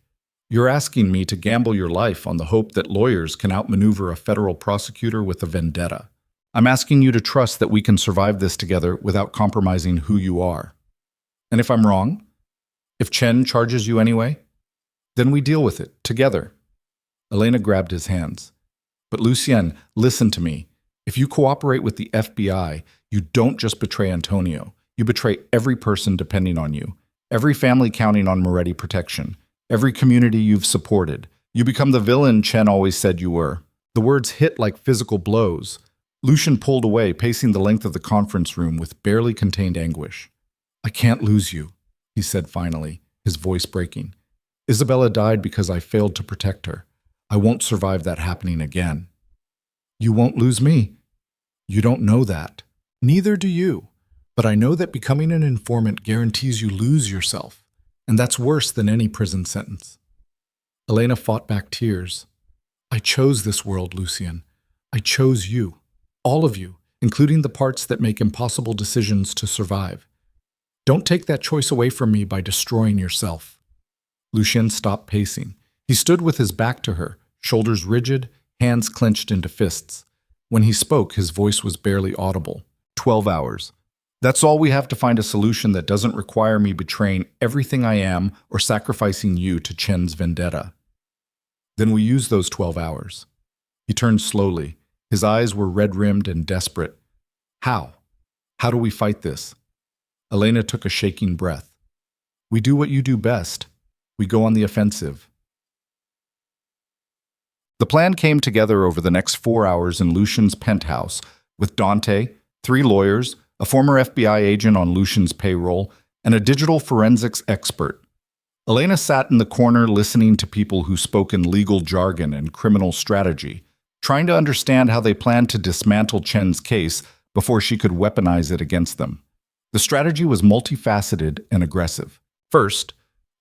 You're asking me to gamble your life on the hope that lawyers can outmaneuver a federal prosecutor with a vendetta. I'm asking you to trust that we can survive this together without compromising who you are. And if I'm wrong, if Chen charges you anyway, then we deal with it together. Elena grabbed his hands. But Lucien, listen to me. If you cooperate with the FBI, you don't just betray Antonio. You betray every person depending on you, every family counting on Moretti protection, every community you've supported. You become the villain Chen always said you were. The words hit like physical blows. Lucien pulled away, pacing the length of the conference room with barely contained anguish. I can't lose you, he said finally, his voice breaking. Isabella died because I failed to protect her. I won't survive that happening again. You won't lose me. You don't know that. Neither do you. But I know that becoming an informant guarantees you lose yourself, and that's worse than any prison sentence. Elena fought back tears. I chose this world, Lucien. I chose you. All of you, including the parts that make impossible decisions to survive. Don't take that choice away from me by destroying yourself. Lucien stopped pacing. He stood with his back to her, shoulders rigid, hands clenched into fists. When he spoke, his voice was barely audible. 12 hours. That's all we have to find a solution that doesn't require me betraying everything I am or sacrificing you to Chen's vendetta. Then we use those 12 hours. He turned slowly. His eyes were red-rimmed and desperate. How? How do we fight this? Elena took a shaking breath. We do what you do best. We go on the offensive. The plan came together over the next 4 hours in Lucien's penthouse, with Dante, 3 lawyers, a former FBI agent on Lucien's payroll, and a digital forensics expert. Elena sat in the corner listening to people who spoke in legal jargon and criminal strategy, trying to understand how they planned to dismantle Chen's case before she could weaponize it against them. The strategy was multifaceted and aggressive. First,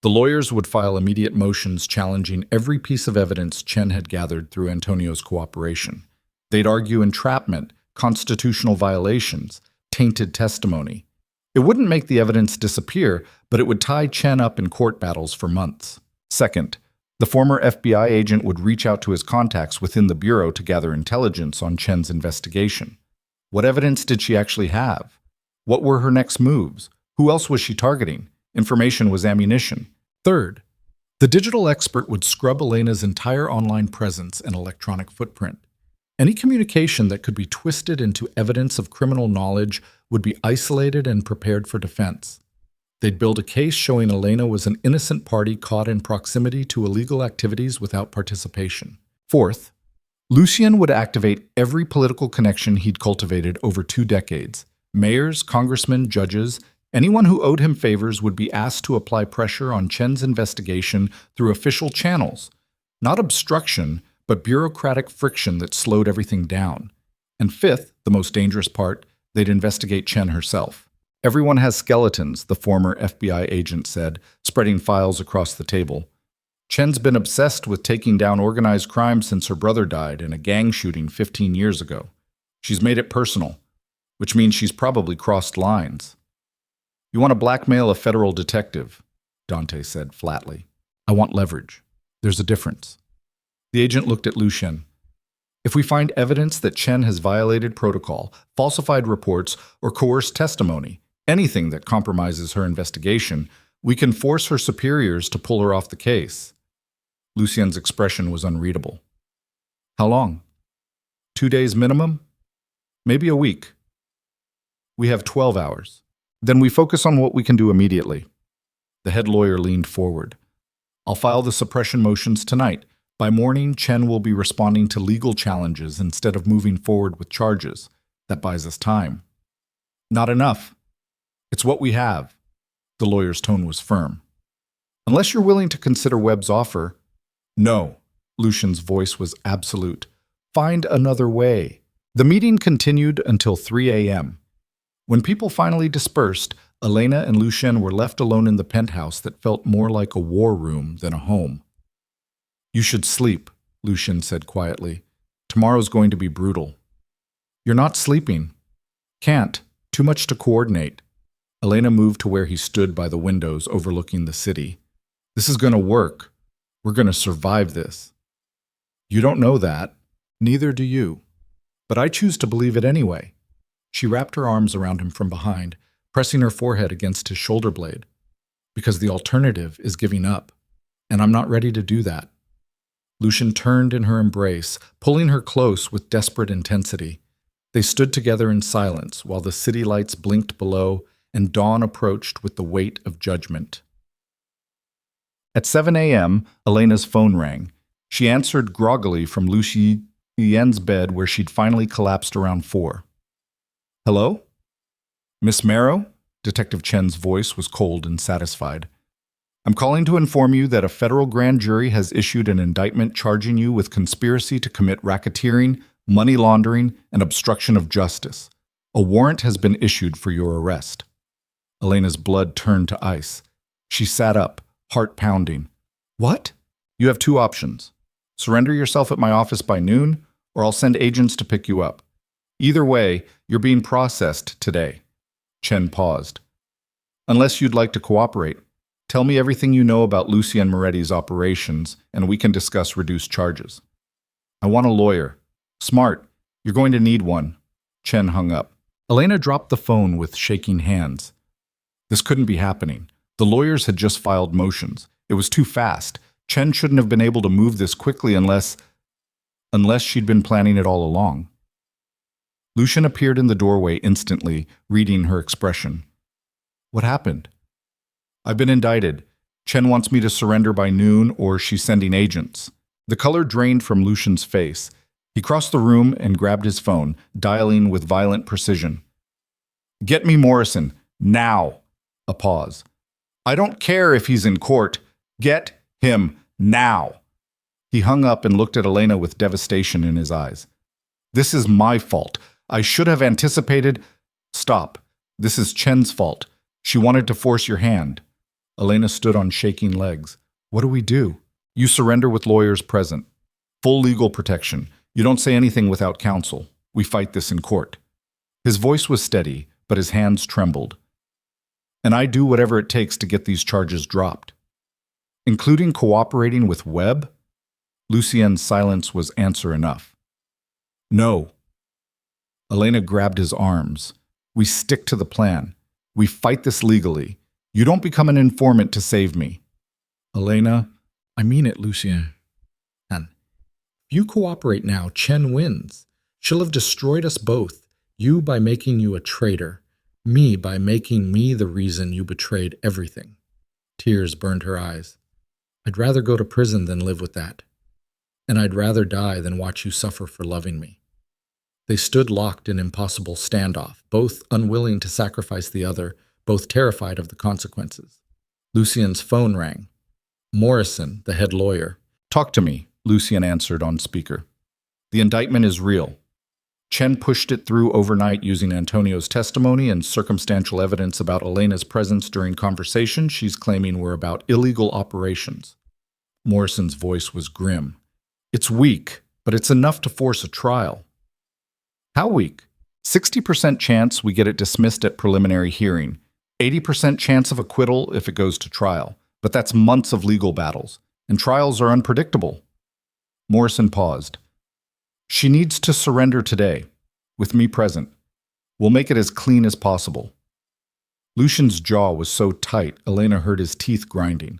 the lawyers would file immediate motions challenging every piece of evidence Chen had gathered through Antonio's cooperation. They'd argue entrapment, constitutional violations, tainted testimony. It wouldn't make the evidence disappear, but it would tie Chen up in court battles for months. Second, the former FBI agent would reach out to his contacts within the Bureau to gather intelligence on Chen's investigation. What evidence did she actually have? What were her next moves? Who else was she targeting? Information was ammunition. Third, the digital expert would scrub Elena's entire online presence and electronic footprint. Any communication that could be twisted into evidence of criminal knowledge would be isolated and prepared for defense. They'd build a case showing Elena was an innocent party caught in proximity to illegal activities without participation. Fourth, Lucien would activate every political connection he'd cultivated over 2 decades. Mayors, congressmen, judges, anyone who owed him favors would be asked to apply pressure on Chen's investigation through official channels. Not obstruction, but bureaucratic friction that slowed everything down. And fifth, the most dangerous part, they'd investigate Chen herself. Everyone has skeletons, the former FBI agent said, spreading files across the table. Chen's been obsessed with taking down organized crime since her brother died in a gang shooting 15 years ago. She's made it personal, which means she's probably crossed lines. You want to blackmail a federal detective, Dante said flatly. I want leverage. There's a difference. The agent looked at Lucien. If we find evidence that Chen has violated protocol, falsified reports, or coerced testimony, anything that compromises her investigation, we can force her superiors to pull her off the case. Lucien's expression was unreadable. How long? 2 days minimum? Maybe a week. We have 12 hours. Then we focus on what we can do immediately. The head lawyer leaned forward. I'll file the suppression motions tonight. By morning, Chen will be responding to legal challenges instead of moving forward with charges. That buys us time. Not enough. It's what we have. The lawyer's tone was firm. Unless you're willing to consider Webb's offer. No. Lucien's voice was absolute. Find another way. The meeting continued until 3 a.m. When people finally dispersed, Elena and Lucien were left alone in the penthouse that felt more like a war room than a home. "You should sleep," Lucien said quietly. "Tomorrow's going to be brutal." "You're not sleeping." "Can't. Too much to coordinate." Elena moved to where he stood by the windows overlooking the city. "This is going to work. We're going to survive this." "You don't know that. Neither do you. But I choose to believe it anyway." She wrapped her arms around him from behind, pressing her forehead against his shoulder blade. "Because the alternative is giving up, and I'm not ready to do that." Lucien turned in her embrace, pulling her close with desperate intensity. They stood together in silence while the city lights blinked below and dawn approached with the weight of judgment. At 7 a.m., Elena's phone rang. She answered groggily from Lucien's bed where she'd finally collapsed around 4. "Hello? Miss Marrow?" Detective Chen's voice was cold and satisfied. "I'm calling to inform you that a federal grand jury has issued an indictment charging you with conspiracy to commit racketeering, money laundering, and obstruction of justice. A warrant has been issued for your arrest." Elena's blood turned to ice. She sat up, heart pounding. "What?" "You have 2 options. Surrender yourself at my office by noon, or I'll send agents to pick you up. Either way, you're being processed today." Chen paused. "Unless you'd like to cooperate, tell me everything you know about Lucien Moretti's operations, and we can discuss reduced charges." "I want a lawyer. Smart. You're going to need one." Chen hung up. Elena dropped the phone with shaking hands. This couldn't be happening. The lawyers had just filed motions. It was too fast. Chen shouldn't have been able to move this quickly unless she'd been planning it all along. Lucien appeared in the doorway instantly, reading her expression. "What happened?" "I've been indicted. Chen wants me to surrender by noon, or she's sending agents." The color drained from Lucien's face. He crossed the room and grabbed his phone, dialing with violent precision. "Get me Morrison, now." A pause. "I don't care if he's in court. Get him now." He hung up and looked at Elena with devastation in his eyes. "This is my fault. I should have anticipated—" "Stop. This is Chen's fault. She wanted to force your hand." Elena stood on shaking legs. "What do we do?" "You surrender with lawyers present. Full legal protection. You don't say anything without counsel. We fight this in court." His voice was steady, but his hands trembled. "And I do whatever it takes to get these charges dropped." "Including cooperating with Webb?" Lucien's silence was answer enough. "No." Elena grabbed his arms. "We stick to the plan. We fight this legally. You don't become an informant to save me." "Elena, I mean it, Lucien. If you cooperate now, Chen wins. She'll have destroyed us both. You by making you a traitor. Me by making me the reason you betrayed everything." Tears burned her eyes. "I'd rather go to prison than live with that. And I'd rather die than watch you suffer for loving me." They stood locked in impossible standoff, both unwilling to sacrifice the other, both terrified of the consequences. Lucien's phone rang. Morrison, the head lawyer. "Talk to me," Lucien answered on speaker. "The indictment is real. Chen pushed it through overnight using Antonio's testimony and circumstantial evidence about Elena's presence during conversations she's claiming were about illegal operations." Morrison's voice was grim. "It's weak, but it's enough to force a trial." "How weak?" 60% chance we get it dismissed at preliminary hearing. 80% chance of acquittal if it goes to trial. But that's months of legal battles, and trials are unpredictable. Morrison paused. "She needs to surrender today, with me present. We'll make it as clean as possible." Lucien's jaw was so tight, Elena heard his teeth grinding.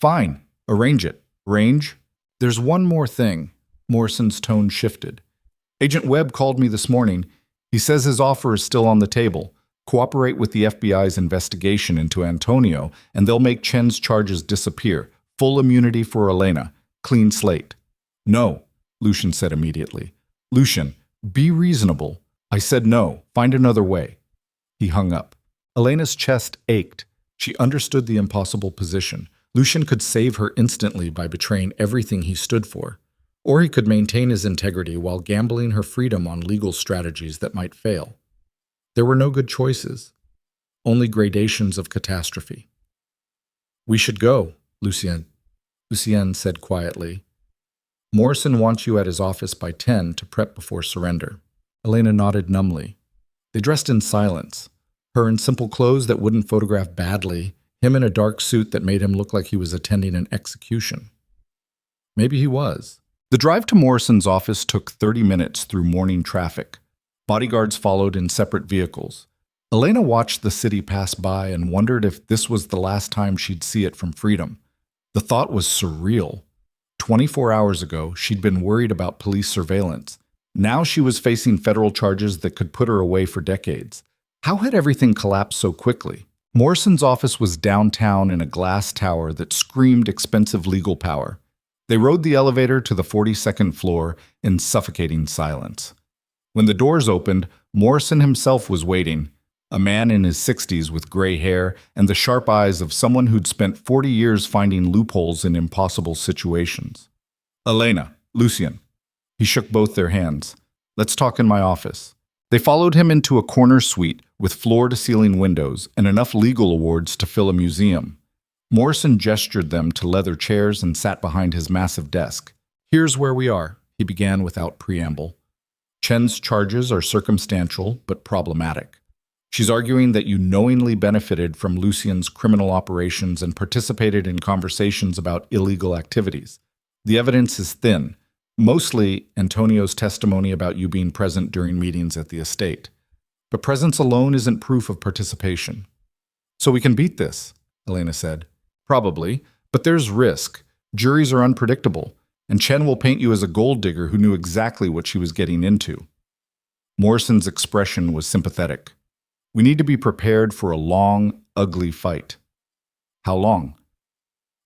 "Fine, arrange it." "Arrange?" "There's one more thing." Morrison's tone shifted. "Agent Webb called me this morning. He says his offer is still on the table. Cooperate with the FBI's investigation into Antonio, and they'll make Chen's charges disappear. Full immunity for Elena. Clean slate." "No," Lucien said immediately. "Lucien, be reasonable." "I said no. Find another way." He hung up. Elena's chest ached. She understood the impossible position. Lucien could save her instantly by betraying everything he stood for. Or he could maintain his integrity while gambling her freedom on legal strategies that might fail. There were no good choices, only gradations of catastrophe. "We should go," Lucien said quietly. "Morrison wants you at his office by 10 to prep before surrender." Elena nodded numbly. They dressed in silence, her in simple clothes that wouldn't photograph badly, him in a dark suit that made him look like he was attending an execution. Maybe he was. The drive to Morrison's office took 30 minutes through morning traffic. Bodyguards followed in separate vehicles. Elena watched the city pass by and wondered if this was the last time she'd see it from freedom. The thought was surreal. 24 hours ago, she'd been worried about police surveillance. Now she was facing federal charges that could put her away for decades. How had everything collapsed so quickly? Morrison's office was downtown in a glass tower that screamed expensive legal power. They rode the elevator to the 42nd floor in suffocating silence. When the doors opened, Morrison himself was waiting, a man in his 60s with gray hair and the sharp eyes of someone who'd spent 40 years finding loopholes in impossible situations. "Elena, Lucien." He shook both their hands. "Let's talk in my office." They followed him into a corner suite with floor-to-ceiling windows and enough legal awards to fill a museum. Morrison gestured them to leather chairs and sat behind his massive desk. "Here's where we are," he began without preamble. "Chen's charges are circumstantial but problematic. She's arguing that you knowingly benefited from Lucien's criminal operations and participated in conversations about illegal activities. The evidence is thin, mostly Antonio's testimony about you being present during meetings at the estate. But presence alone isn't proof of participation." "So we can beat this," Elena said. "Probably, but there's risk. Juries are unpredictable, and Chen will paint you as a gold digger who knew exactly what she was getting into." Morrison's expression was sympathetic. "We need to be prepared for a long, ugly fight." "How long?"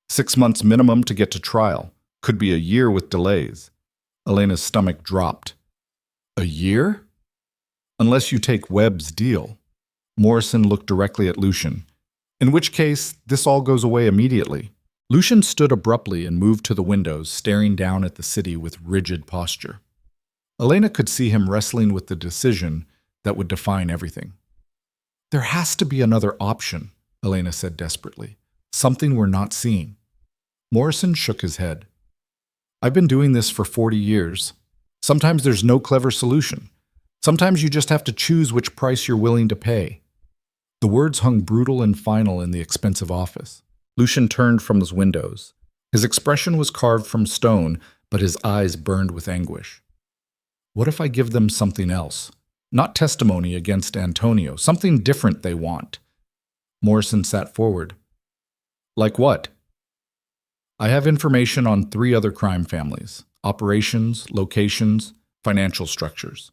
6 months minimum to get to trial. Could be a year with delays." Elena's stomach dropped. "A year?" "Unless you take Webb's deal." Morrison looked directly at Lucien. "In which case, this all goes away immediately." Lucien stood abruptly and moved to the windows, staring down at the city with rigid posture. Elena could see him wrestling with the decision that would define everything. "There has to be another option," Elena said desperately. "Something we're not seeing." Morrison shook his head. "I've been doing this for 40 years. Sometimes there's no clever solution. Sometimes you just have to choose which price you're willing to pay." The words hung brutal and final in the expensive office. Lucien turned from his windows. His expression was carved from stone, but his eyes burned with anguish. "What if I give them something else? Not testimony against Antonio, something different they want." Morrison sat forward. "Like what?" "I have information on 3 other crime families: operations, locations, financial structures.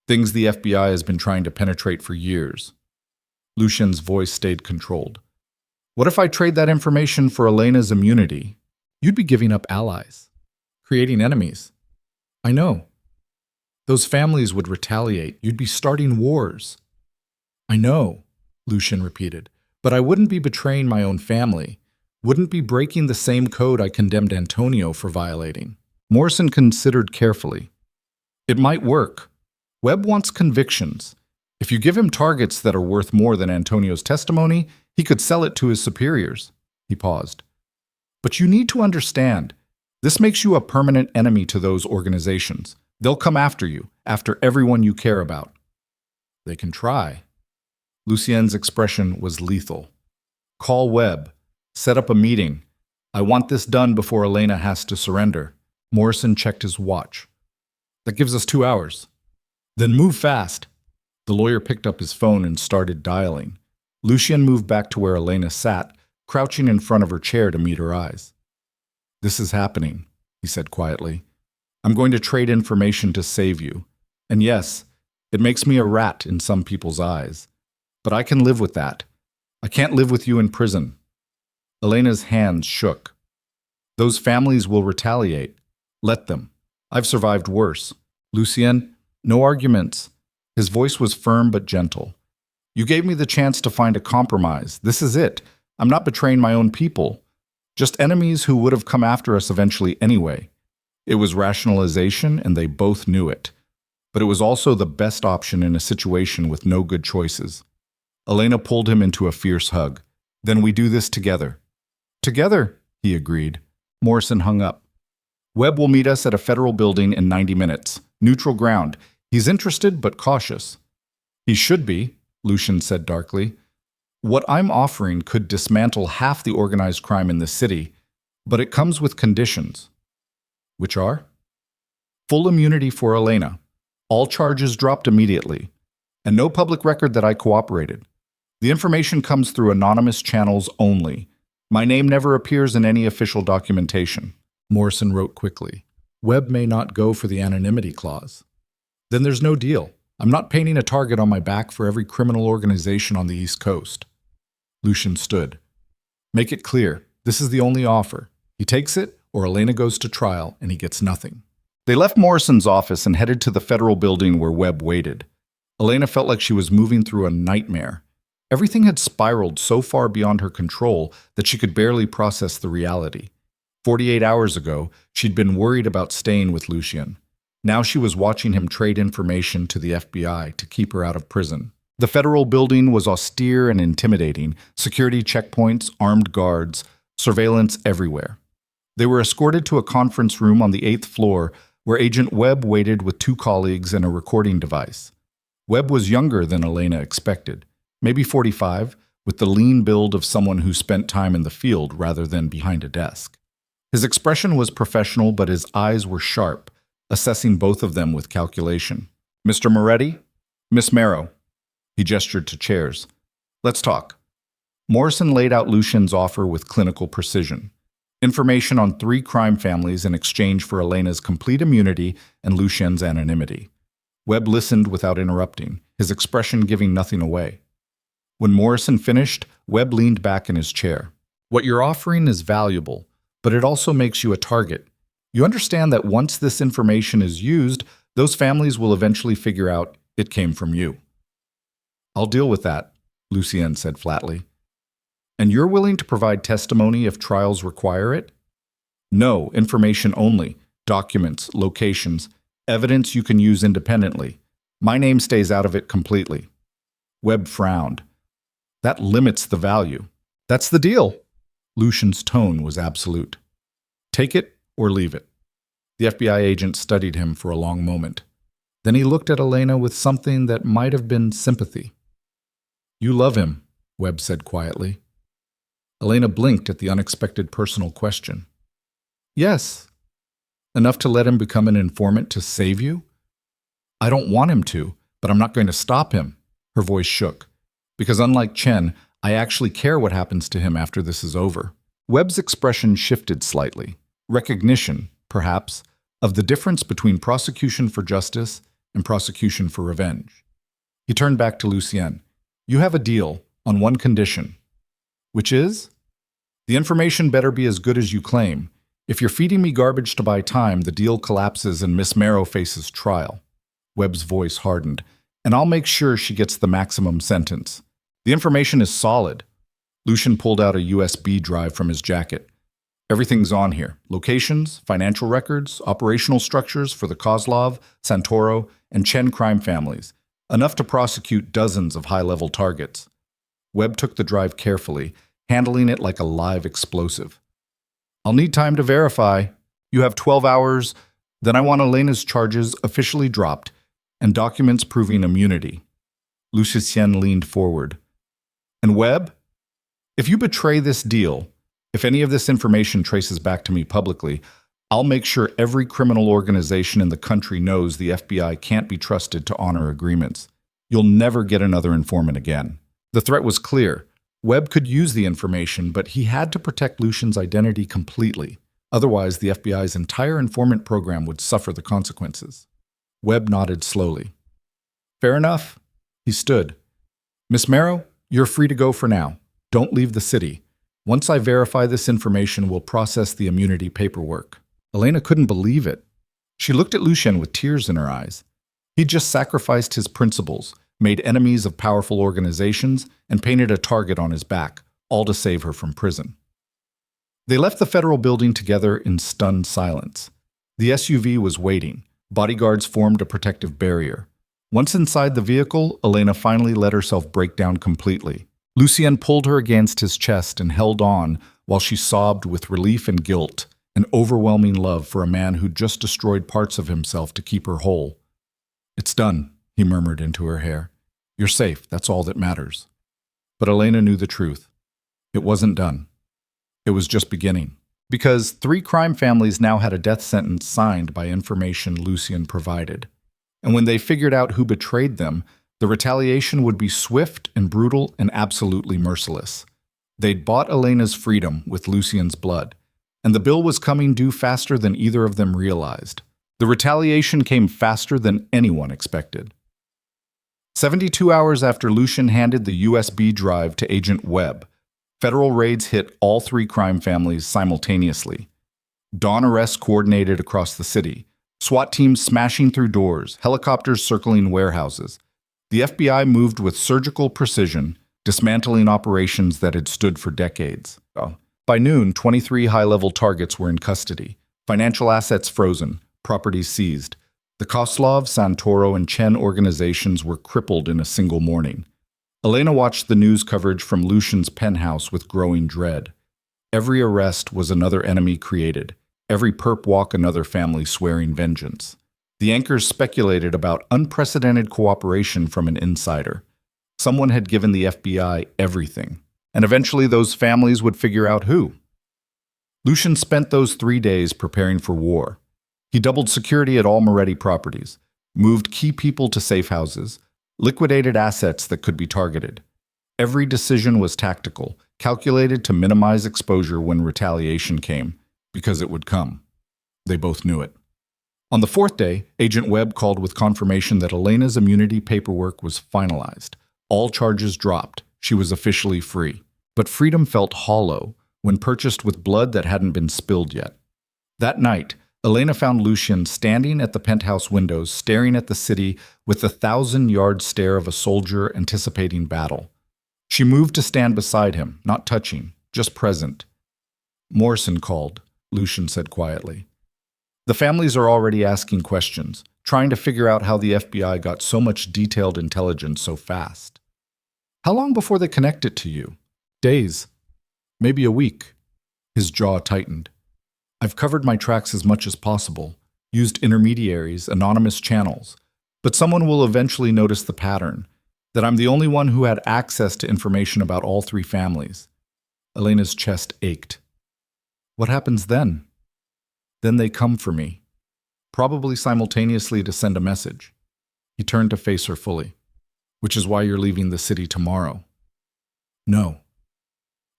Things the FBI has been trying to penetrate for years." Lucien's voice stayed controlled. "What if I trade that information for Elena's immunity?" "You'd be giving up allies, creating enemies." "I know. Those families would retaliate. You'd be starting wars." "I know," Lucien repeated, "but I wouldn't be betraying my own family. Wouldn't be breaking the same code I condemned Antonio for violating." Morrison considered carefully. "It might work. Webb wants convictions. If you give him targets that are worth more than Antonio's testimony, he could sell it to his superiors." He paused. "But you need to understand, this makes you a permanent enemy to those organizations. They'll come after you, after everyone you care about." "They can try." Lucien's expression was lethal. "Call Webb. Set up a meeting. I want this done before Elena has to surrender." Morrison checked his watch. "That gives us 2 hours." "Then move fast." The lawyer picked up his phone and started dialing. Lucien moved back to where Elena sat, crouching in front of her chair to meet her eyes. "This is happening," he said quietly. "I'm going to trade information to save you. And yes, it makes me a rat in some people's eyes. But I can live with that. I can't live with you in prison." Elena's hands shook. "Those families will retaliate. Let them. I've survived worse." "Lucien, no arguments." His voice was firm but gentle. "You gave me the chance to find a compromise. This is it. I'm not betraying my own people. Just enemies who would have come after us eventually anyway. It was rationalization, and they both knew it. But it was also the best option in a situation with no good choices. Elena pulled him into a fierce hug. "Then we do this together." "Together," he agreed. Morrison hung up. "Webb will meet us at a federal building in 90 minutes. Neutral ground. He's interested but cautious." "He should be," Lucien said darkly. "What I'm offering could dismantle half the organized crime in this city, but it comes with conditions." "Which are?" "Full immunity for Elena. All charges dropped immediately. And no public record that I cooperated. The information comes through anonymous channels only. My name never appears in any official documentation." Morrison wrote quickly. "Webb may not go for the anonymity clause." "Then there's no deal. I'm not painting a target on my back for every criminal organization on the East Coast." Lucien stood. "Make it clear. This is the only offer. He takes it, or Elena goes to trial, and he gets nothing." They left Morrison's office and headed to the federal building where Webb waited. Elena felt like she was moving through a nightmare. Everything had spiraled so far beyond her control that she could barely process the reality. 48 hours ago, she'd been worried about staying with Lucien. Now she was watching him trade information to the FBI to keep her out of prison. The federal building was austere and intimidating, security checkpoints, armed guards, surveillance everywhere. They were escorted to a conference room on the 8th floor where Agent Webb waited with 2 colleagues and a recording device. Webb was younger than Elena expected, maybe 45, with the lean build of someone who spent time in the field rather than behind a desk. His expression was professional, but his eyes were sharp, assessing both of them with calculation. "Mr. Moretti? Miss Marrow." He gestured to chairs. "Let's talk." Morrison laid out Lucien's offer with clinical precision. Information on 3 crime families in exchange for Elena's complete immunity and Lucien's anonymity. Webb listened without interrupting, his expression giving nothing away. When Morrison finished, Webb leaned back in his chair. "What you're offering is valuable, but it also makes you a target. You understand that once this information is used, those families will eventually figure out it came from you." "I'll deal with that," Lucien said flatly. "And you're willing to provide testimony if trials require it?" "No, information only. Documents, locations, evidence you can use independently. My name stays out of it completely." Webb frowned. "That limits the value." "That's the deal." Lucien's tone was absolute. "Take it or leave it." The FBI agent studied him for a long moment. Then he looked at Elena with something that might have been sympathy. "You love him," Webb said quietly. Elena blinked at the unexpected personal question. "Yes." "Enough to let him become an informant to save you?" "I don't want him to, but I'm not going to stop him." Her voice shook. "Because unlike Chen, I actually care what happens to him after this is over." Webb's expression shifted slightly. Recognition, perhaps, of the difference between prosecution for justice and prosecution for revenge. He turned back to Lucien. "You have a deal on one condition." "Which is?" "The information better be as good as you claim. If you're feeding me garbage to buy time, the deal collapses and Miss Marrow faces trial." Webb's voice hardened. "And I'll make sure she gets the maximum sentence. The information is solid." Lucien pulled out a USB drive from his jacket. "Everything's on here. Locations, financial records, operational structures for the Kozlov, Santoro, and Chen crime families. Enough to prosecute dozens of high-level targets." Webb took the drive carefully, handling it like a live explosive. "I'll need time to verify. You have 12 hours. Then I want Elena's charges officially dropped and documents proving immunity." Lucien leaned forward. "And Webb? If you betray this deal, if any of this information traces back to me publicly, I'll make sure every criminal organization in the country knows the FBI can't be trusted to honor agreements. You'll never get another informant again." The threat was clear. Webb could use the information, but he had to protect Lucien's identity completely. Otherwise, the FBI's entire informant program would suffer the consequences. Webb nodded slowly. "Fair enough." He stood. "Miss Marrow, you're free to go for now. Don't leave the city. Once I verify this information, we'll process the immunity paperwork." Elena couldn't believe it. She looked at Lucien with tears in her eyes. He'd just sacrificed his principles, made enemies of powerful organizations, and painted a target on his back, all to save her from prison. They left the federal building together in stunned silence. The SUV was waiting. Bodyguards formed a protective barrier. Once inside the vehicle, Elena finally let herself break down completely. Lucien pulled her against his chest and held on while she sobbed with relief and guilt, an overwhelming love for a man who'd just destroyed parts of himself to keep her whole. "It's done," he murmured into her hair. "You're safe, that's all that matters." But Elena knew the truth. It wasn't done. It was just beginning. Because 3 crime families now had a death sentence signed by information Lucien provided. And when they figured out who betrayed them, the retaliation would be swift and brutal and absolutely merciless. They'd bought Elena's freedom with Lucien's blood, and the bill was coming due faster than either of them realized. The retaliation came faster than anyone expected. 72 hours after Lucien handed the USB drive to Agent Webb, federal raids hit all 3 crime families simultaneously. Dawn arrests coordinated across the city, SWAT teams smashing through doors, helicopters circling warehouses. The FBI moved with surgical precision, dismantling operations that had stood for decades. By noon, 23 high-level targets were in custody, financial assets frozen, properties seized. The Koslov, Santoro, and Chen organizations were crippled in a single morning. Elena watched the news coverage from Lucien's penthouse with growing dread. Every arrest was another enemy created, every perp walk another family swearing vengeance. The anchors speculated about unprecedented cooperation from an insider. Someone had given the FBI everything, and eventually those families would figure out who. Lucien spent those 3 days preparing for war. He doubled security at all Moretti properties, moved key people to safe houses, liquidated assets that could be targeted. Every decision was tactical, calculated to minimize exposure when retaliation came, because it would come. They both knew it. On the 4th day, Agent Webb called with confirmation that Elena's immunity paperwork was finalized. All charges dropped. She was officially free. But freedom felt hollow when purchased with blood that hadn't been spilled yet. That night, Elena found Lucien standing at the penthouse windows, staring at the city with the 1,000-yard stare of a soldier anticipating battle. She moved to stand beside him, not touching, just present. "Morrison called," Lucien said quietly. "The families are already asking questions, trying to figure out how the FBI got so much detailed intelligence so fast." "How long before they connect it to you?" "Days. Maybe a week." His jaw tightened. "I've covered my tracks as much as possible, used intermediaries, anonymous channels, but someone will eventually notice the pattern, that I'm the only one who had access to information about all 3 families." Elena's chest ached. "What happens then?" "Then they come for me, probably simultaneously to send a message." He turned to face her fully. "Which is why you're leaving the city tomorrow." "No."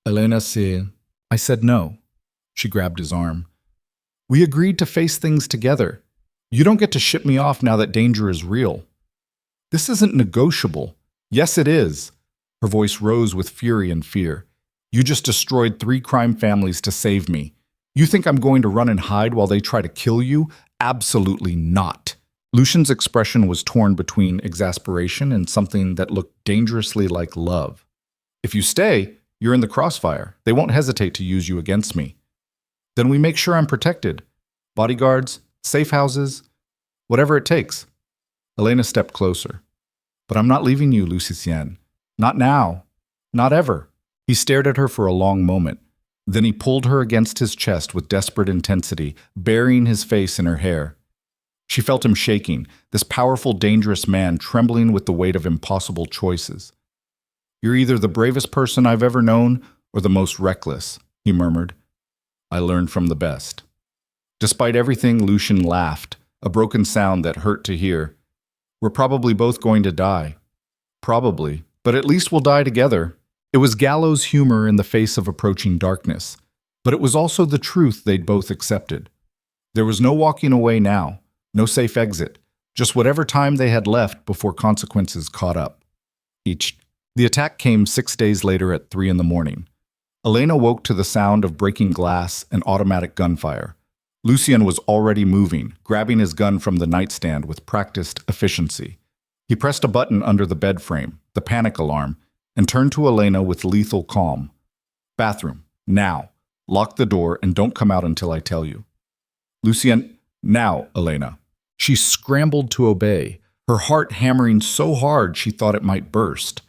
Elena said, "I said no." She grabbed his arm. "We agreed to face things together. You don't get to ship me off now that danger is real." "This isn't negotiable." "Yes, it is." Her voice rose with fury and fear. "You just destroyed 3 crime families to save me. You think I'm going to run and hide while they try to kill you? Absolutely not." Lucien's expression was torn between exasperation and something that looked dangerously like love. "If you stay, you're in the crossfire. They won't hesitate to use you against me. Then we make sure I'm protected. Bodyguards, safe houses, whatever it takes." Elena stepped closer. "But I'm not leaving you, Lucien. Not now. Not ever." He stared at her for a long moment. Then he pulled her against his chest with desperate intensity, burying his face in her hair. She felt him shaking, this powerful, dangerous man trembling with the weight of impossible choices. "You're either the bravest person I've ever known or the most reckless," he murmured. "I learned from the best." Despite everything, Lucien laughed, a broken sound that hurt to hear. "We're probably both going to die." "Probably, but at least we'll die together." It was gallows humor in the face of approaching darkness, but it was also the truth they'd both accepted. There was no walking away now, no safe exit, just whatever time they had left before consequences caught up. The attack came 6 days later at 3 in the morning. Elena woke to the sound of breaking glass and automatic gunfire. Lucien was already moving, grabbing his gun from the nightstand with practiced efficiency. He pressed a button under the bed frame, the panic alarm, and turned to Elena with lethal calm. "Bathroom, now. Lock the door and don't come out until I tell you." Lucien, Now, Elena. She scrambled to obey, her heart hammering so hard she thought it might burst.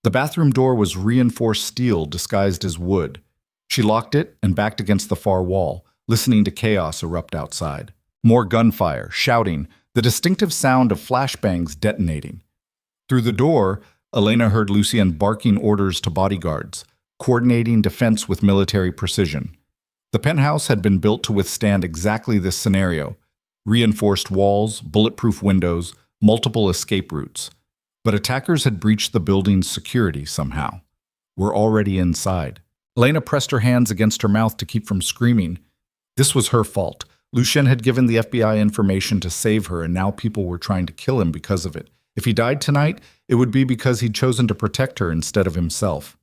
The bathroom door was reinforced steel disguised as wood. She locked it and backed against the far wall, listening to chaos erupt outside. More gunfire, shouting, the distinctive sound of flashbangs detonating. Through the door, Elena heard Lucien barking orders to bodyguards, coordinating defense with military precision. The penthouse had been built to withstand exactly this scenario: reinforced walls, bulletproof windows, multiple escape routes. But attackers had breached the building's security somehow. We're already inside. Elena pressed her hands against her mouth to keep from screaming. This was her fault. Lucien had given the FBI information to save her, and now people were trying to kill him because of it. If he died tonight, it would be because he'd chosen to protect her instead of himself.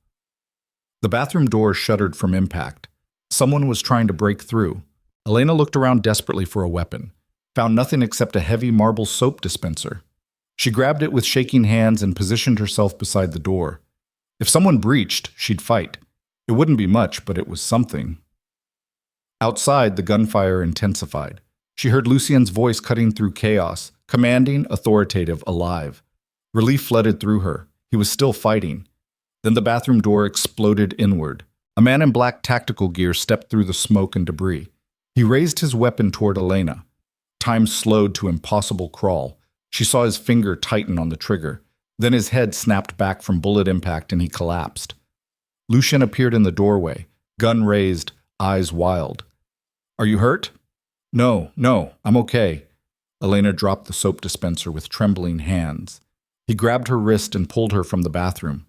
The bathroom door shuddered from impact. Someone was trying to break through. Elena looked around desperately for a weapon, found nothing except a heavy marble soap dispenser. She grabbed it with shaking hands and positioned herself beside the door. If someone breached, she'd fight. It wouldn't be much, but it was something. Outside, the gunfire intensified. She heard Lucien's voice cutting through chaos, commanding, authoritative, alive. Relief flooded through her. He was still fighting. Then the bathroom door exploded inward. A man in black tactical gear stepped through the smoke and debris. He raised his weapon toward Elena. Time slowed to impossible crawl. She saw his finger tighten on the trigger. Then his head snapped back from bullet impact and he collapsed. Lucien appeared in the doorway, gun raised, eyes wild. Are you hurt? No, I'm okay. Elena dropped the soap dispenser with trembling hands. He grabbed her wrist and pulled her from the bathroom.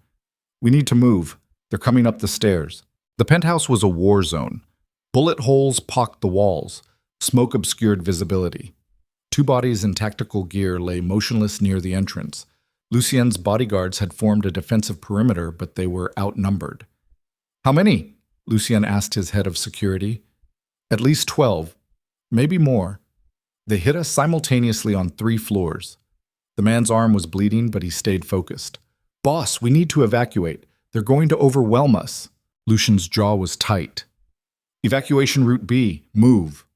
We need to move. They're coming up the stairs. The penthouse was a war zone. Bullet holes pocked the walls. Smoke obscured visibility. Two bodies in tactical gear lay motionless near the entrance. Lucien's bodyguards had formed a defensive perimeter, but they were outnumbered. How many? Lucien asked his head of security. At least 12, maybe more. They hit us simultaneously on 3 floors. The man's arm was bleeding, but he stayed focused. Boss, we need to evacuate. They're going to overwhelm us. Lucien's jaw was tight. Evacuation route B, move.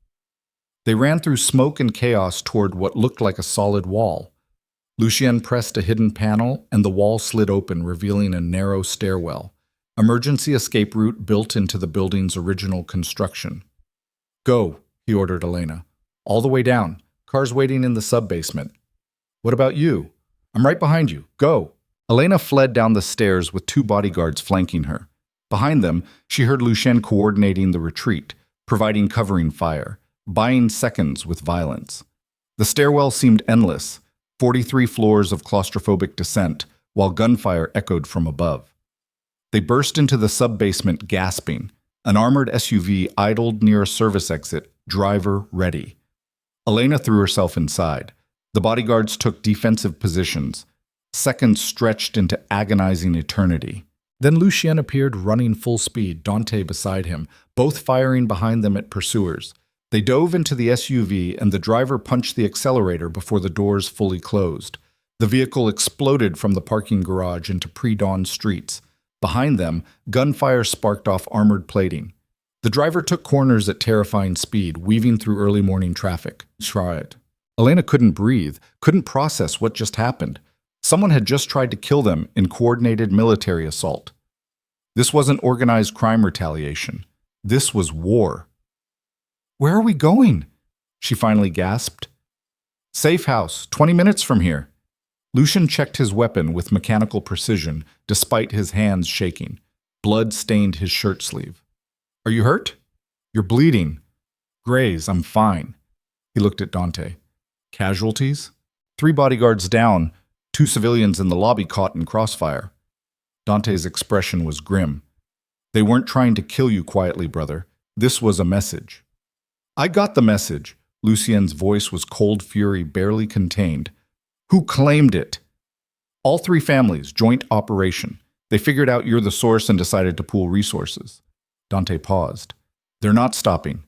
They ran through smoke and chaos toward what looked like a solid wall. Lucien pressed a hidden panel, and the wall slid open, revealing a narrow stairwell. Emergency escape route built into the building's original construction. Go, he ordered Elena. All the way down. Cars waiting in the sub-basement. What about you? I'm right behind you. Go. Elena fled down the stairs with 2 bodyguards flanking her. Behind them, she heard Lucien coordinating the retreat, providing covering fire, buying seconds with violence. The stairwell seemed endless, 43 floors of claustrophobic descent, while gunfire echoed from above. They burst into the sub-basement gasping. An armored SUV idled near a service exit, driver ready. Elena threw herself inside. The bodyguards took defensive positions. Seconds stretched into agonizing eternity. Then Lucien appeared running full speed, Dante beside him, both firing behind them at pursuers. They dove into the SUV and the driver punched the accelerator before the doors fully closed. The vehicle exploded from the parking garage into pre-dawn streets. Behind them, gunfire sparked off armored plating. The driver took corners at terrifying speed, weaving through early morning traffic. Try it. Elena couldn't breathe, couldn't process what just happened. Someone had just tried to kill them in coordinated military assault. This wasn't organized crime retaliation. This was war. Where are we going? She finally gasped. Safe house, 20 minutes from here. Lucien checked his weapon with mechanical precision, despite his hands shaking. Blood stained his shirt sleeve. Are you hurt? You're bleeding. Graze, I'm fine. He looked at Dante. Casualties? 3 bodyguards down, 2 civilians in the lobby caught in crossfire. Dante's expression was grim. They weren't trying to kill you quietly, brother. This was a message. I got the message. Lucien's voice was cold fury barely contained. Who claimed it? All 3 families, joint operation. They figured out you're the source and decided to pool resources. Dante paused. They're not stopping.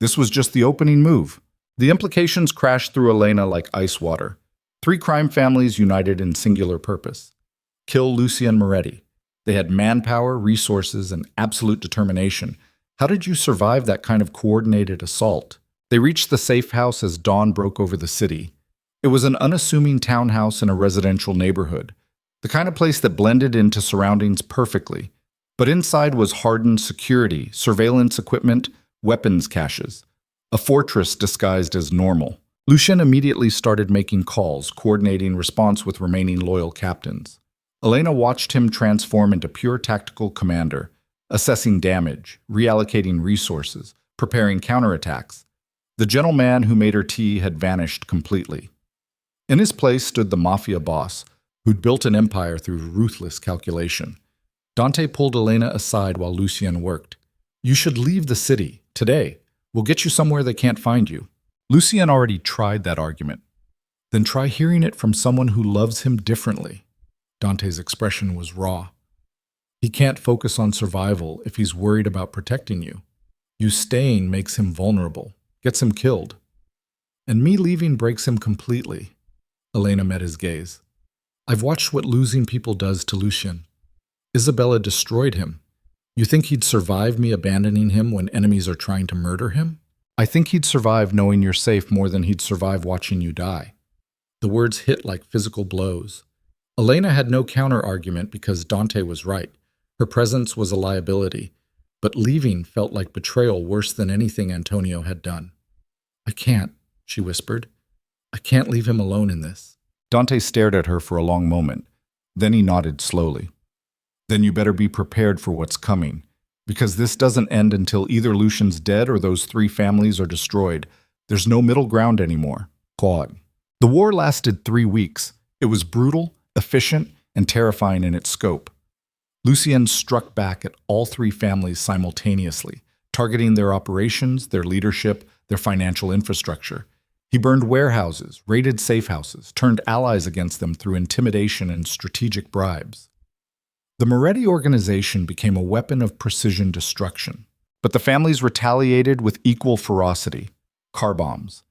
This was just the opening move. The implications crashed through Elena like ice water. 3 crime families united in singular purpose. Kill Lucien Moretti. They had manpower, resources, and absolute determination. How did you survive that kind of coordinated assault? They reached the safe house as dawn broke over the city. It was an unassuming townhouse in a residential neighborhood, the kind of place that blended into surroundings perfectly. But inside was hardened security, surveillance equipment, weapons caches. A fortress disguised as normal. Lucien immediately started making calls, coordinating response with remaining loyal captains. Elena watched him transform into pure tactical commander, assessing damage, reallocating resources, preparing counterattacks. The gentleman who made her tea had vanished completely. In his place stood the Mafia Boss, who'd built an empire through ruthless calculation. Dante pulled Elena aside while Lucien worked. "You should leave the city, today. We'll get you somewhere they can't find you." Lucien already tried that argument. "Then try hearing it from someone who loves him differently." Dante's expression was raw. "He can't focus on survival if he's worried about protecting you. You staying makes him vulnerable, gets him killed. And me leaving breaks him completely." Elena met his gaze. "I've watched what losing people does to Lucien. Isabella destroyed him. You think he'd survive me abandoning him when enemies are trying to murder him? I think he'd survive knowing you're safe more than he'd survive watching you die." The words hit like physical blows. Elena had no counter-argument because Dante was right. Her presence was a liability, but leaving felt like betrayal worse than anything Antonio had done. "I can't," she whispered. "I can't leave him alone in this." Dante stared at her for a long moment. Then he nodded slowly. "Then you better be prepared for what's coming, because this doesn't end until either Lucien's dead or those 3 families are destroyed. There's no middle ground anymore." Claude. The war lasted 3 weeks. It was brutal, efficient, and terrifying in its scope. Lucien struck back at all 3 families simultaneously, targeting their operations, their leadership, their financial infrastructure. He burned warehouses, raided safe houses, turned allies against them through intimidation and strategic bribes. The Moretti organization became a weapon of precision destruction, but the families retaliated with equal ferocity. Car bombs,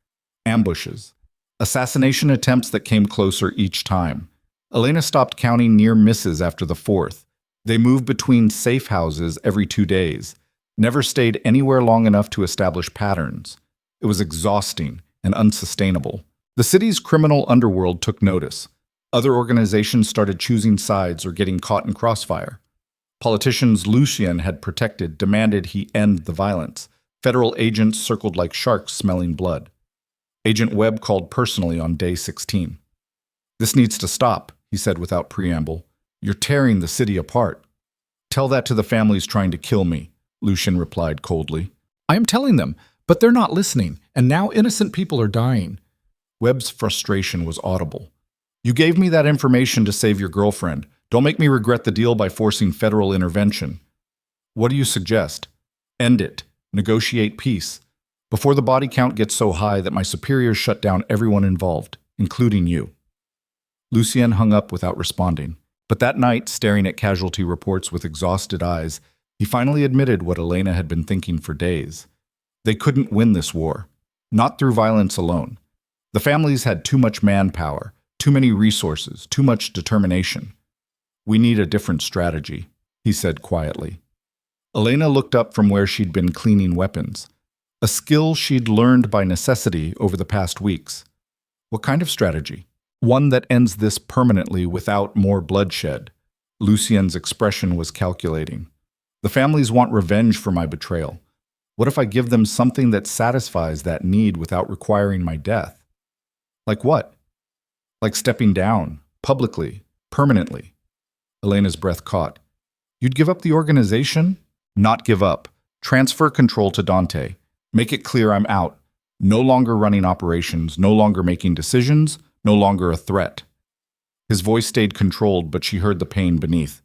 ambushes, assassination attempts that came closer each time. Elena stopped counting near misses after the 4th. They moved between safe houses every 2 days, never stayed anywhere long enough to establish patterns. It was exhausting and unsustainable. The city's criminal underworld took notice. Other organizations started choosing sides or getting caught in crossfire. Politicians Lucien had protected demanded he end the violence. Federal agents circled like sharks smelling blood. Agent Webb called personally on day 16. "This needs to stop," he said without preamble. "You're tearing the city apart." "Tell that to the families trying to kill me," Lucien replied coldly. "I am telling them, but they're not listening, and now innocent people are dying." Webb's frustration was audible. "You gave me that information to save your girlfriend. Don't make me regret the deal by forcing federal intervention." "What do you suggest?" "End it. Negotiate peace. Before the body count gets so high that my superiors shut down everyone involved, including you." Lucien hung up without responding. But that night, staring at casualty reports with exhausted eyes, he finally admitted what Elena had been thinking for days. They couldn't win this war. Not through violence alone. The families had too much manpower, too many resources, too much determination. "We need a different strategy," he said quietly. Elena looked up from where she'd been cleaning weapons, a skill she'd learned by necessity over the past weeks. "What kind of strategy?" "One that ends this permanently without more bloodshed." Lucien's expression was calculating. "The families want revenge for my betrayal. What if I give them something that satisfies that need without requiring my death?" "Like what?" "Like stepping down, publicly, permanently." Elena's breath caught. "You'd give up the organization?" "Not give up. Transfer control to Dante. Make it clear I'm out. No longer running operations, no longer making decisions, no longer a threat." His voice stayed controlled, but she heard the pain beneath.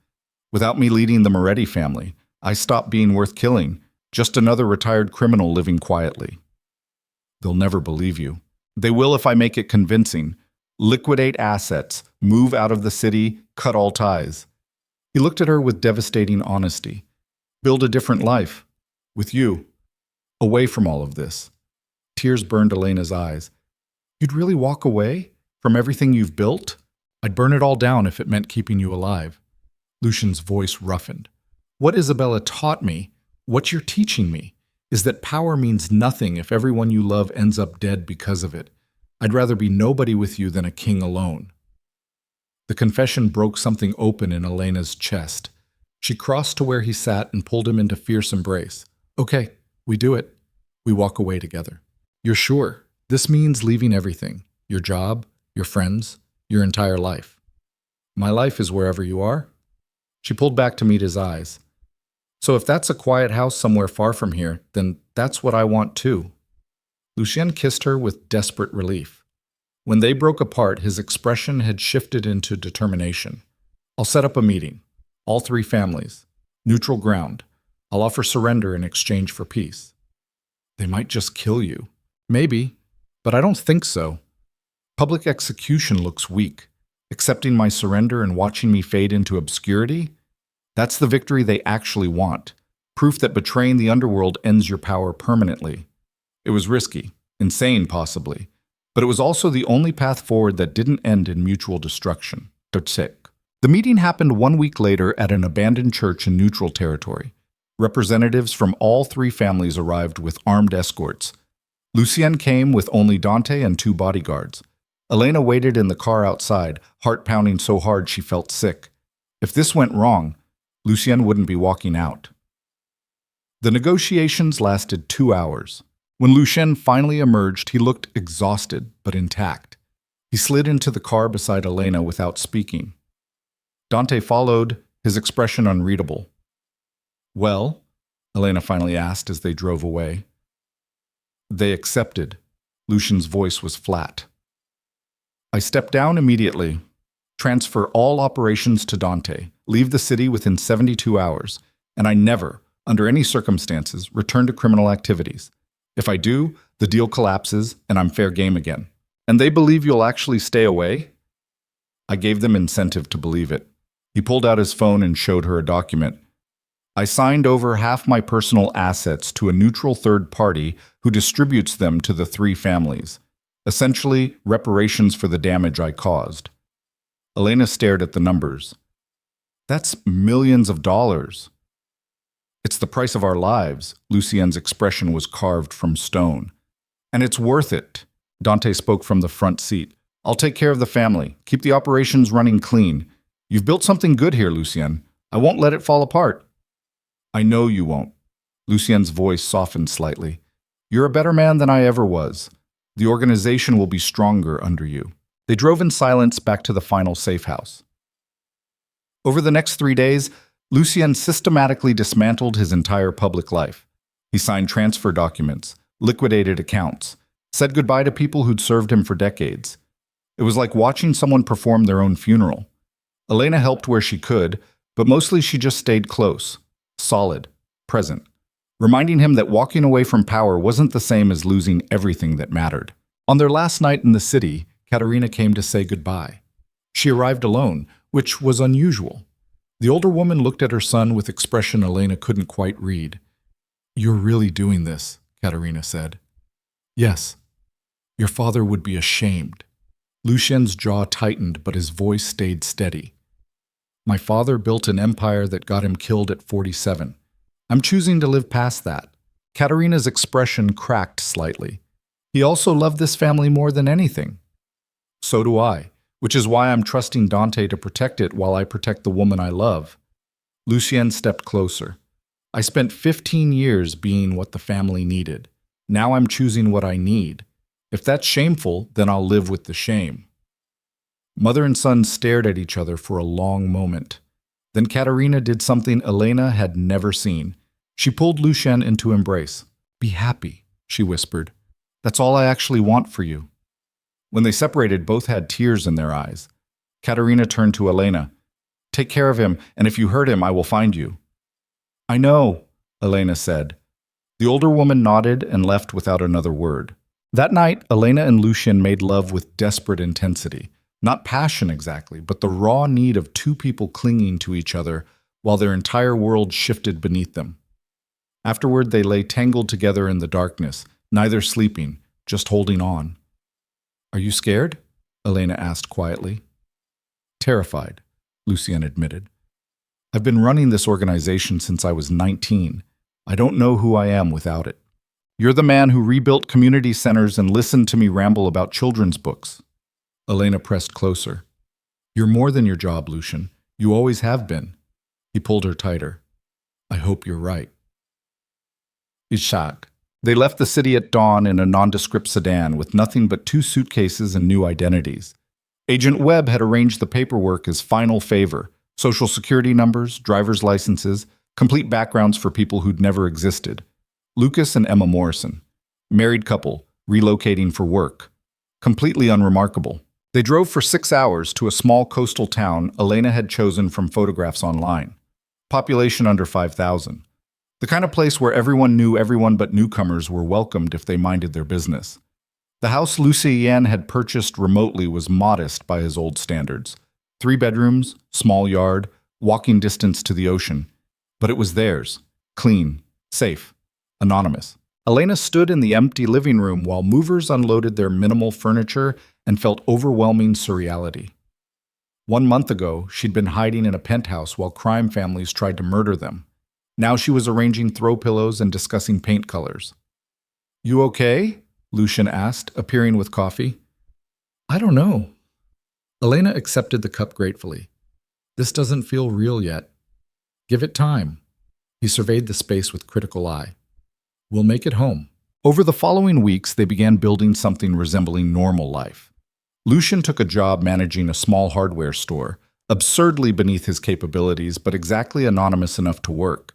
"Without me leading the Moretti family, I stopped being worth killing. Just another retired criminal living quietly." "They'll never believe you." "They will if I make it convincing. Liquidate assets, move out of the city, cut all ties." He looked at her with devastating honesty. "Build a different life. With you. Away from all of this." Tears burned Elena's eyes. "You'd really walk away? From everything you've built?" "I'd burn it all down if it meant keeping you alive." Lucien's voice roughened. "What Isabella taught me, what you're teaching me, is that power means nothing if everyone you love ends up dead because of it. I'd rather be nobody with you than a king alone." The confession broke something open in Elena's chest. She crossed to where he sat and pulled him into fierce embrace. "Okay, we do it. We walk away together." "You're sure? This means leaving everything. Your job, your friends, your entire life." "My life is wherever you are." She pulled back to meet his eyes. "So if that's a quiet house somewhere far from here, then that's what I want too." Lucien kissed her with desperate relief. When they broke apart, his expression had shifted into determination. "I'll set up a meeting. All three families. Neutral ground. I'll offer surrender in exchange for peace." "They might just kill you." "Maybe, but I don't think so. Public execution looks weak. Accepting my surrender and watching me fade into obscurity? That's the victory they actually want. Proof that betraying the underworld ends your power permanently." It was risky, insane possibly, but it was also the only path forward that didn't end in mutual destruction. Totsik. The meeting happened 1 week later at an abandoned church in neutral territory. Representatives from all three families arrived with armed escorts. Lucien came with only Dante and 2 bodyguards. Elena waited in the car outside, heart pounding so hard she felt sick. If this went wrong, Lucien wouldn't be walking out. The negotiations lasted 2 hours. When Lucien finally emerged, he looked exhausted but intact. He slid into the car beside Elena without speaking. Dante followed, his expression unreadable. "Well?" Elena finally asked as they drove away. "They accepted." Lucien's voice was flat. "I stepped down immediately. Transfer all operations to Dante. Leave the city within 72 hours. And I never, under any circumstances, return to criminal activities. If I do, the deal collapses and I'm fair game again. And they believe you'll actually stay away?" I gave them incentive to believe it. He pulled out his phone and showed her a document. "I signed over half my personal assets to a neutral third party who distributes them to the 3 families. Essentially, reparations for the damage I caused." Elena stared at the numbers. "That's millions of dollars." "It's the price of our lives." Lucien's expression was carved from stone. "And it's worth it." Dante spoke from the front seat. "I'll take care of the family. Keep the operations running clean. You've built something good here, Lucien. I won't let it fall apart." "I know you won't." Lucien's voice softened slightly. "You're a better man than I ever was. The organization will be stronger under you." They drove in silence back to the final safe house. Over the next 3 days, Lucien systematically dismantled his entire public life. He signed transfer documents, liquidated accounts, said goodbye to people who'd served him for decades. It was like watching someone perform their own funeral. Elena helped where she could, but mostly she just stayed close, solid, present, reminding him that walking away from power wasn't the same as losing everything that mattered. On their last night in the city, Katerina came to say goodbye. She arrived alone, which was unusual. The older woman looked at her son with expression Elena couldn't quite read. "You're really doing this," Katerina said. "Yes. Your father would be ashamed." Lucien's jaw tightened, but his voice stayed steady. "My father built an empire that got him killed at 47. I'm choosing to live past that." Katerina's expression cracked slightly. "He also loved this family more than anything." "So do I, which is why I'm trusting Dante to protect it while I protect the woman I love." Lucien stepped closer. "I spent 15 years being what the family needed. Now I'm choosing what I need. If that's shameful, then I'll live with the shame." Mother and son stared at each other for a long moment. Then Katerina did something Elena had never seen. She pulled Lucien into embrace. "Be happy," she whispered. "That's all I actually want for you." When they separated, both had tears in their eyes. Katerina turned to Elena. "Take care of him, and if you hurt him, I will find you." "I know," Elena said. The older woman nodded and left without another word. That night, Elena and Lucien made love with desperate intensity. Not passion exactly, but the raw need of 2 people clinging to each other while their entire world shifted beneath them. Afterward, they lay tangled together in the darkness, neither sleeping, just holding on. "Are you scared?" Elena asked quietly. "Terrified," Lucien admitted. "I've been running this organization since I was 19. I don't know who I am without it. You're the man who rebuilt community centers and listened to me ramble about children's books. Elena pressed closer. You're more than your job, Lucien. You always have been. He pulled her tighter. I hope you're right. Ishak. They left the city at dawn in a nondescript sedan with nothing but 2 suitcases and new identities. Agent Webb had arranged the paperwork as final favor: social security numbers, driver's licenses, complete backgrounds for people who'd never existed. Lucas and Emma Morrison. Married couple, relocating for work. Completely unremarkable. They drove for 6 hours to a small coastal town Elena had chosen from photographs online. Population under 5,000. The kind of place where everyone knew everyone but newcomers were welcomed if they minded their business. The house Lucien had purchased remotely was modest by his old standards. 3 bedrooms, small yard, walking distance to the ocean. But it was theirs. Clean, safe, anonymous. Elena stood in the empty living room while movers unloaded their minimal furniture and felt overwhelming surreality. 1 month ago, she'd been hiding in a penthouse while crime families tried to murder them. Now she was arranging throw pillows and discussing paint colors. You okay? Lucien asked, appearing with coffee. I don't know. Elena accepted the cup gratefully. This doesn't feel real yet. Give it time. He surveyed the space with critical eye. We'll make it home. Over the following weeks, they began building something resembling normal life. Lucien took a job managing a small hardware store, absurdly beneath his capabilities, but exactly anonymous enough to work.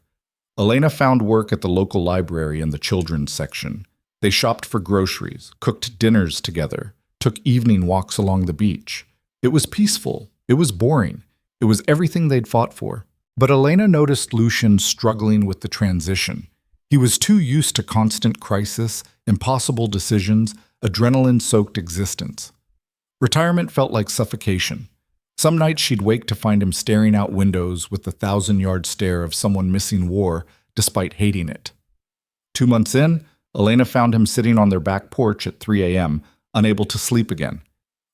Elena found work at the local library in the children's section. They shopped for groceries, cooked dinners together, took evening walks along the beach. It was peaceful. It was boring. It was everything they'd fought for. But Elena noticed Lucien struggling with the transition. He was too used to constant crisis, impossible decisions, adrenaline-soaked existence. Retirement felt like suffocation. Some nights she'd wake to find him staring out windows with the 1,000-yard stare of someone missing war, despite hating it. 2 months in, Elena found him sitting on their back porch at 3 a.m., unable to sleep again.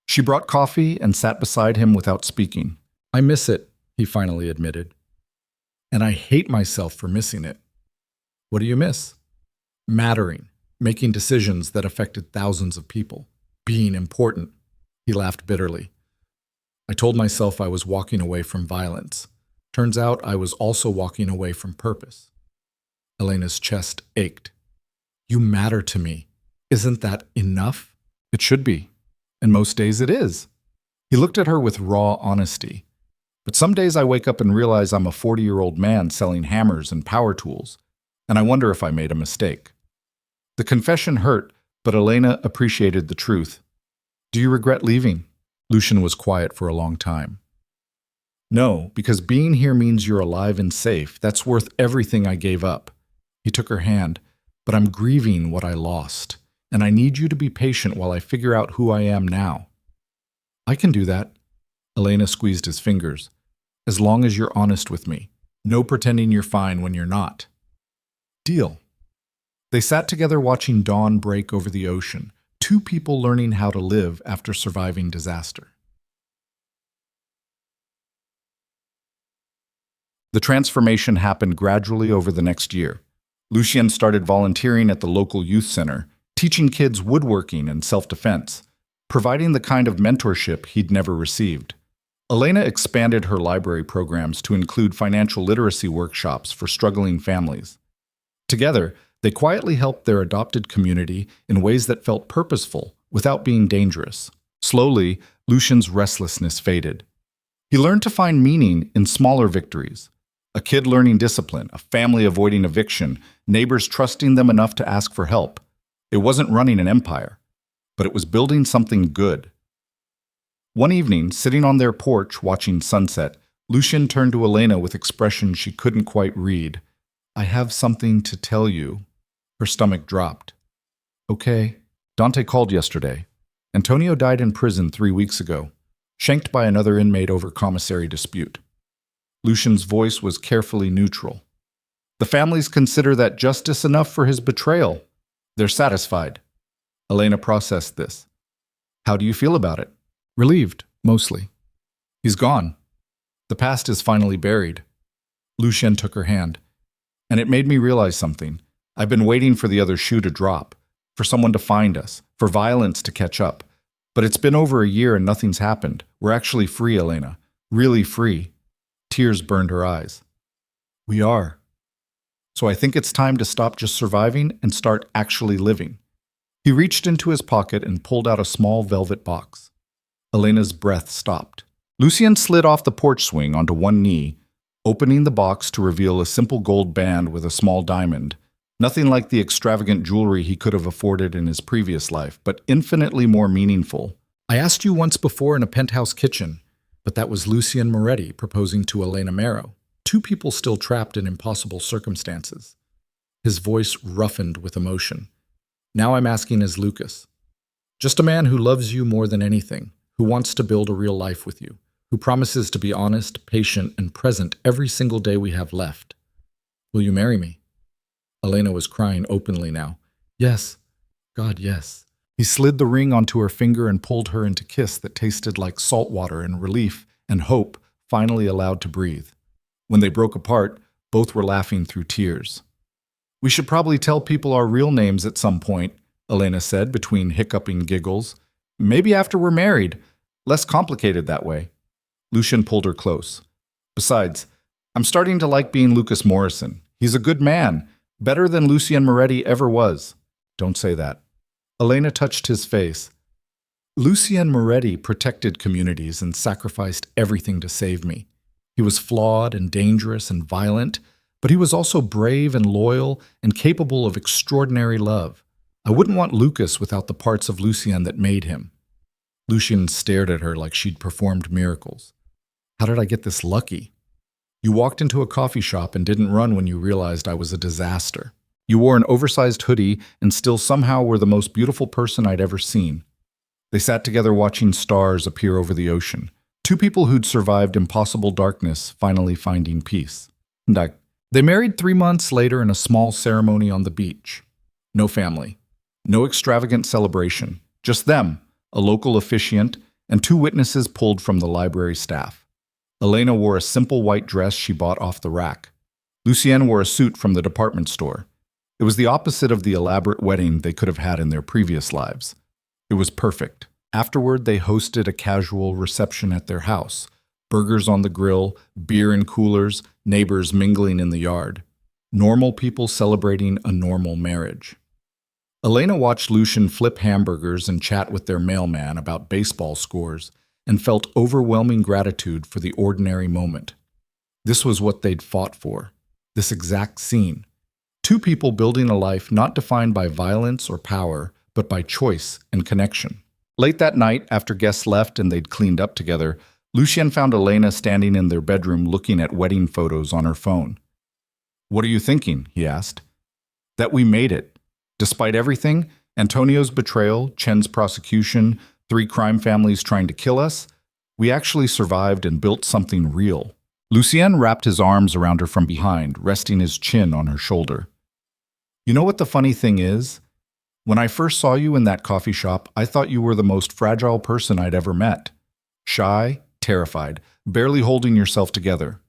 She brought coffee and sat beside him without speaking. I miss it, he finally admitted. And I hate myself for missing it. What do you miss? Mattering, making decisions that affected thousands of people, being important. He laughed bitterly. I told myself I was walking away from violence. Turns out I was also walking away from purpose. Elena's chest ached. You matter to me. Isn't that enough? It should be. And most days it is. He looked at her with raw honesty. But some days I wake up and realize I'm a 40-year-old man selling hammers and power tools, and I wonder if I made a mistake. The confession hurt, but Elena appreciated the truth. Do you regret leaving? Lucien was quiet for a long time. No, because being here means you're alive and safe. That's worth everything I gave up. He took her hand. But I'm grieving what I lost, and I need you to be patient while I figure out who I am now. I can do that. Elena squeezed his fingers. As long as you're honest with me. No pretending you're fine when you're not. Deal. They sat together watching dawn break over the ocean, 2 people learning how to live after surviving disaster. The transformation happened gradually over the next year. Lucien started volunteering at the local youth center, teaching kids woodworking and self-defense, providing the kind of mentorship he'd never received. Elena expanded her library programs to include financial literacy workshops for struggling families. Together, they quietly helped their adopted community in ways that felt purposeful without being dangerous. Slowly, Lucien's restlessness faded. He learned to find meaning in smaller victories. A kid learning discipline, a family avoiding eviction, neighbors trusting them enough to ask for help. It wasn't running an empire, but it was building something good. One evening, sitting on their porch watching sunset, Lucien turned to Elena with expressions she couldn't quite read. I have something to tell you. Her stomach dropped. Okay. Dante called yesterday. Antonio died in prison 3 weeks ago, shanked by another inmate over commissary dispute. Lucien's voice was carefully neutral. The families consider that justice enough for his betrayal. They're satisfied. Elena processed this. How do you feel about it? Relieved, mostly. He's gone. The past is finally buried. Lucien took her hand. And it made me realize something. I've been waiting for the other shoe to drop, for someone to find us, for violence to catch up. But it's been over a year and nothing's happened. We're actually free, Elena. Really free. Tears burned her eyes. We are. So I think it's time to stop just surviving and start actually living. He reached into his pocket and pulled out a small velvet box. Elena's breath stopped. Lucien slid off the porch swing onto one knee, opening the box to reveal a simple gold band with a small diamond. Nothing like the extravagant jewelry he could have afforded in his previous life, but infinitely more meaningful. I asked you once before in a penthouse kitchen, but that was Lucien Moretti proposing to Elena Marrow. Two people still trapped in impossible circumstances. His voice roughened with emotion. Now I'm asking as Lucas. Just a man who loves you more than anything, who wants to build a real life with you, who promises to be honest, patient, and present every single day we have left. Will you marry me? Elena was crying openly now. Yes. God, yes. He slid the ring onto her finger and pulled her into a kiss that tasted like salt water and relief and hope, finally allowed to breathe. When they broke apart, both were laughing through tears. We should probably tell people our real names at some point, Elena said between hiccuping giggles. Maybe after we're married. Less complicated that way. Lucien pulled her close. Besides, I'm starting to like being Lucas Morrison. He's a good man, better than Lucien Moretti ever was. Don't say that. Elena touched his face. Lucien Moretti protected communities and sacrificed everything to save me. He was flawed and dangerous and violent, but he was also brave and loyal and capable of extraordinary love. I wouldn't want Lucas without the parts of Lucien that made him. Lucien stared at her like she'd performed miracles. How did I get this lucky? You walked into a coffee shop and didn't run when you realized I was a disaster. You wore an oversized hoodie and still somehow were the most beautiful person I'd ever seen. They sat together watching stars appear over the ocean. Two people who'd survived impossible darkness finally finding peace. They married 3 months later in a small ceremony on the beach. No family. No extravagant celebration. Just them, a local officiant, and 2 witnesses pulled from the library staff. Elena wore a simple white dress she bought off the rack. Lucien wore a suit from the department store. It was the opposite of the elaborate wedding they could have had in their previous lives. It was perfect. Afterward, they hosted a casual reception at their house. Burgers on the grill, beer in coolers, neighbors mingling in the yard. Normal people celebrating a normal marriage. Elena watched Lucien flip hamburgers and chat with their mailman about baseball scores and felt overwhelming gratitude for the ordinary moment. This was what they'd fought for, this exact scene. 2 people building a life not defined by violence or power, but by choice and connection. Late that night, after guests left and they'd cleaned up together, Lucien found Elena standing in their bedroom looking at wedding photos on her phone. What are you thinking? He asked. That we made it. Despite everything, Antonio's betrayal, Chen's prosecution, 3 crime families trying to kill us, we actually survived and built something real. Lucien wrapped his arms around her from behind, resting his chin on her shoulder. You know what the funny thing is? When I first saw you in that coffee shop, I thought you were the most fragile person I'd ever met. Shy, terrified, barely holding yourself together.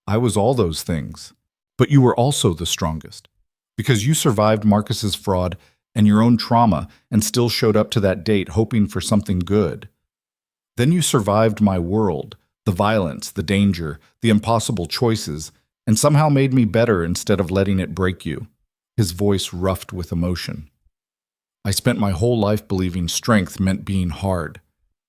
I was all those things. But you were also the strongest. Because you survived Marcus's fraud and your own trauma and still showed up to that date hoping for something good. Then you survived my world, the violence, the danger, the impossible choices, and somehow made me better instead of letting it break you. His voice roughed with emotion. I spent my whole life believing strength meant being hard.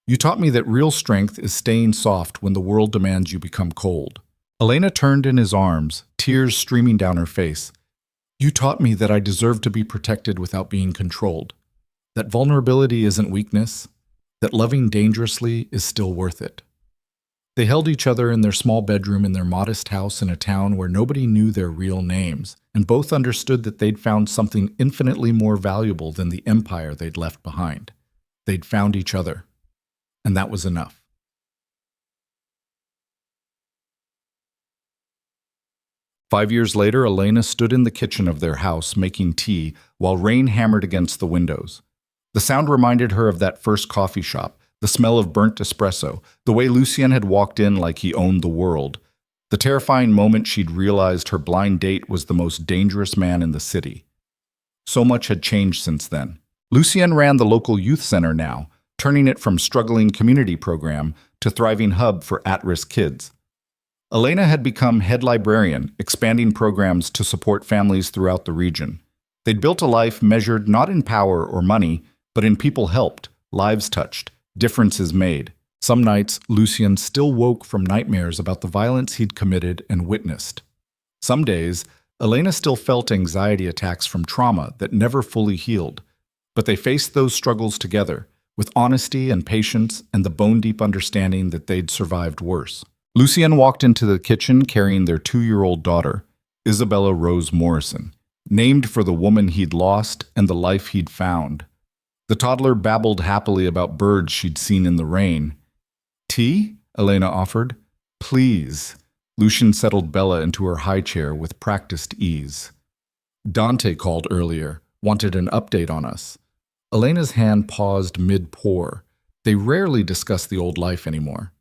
You taught me that real strength is staying soft when the world demands you become cold. Elena turned in his arms, tears streaming down her face. You taught me that I deserve to be protected without being controlled. That vulnerability isn't weakness. That loving dangerously is still worth it. They held each other in their small bedroom in their modest house in a town where nobody knew their real names, and both understood that they'd found something infinitely more valuable than the empire they'd left behind. They'd found each other, and that was enough. Five years later, Elena stood in the kitchen of their house making tea while rain hammered against the windows. The sound reminded her of that first coffee shop, the smell of burnt espresso, the way Lucien had walked in like he owned the world. The terrifying moment she'd realized her blind date was the most dangerous man in the city. So much had changed since then. Lucien ran the local youth center now, turning it from struggling community program to thriving hub for at-risk kids. Elena had become head librarian, expanding programs to support families throughout the region. They'd built a life measured not in power or money, but in people helped, lives touched, differences made. Some nights, Lucien still woke from nightmares about the violence he'd committed and witnessed. Some days, Elena still felt anxiety attacks from trauma that never fully healed. But they faced those struggles together, with honesty and patience and the bone-deep understanding that they'd survived worse. Lucien walked into the kitchen carrying their 2-year-old daughter, Isabella Rose Morrison, named for the woman he'd lost and the life he'd found. The toddler babbled happily about birds she'd seen in the rain. "Tea?" Elena offered. "Please." Lucien settled Bella into her high chair with practiced ease. "Dante called earlier, wanted an update on us." Elena's hand paused mid-pour. They rarely discuss the old life anymore.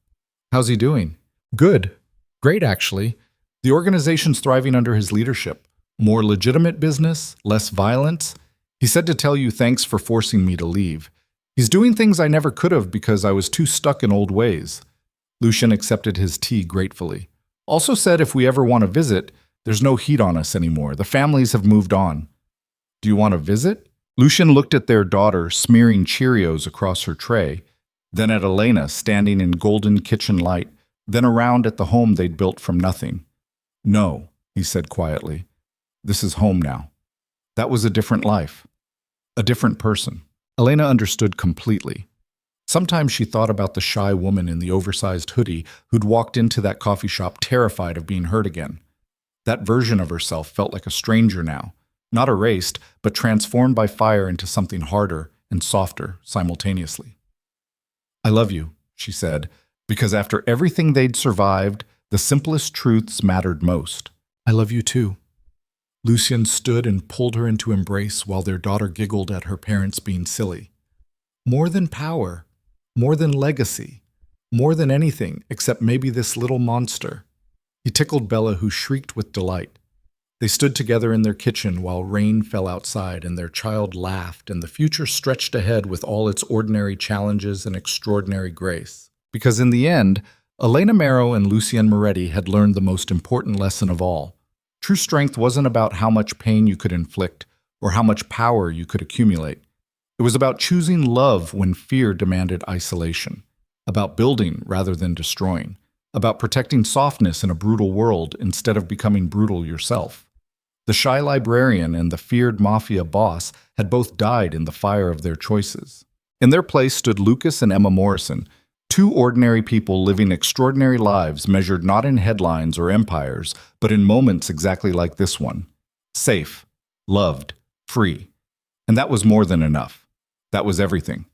"How's he doing?" "Good. Great, actually. The organization's thriving under his leadership. More legitimate business, less violence. He said to tell you thanks for forcing me to leave. He's doing things I never could have because I was too stuck in old ways." Lucien accepted his tea gratefully. "Also said if we ever want to visit, there's no heat on us anymore. The families have moved on." "Do you want to visit?" Lucien looked at their daughter smearing Cheerios across her tray, then at Elena standing in golden kitchen light, then around at the home they'd built from nothing. "No," he said quietly. "This is home now." That was a different life. A different person. Elena understood completely. Sometimes she thought about the shy woman in the oversized hoodie who'd walked into that coffee shop terrified of being hurt again. That version of herself felt like a stranger now, not erased, but transformed by fire into something harder and softer simultaneously. "I love you," she said, because after everything they'd survived, the simplest truths mattered most. "I love you too." Lucien stood and pulled her into embrace while their daughter giggled at her parents being silly. More than power, more than legacy, more than anything except maybe this little monster. He tickled Bella, who shrieked with delight. They stood together in their kitchen while rain fell outside and their child laughed and the future stretched ahead with all its ordinary challenges and extraordinary grace. Because in the end, Elena Marrow and Lucien Moretti had learned the most important lesson of all. True strength wasn't about how much pain you could inflict or how much power you could accumulate. It was about choosing love when fear demanded isolation, about building rather than destroying, about protecting softness in a brutal world instead of becoming brutal yourself. The shy librarian and the feared Mafia Boss had both died in the fire of their choices. In their place stood Lucas and Emma Morrison, two ordinary people living extraordinary lives measured not in headlines or empires, but in moments exactly like this one. Safe, loved, free. And that was more than enough. That was everything.